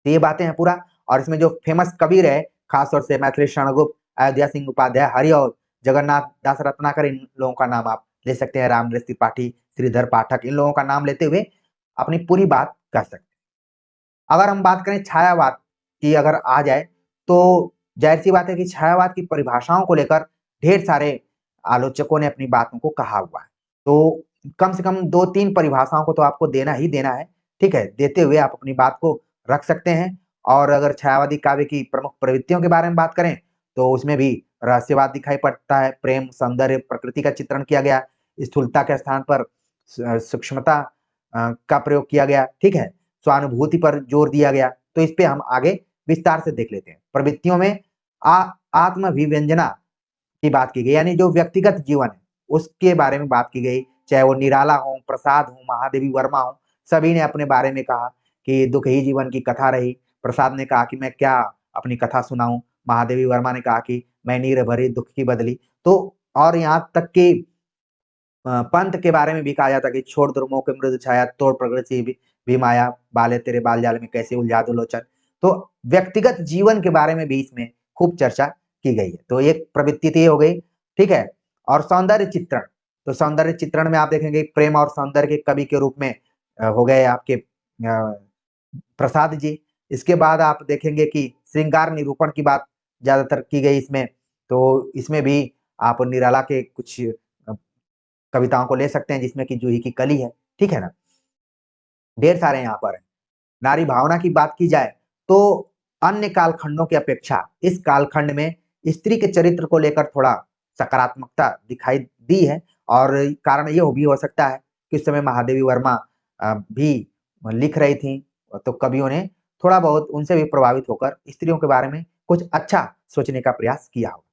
तो ये बातें हैं पूरा। और इसमें जो फेमस कवि रहे खासतौर से मैथिली क्षणगुप्त, अयोध्या सिंह उपाध्याय, हरिऔध, जगन्नाथ दास रत्नाकर, इन लोगों का नाम आप ले सकते हैं। रामनरेश त्रिपाठी, श्रीधर पाठक, इन लोगों का नाम लेते हुए अपनी पूरी बात कर सकते हैं। अगर हम बात करें छायावाद की अगर आ जाए तो जाहिर सी बात है कि छायावाद की परिभाषाओं को लेकर ढेर सारे आलोचकों ने अपनी बातों को कहा हुआ है। तो कम से कम 2-3 परिभाषाओं को तो आपको देना ही देना है, ठीक है? देते हुए आप अपनी बात को रख सकते हैं। और अगर छायावादी काव्य की प्रमुख प्रवृत्तियों के बारे में बात करें तो उसमें भी रहस्यवाद दिखाई पड़ता है, प्रेम, सौंदर्य, प्रकृति का चित्रण किया गया, स्थूलता के स्थान पर सूक्ष्मता का प्रयोग किया गया, ठीक है? स्वानुभूति पर जोर दिया गया। तो इस पे हम आगे विस्तार से देख लेते हैं। प्रवृत्तियों में आत्माभिव्यंजना की बात की गई, यानी जो व्यक्तिगत जीवन है उसके बारे में बात की गई। चाहे वो निराला हो, प्रसाद हो, महादेवी वर्मा हो, सभी ने अपने बारे में कहा कि दुख ही जीवन की कथा रही। प्रसाद ने कहा कि मैं क्या अपनी कथा सुनाऊं, महादेवी वर्मा ने कहा कि मैं नीर भरी दुख की बदली। तो और यहाँ तक कि पंत के बारे में भी कहा जाता कि छोड़ दुर्मोह के मृदु छाया, तोड़ प्रकृति भी माया, बाले तेरे बाल जाल में कैसे उलझा दो लोचन। तो व्यक्तिगत जीवन के बारे में भी इसमें खूब चर्चा की गई है। तो एक प्रवृत्ति तो ये हो गई, ठीक है? और सौंदर्य चित्रण, तो सौंदर्य चित्रण में आप देखेंगे प्रेम और सौंदर्य के कवि के रूप में हो गए आपके प्रसाद जी। इसके बाद आप देखेंगे कि श्रृंगार निरूपण की बात ज्यादातर की गई इसमें। तो इसमें भी आप निराला के कुछ कविताओं को ले सकते हैं जिसमें कि जूही की कली है, ठीक है ना? ढेर सारे यहाँ पर है। नारी भावना की बात की जाए तो अन्य कालखंडों की अपेक्षा इस कालखंड में स्त्री के चरित्र को लेकर थोड़ा सकारात्मकता दिखाई दी है। और कारण ये भी हो सकता है कि उस समय महादेवी वर्मा भी लिख रही थी, तो कवियों ने थोड़ा बहुत उनसे भी प्रभावित होकर स्त्रियों के बारे में कुछ अच्छा सोचने का प्रयास किया हो।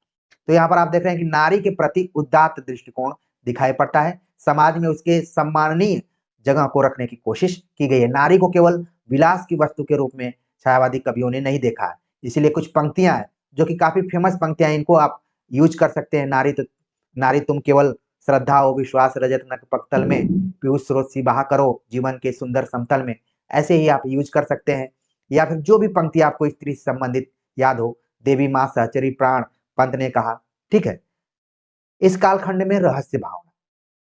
तो यहाँ पर आप देख रहे हैं कि नारी के प्रति उदात्त दृष्टिकोण दिखाई पड़ता है। समाज में उसके सम्माननीय जगह को रखने की कोशिश की गई है। नारी को केवल विलास की वस्तु के रूप में छायावादी कवियों ने नहीं देखा है। इसीलिए कुछ पंक्तियां हैं जो कि काफी फेमस पंक्तियां हैं, इनको आप यूज कर सकते हैं। नारी तुम केवल श्रद्धा हो विश्वास रजत नक पक्तल में, पीयूष स्रोत सी बहा करो जीवन के सुंदर समतल में, ऐसे ही आप यूज कर सकते हैं। या फिर जो भी पंक्ति आपको स्त्री से संबंधित याद हो, देवी माँ सहचरी प्राण, पंत ने कहा, ठीक है? इस कालखंड में रहस्य भावना,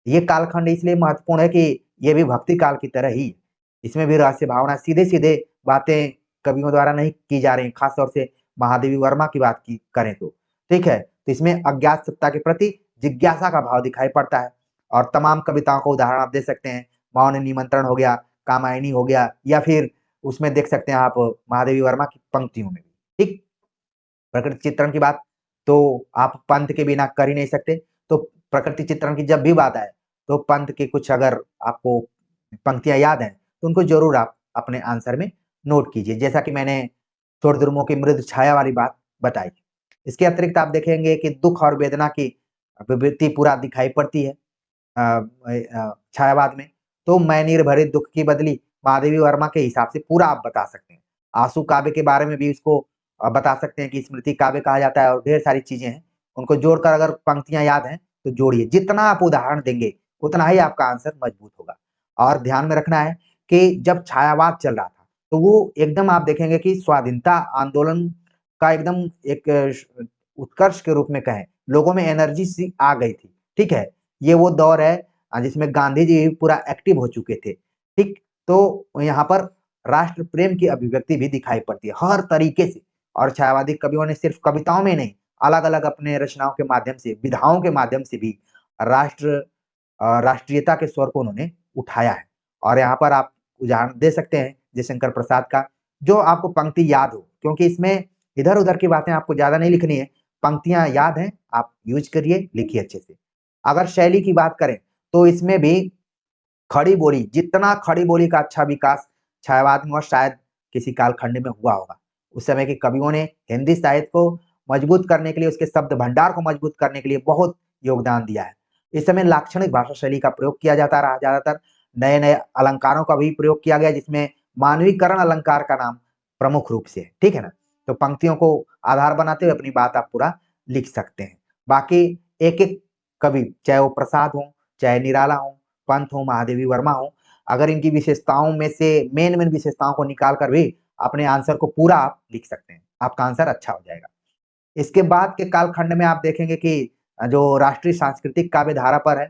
ये कालखंड इसलिए महत्वपूर्ण है कि ये भी भक्ति काल की तरह ही, इसमें भी रहस्य भावना, सीधे सीधे बातें कवियों द्वारा नहीं की जा रही। खास तौर से महादेवी वर्मा की बात की करें तो, ठीक है? तो इसमें अज्ञात सत्ता के प्रति जिज्ञासा का भाव दिखाई पड़ता है। और तमाम कविताओं को उदाहरण आप दे सकते हैं। मौन निमंत्रण हो गया, कामायनी हो गया, या फिर उसमें देख सकते हैं आप महादेवी वर्मा की पंक्तियों में भी, ठीक? प्रकृति चित्रण की बात तो आप पंत के बिना कर ही नहीं सकते। तो प्रकृति चित्रण की जब भी बात आए तो पंत के कुछ अगर आपको पंक्तियां याद हैं तो उनको जरूर आप अपने आंसर में नोट कीजिए, जैसा कि मैंने छोड़ दुर्मों की मृदु छाया वाली बात बताई। इसके अतिरिक्त आप देखेंगे कि दुख और वेदना की विवृत्ति पूरा दिखाई पड़ती है छायावाद में। तो मैं नीर भरे दुख की बदली महादेवी वर्मा के हिसाब से पूरा आप बता सकते हैं। आंसू काव्य के बारे में भी इसको बता सकते हैं कि स्मृति काव्य कहा जाता है, और ढेर सारी चीजें हैं। उनको जोड़कर अगर पंक्तियां याद हैं तो जोड़िए। जितना आप उदाहरण देंगे उतना ही आपका आंसर मजबूत होगा। और ध्यान में रखना है कि जब छायावाद चल रहा था तो वो एकदम आप देखेंगे कि स्वाधीनता आंदोलन का एकदम एक उत्कर्ष के रूप में कहें, लोगों में एनर्जी सी आ गई थी, ठीक है? ये वो दौर है जिसमें गांधी जी पूरा एक्टिव हो चुके थे, ठीक? तो यहाँ पर राष्ट्र प्रेम की अभिव्यक्ति भी दिखाई पड़ती है हर तरीके से। और छायावादी कवियों ने सिर्फ कविताओं में नहीं, अलग अलग अपने रचनाओं के माध्यम से, विधाओं के माध्यम से भी राष्ट्रीयता के स्वर को उन्होंने उठाया है। और यहाँ पर आप उदाहरण दे सकते हैं जयशंकर प्रसाद का, जो आपको पंक्ति याद हो, क्योंकि इसमें इधर उधर की बातें आपको ज्यादा नहीं लिखनी है। पंक्तियां याद हैं, आप यूज करिए, लिखिए अच्छे से। अगर शैली की बात करें तो इसमें भी खड़ी बोली, जितना खड़ी बोली का अच्छा विकास छायावाद में और शायद किसी कालखंड में हुआ होगा। उस समय के कवियों ने हिंदी साहित्य को मजबूत करने के लिए, उसके शब्द भंडार को मजबूत करने के लिए बहुत योगदान दिया है। इस समय लाक्षणिक भाषा शैली का प्रयोग किया जाता रहा, ज्यादातर नए-नए अलंकारों का भी प्रयोग किया गया, जिसमें मानवीकरण अलंकार का नाम प्रमुख रूप से है, ठीक है ना? तो पंक्तियों को आधार बनाते हुए अपनी बात आप पूरा लिख सकते हैं। बाकी एक-एक कवि, चाहे वो प्रसाद हो, चाहे निराला हो, पंत हो, महादेवी वर्मा हो, अगर इनकी विशेषताओं में से मेन विशेषताओं को निकाल कर भी अपने आंसर को पूरा आप लिख सकते हैं। आपका आंसर अच्छा हो जाएगा। इसके बाद के कालखंड में आप देखेंगे कि जो राष्ट्रीय सांस्कृतिक काव्य धारा पर है,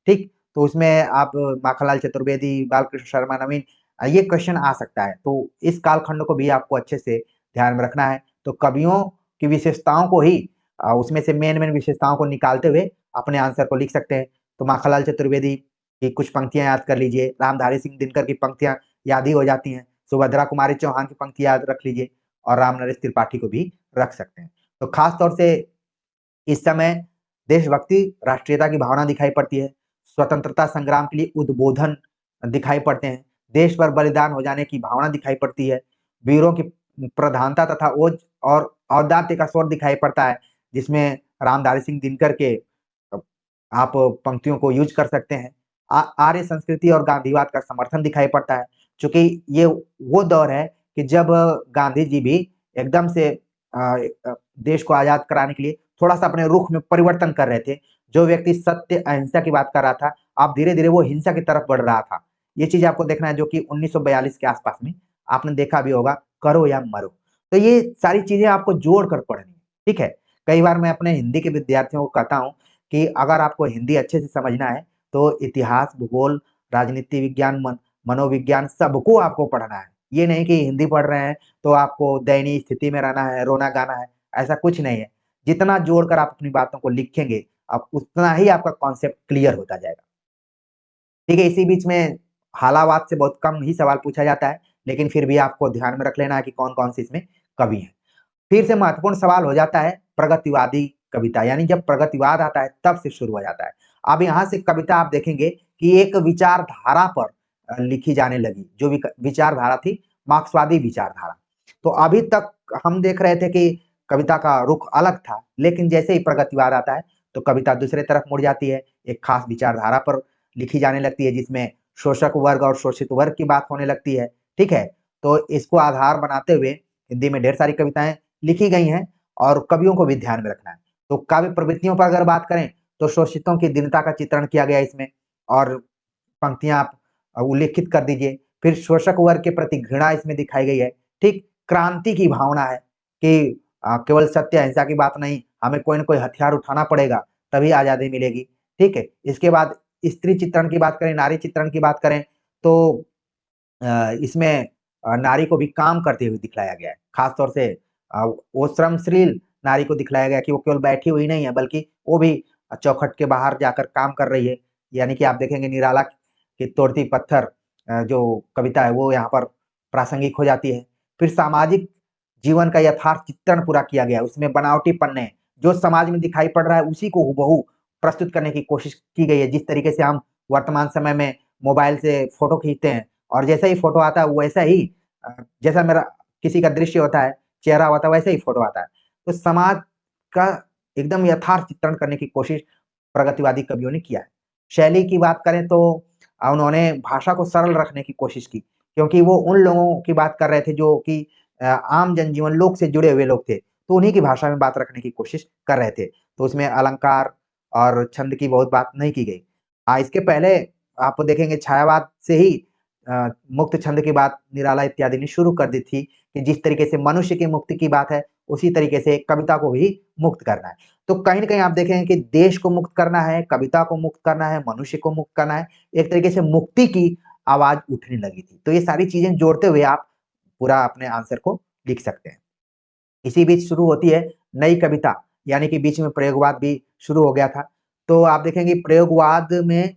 ठीक? तो उसमें आप माखनलाल चतुर्वेदी, बालकृष्ण शर्मा नवीन, ये क्वेश्चन आ सकता है। तो इस कालखंड को भी आपको अच्छे से ध्यान में रखना है। तो कवियों की विशेषताओं को ही उसमें से मेन विशेषताओं को निकालते हुए अपने आंसर को लिख सकते हैं। तो माखनलाल चतुर्वेदी की कुछ पंक्तियाँ याद कर लीजिए, रामधारी सिंह दिनकर की पंक्तियाँ याद ही हो जाती हैं, सुभद्रा कुमारी चौहान की पंक्ति याद रख लीजिए और रामनरेश त्रिपाठी को भी रख सकते हैं। तो खास तौर से इस समय देशभक्ति, राष्ट्रीयता की भावना दिखाई पड़ती है, स्वतंत्रता संग्राम के लिए उद्बोधन दिखाई पड़ते हैं, देश पर बलिदान हो जाने की भावना दिखाई पड़ती है, वीरों की प्रधानता तथा ओज और औदार्य का स्वर दिखाई पड़ता है, जिसमें रामधारी सिंह दिनकर के आप पंक्तियों को यूज़ कर सकते हैं। आर्य संस्कृति और गांधीवाद का समर्थन दिखाई पड़ता है, चूँकि ये वो दौर है कि जब गांधी जी भी एकदम से देश को आज़ाद कराने के लिए थोड़ा-सा अपने रुख में परिवर्तन कर रहे थे। जो व्यक्ति सत्य, अहिंसा की बात कर रहा था, अब धीरे-धीरे वो हिंसा की तरफ बढ़ रहा था। ये चीज़ आपको देखना है, जो कि 1942 के आस-पास में आपने देखा भी होगा, करो या मरो। तो ये सारी चीज़ें आपको जोड़ कर पढ़नी है, ठीक है? कई बार मैं अपने हिंदी के विद्यार्थियों को कहता हूँ कि अगर आपको हिंदी अच्छे से समझना है, तो इतिहास, भूगोल, राजनीति विज्ञान, मनोविज्ञान सबको आपको पढ़ना है। ये नहीं कि हिंदी पढ़ रहे हैं, तो आपको दयनीय स्थिति में रहना है, रोना-गाना है, ऐसा कुछ नहीं है। जितना जोड़कर आप अपनी बातों को लिखेंगे, आप उतना ही आपका कॉन्सेप्ट क्लियर होता जाएगा। ठीक है, इसी बीच में हालावाद से बहुत कम ही सवाल पूछा जाता है, लेकिन फिर भी आपको ध्यान में रख लेना है कि कौन-कौन से इसमें कवि हैं। फिर से महत्वपूर्ण सवाल हो जाता है प्रगतिवादी कविता, यानी जब प्रगतिवाद आता है तब से शुरू हो जाता है। अब यहाँ से कविता आप देखेंगे कि एक विचारधारा पर लिखी जाने लगी, जो विचारधारा थी मार्क्सवादी विचारधारा। तो अभी तक हम देख रहे थे कि कविता का रुख अलग था, लेकिन जैसे ही प्रगतिवाद आता है तो कविता दूसरे तरफ मुड़ जाती है, एक खास विचारधारा पर लिखी जाने लगती है, जिसमें शोषक वर्ग और शोषित वर्ग की बात होने लगती है, ठीक है? तो इसको आधार बनाते हुए हिंदी में ढेर सारी कविताएँ लिखी गई हैं और कवियों को भी ध्यान में रखना है। तो काव्य प्रवृत्तियों पर अगर बात करें, तो शोषितों की दीनता का चित्रण किया गया है इसमें, और पंक्तियाँ आप उल्लेखित कर दीजिए। फिर शोषक वर्ग के प्रति घृणा इसमें दिखाई गई है, ठीक? क्रांति की भावना है कि केवल सत्य अहिंसा की बात नहीं, हमें कोई न कोई हथियार उठाना पड़ेगा, तभी आज़ादी मिलेगी, ठीक है? इसके बाद स्त्री चित्रण की बात करें, नारी चित्रण की बात करें, तो इसमें नारी को भी काम करते हुए दिखलाया गया है। खास तौर से वो श्रमशील नारी को दिखलाया गया कि वो केवल बैठी हुई नहीं है, बल्कि वो भी चौखट के बाहर जाकर काम कर रही है। यानी कि आप देखेंगे निराला की तोड़ती पत्थर जो कविता है वो यहाँ पर प्रासंगिक हो जाती है। फिर सामाजिक जीवन का यथार्थ चित्रण पूरा किया गया है। उसमें बनावटीपन ने जो समाज में दिखाई पड़ रहा है उसी को हूबहू प्रस्तुत करने की कोशिश की गई है। जिस तरीके से हम वर्तमान समय में मोबाइल से फ़ोटो खींचते हैं और जैसा ही फ़ोटो आता है वैसा ही जैसा मेरा किसी का दृश्य होता है, चेहरा होता है, वैसे ही फ़ोटो आता है। तो समाज का एकदम यथार्थ चित्रण करने की कोशिश प्रगतिवादी कवियों ने किया है। शैली की बात करें तो उन्होंने भाषा को सरल रखने की कोशिश की, क्योंकि वो उन लोगों की बात कर रहे थे जो कि आम जनजीवन लोक से जुड़े हुए लोग थे, तो उन्हीं की भाषा में बात रखने की कोशिश कर रहे थे। तो उसमें अलंकार और छंद की बहुत बात नहीं की गई। इसके पहले आप देखेंगे छायावाद से ही मुक्त छंद की बात निराला इत्यादि ने शुरू कर दी थी कि जिस तरीके से मनुष्य की मुक्ति की बात है, उसी तरीके से कविता को भी मुक्त करना है। तो कहीं न कहीं आप देखेंगे कि देश को मुक्त करना है, कविता को मुक्त करना है, मनुष्य को मुक्त करना है, एक तरीके से मुक्ति की आवाज़ उठने लगी थी। तो ये सारी चीज़ें जोड़ते हुए आप पूरा अपने आंसर को लिख सकते हैं। इसी बीच शुरू होती है नई कविता, यानी कि बीच में प्रयोगवाद भी शुरू हो गया था। तो आप देखेंगे प्रयोगवाद में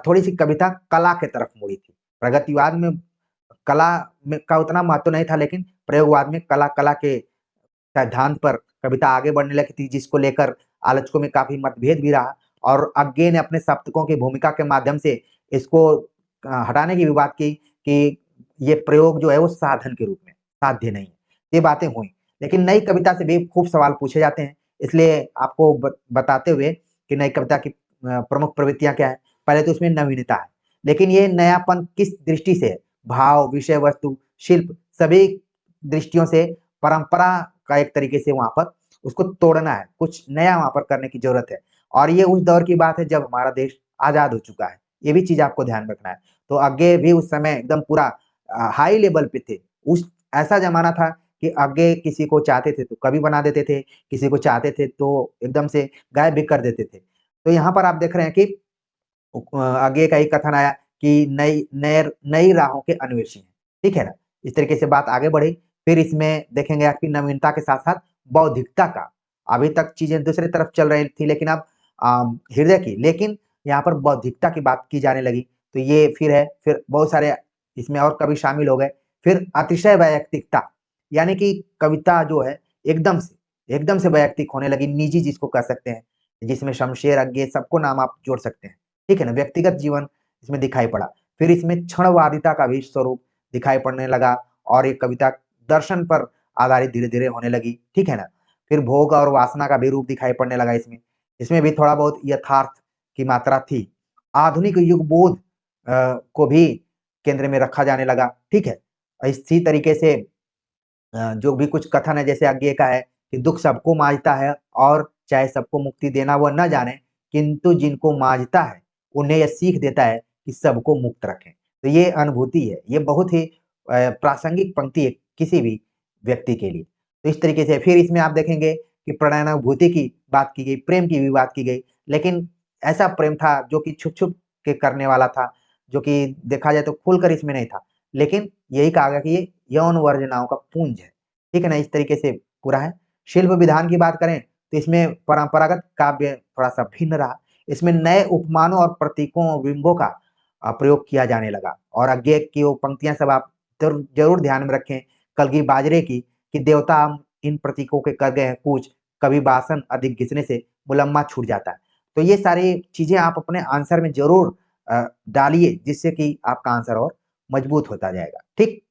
थोड़ी-सी कविता कला की तरफ मुड़ी थी। प्रगतिवाद में कला में का उतना महत्व नहीं था, लेकिन प्रयोगवाद में कला के सिद्धांत पर कविता आगे बढ़ने लगी थी, जिसको लेकर आलोचकों में काफ़ी मतभेद भी रहा और अज्ञे ने अपने सप्तकों की भूमिका के माध्यम से इसको हटाने की भी बात की कि ये प्रयोग जो है वो साधन के रूप में साध्य नहीं है। ये बातें हुई, लेकिन नई कविता से भी खूब सवाल पूछे जाते हैं, इसलिए आपको बताते हुए कि नई कविता की प्रमुख प्रवृत्तियां क्या है। पहले तो उसमें नवीनता है, लेकिन ये नयापन किस दृष्टि से है? भाव, विषय वस्तु, शिल्प सभी दृष्टियों से परंपरा का एक तरीके से वहां पर उसको तोड़ना है, कुछ नया वहां पर करने की जरूरत है। और ये उस दौर की बात है जब हमारा देश आजाद हो चुका है, ये भी चीज आपको ध्यान रखना है। तो आगे भी उस समय एकदम पूरा हाई लेवल पे थे। उस ऐसा जमाना था कि आगे किसी को चाहते थे तो कवि बना देते थे, किसी को चाहते थे तो एकदम से गायब भी कर देते थे। तो यहाँ पर आप देख रहे हैं कि आगे का ही कथन आया कि नई नई नई राहों के अन्वेषी हैं, ठीक है ना? इस तरीके से बात आगे बढ़ी। फिर इसमें देखेंगे आप कि नवीनता के साथ-साथ बौद्धिकता का, अभी तक चीजें दूसरी तरफ चल रही थी लेकिन अब हृदय की, लेकिन यहाँ पर बौद्धिकता की बात की जाने लगी। तो ये फिर है, फिर बहुत सारे इसमें और कवि शामिल हो गए। फिर अतिशय वैयक्तिकता, यानी कि कविता जो है एकदम से वैयक्तिक होने लगी, निजी जिसको कह सकते हैं, जिसमें शमशेर, आज्ञे सबको नाम आप जोड़ सकते हैं। ठीक है ना? व्यक्तिगत जीवन इसमें दिखाई पड़ा। फिर इसमें क्षणवादिता का भी स्वरूप दिखाई पड़ने लगा और ये कविता दर्शन पर आधारित धीरे-धीरे होने लगी, ठीक है ना? फिर भोग और वासना का भी रूप दिखाई पड़ने लगा इसमें। इसमें भी थोड़ा बहुत यथार्थ की मात्रा थी। आधुनिक युग बोध को भी केंद्र में रखा जाने लगा, ठीक है? इसी तरीके से जो भी कुछ कथन है जैसे आगे का है कि दुःख सबको माँझता है और चाहे सबको मुक्ति देना वह न जाने, किंतु जिनको माँझता है, उन्हें यह सीख देता है कि सबको मुक्त रखें। तो ये अनुभूति है, ये बहुत ही प्रासंगिक पंक्ति है किसी भी व्यक्ति के लिए। तो इस तरीके से फिर इसमें आप देखेंगे कि प्रणयानुभूति की बात की गई, प्रेम की भी बात की गई, लेकिन ऐसा प्रेम था जो कि छुप-छुप के करने वाला था, जो कि देखा जाए तो खुलकर इसमें नहीं था। लेकिन यही कहा गया कि ये यौन वर्जनाओं का पुंज है। ठीक है ना? इस तरीके से पूरा है। शिल्प विधान की बात करें तो इसमें परंपरागत काव्य थोड़ा-सा भिन्न रहा। इसमें नए उपमानों और प्रतीकों, बिंबों का प्रयोग किया जाने लगा और आगे की वो पंक्तियाँ सब आप ज़रूर ध्यान में रखें, कलगी बाजरे की कि देवता हम इन प्रतीकों के कर गए हैं कूच, कभी बासन अधिक घिसने से मुलम्मा छूट जाता है। तो ये सारी चीज़ें आप अपने आंसर में ज़रूर डालिए जिससे कि आपका आंसर और मजबूत होता जाएगा। ठीक?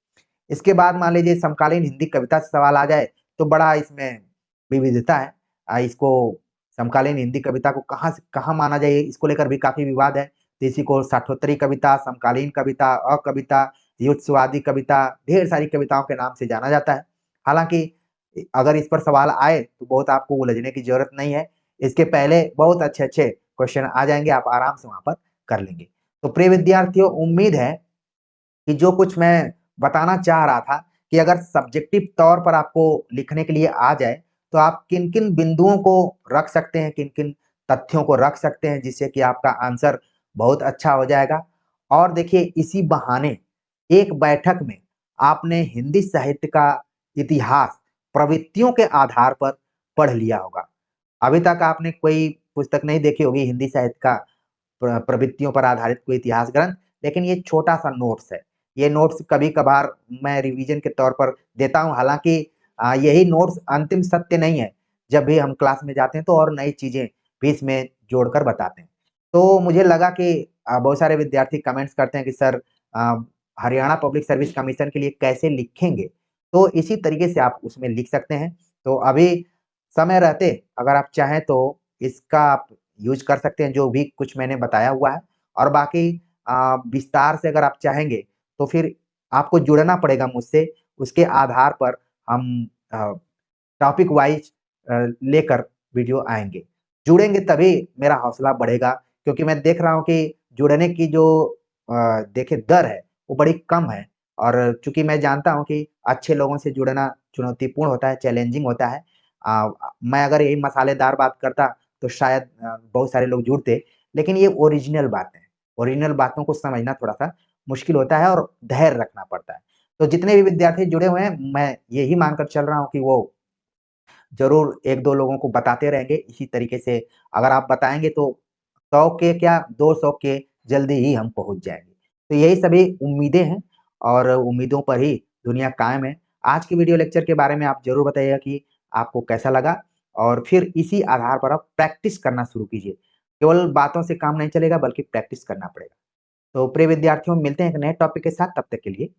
इसके बाद मान लीजिए समकालीन हिंदी कविता से सवाल आ जाए तो बड़ा इसमें विविधता है। इसको समकालीन हिंदी कविता को कहाँ से कहाँ माना जाए इसको लेकर भी काफ़ी विवाद है। तो इसी को साठोत्तरी कविता, समकालीन कविता, अकविता, युत्सवादी कविता, ढेर सारी कविताओं के नाम से जाना जाता है। हालाँकि अगर इस पर सवाल आए तो बहुत आपको उलझने की ज़रूरत नहीं है। इसके पहले बहुत अच्छे-अच्छे क्वेश्चन आ जाएँगे, आप आराम से वहाँ पर कर लेंगे। तो प्रिय विद्यार्थियों, उम्मीद है कि जो कुछ मैं बताना चाह रहा था कि अगर सब्जेक्टिव तौर पर आपको लिखने के लिए आ जाए, तो आप किन-किन बिंदुओं को रख सकते हैं, किन-किन तथ्यों को रख सकते हैं, जिससे कि आपका आंसर बहुत अच्छा हो जाएगा। और देखिए इसी बहाने एक बैठक में आपने हिंदी साहित्य का इतिहास प्रवृत्तियों के आधार पर पढ़ लिया होगा। अभी तक आपने कोई पुस्तक नहीं देखी होगी हिंदी साहित्य का प्रवृत्तियों पर आधारित कोई इतिहास ग्रंथ, लेकिन ये छोटा-सा नोट्स है। ये नोट्स कभी-कभार मैं रिवीजन के तौर पर देता हूँ, हालाँकि यही नोट्स अंतिम सत्य नहीं है। जब भी हम क्लास में जाते हैं तो और नई चीज़ें भी इसमें जोड़कर बताते हैं। तो मुझे लगा कि बहुत सारे विद्यार्थी कमेंट्स करते हैं कि सर अ, हरियाणा पब्लिक सर्विस कमीशन के लिए कैसे लिखेंगे? तो इसी तरीके से आप उसमें लिख सकते हैं। तो अभी समय रहते अगर आप चाहें तो इसका आप यूज़ कर सकते हैं जो भी कुछ मैंने बताया हुआ है और बाकी विस्तार से अगर आप चाहेंगे तो फिर आपको जुड़ना पड़ेगा मुझसे, उसके आधार पर हम टॉपिक वाइज़ लेकर वीडियो आएँगे। जुड़ेंगे तभी मेरा हौसला बढ़ेगा क्योंकि मैं देख रहा हूँ कि जुड़ने की जो देखिए दर है, वो बड़ी कम है और चूँकि मैं जानता हूँ कि अच्छे लोगों से जुड़ना चुनौतीपूर्ण होता है, चैलेंजिंग होता है। मैं अगर यही मसालेदार बात करता तो शायद बहुत सारे लोग जुड़ते, लेकिन ये ओरिजिनल बातें हैं। ओरिजिनल बातों को समझना थोड़ा-सा मुश्किल होता है और धैर्य रखना पड़ता है। तो जितने भी विद्यार्थी जुड़े हुए हैं, मैं यही मानकर चल रहा हूँ कि वो ज़रूर 1-2 लोगों को बताते रहेंगे। इसी तरीके से अगर आप बताएँगे तो 100 के क्या 200 के जल्दी ही हम पहुँच जाएँगे। तो यही सभी उम्मीदें हैं और उम्मीदों पर ही दुनिया कायम है। आज के वीडियो लेक्चर के बारे में आप ज़रूर बताइएगा कि आपको कैसा लगा और फिर इसी आधार पर आप प्रैक्टिस करना शुरू कीजिए। केवल बातों से काम नहीं चलेगा बल्कि प्रैक्टिस करना पड़ेगा। तो प्रिय विद्यार्थियों, मिलते हैं एक नए टॉपिक के साथ, तब तक के लिए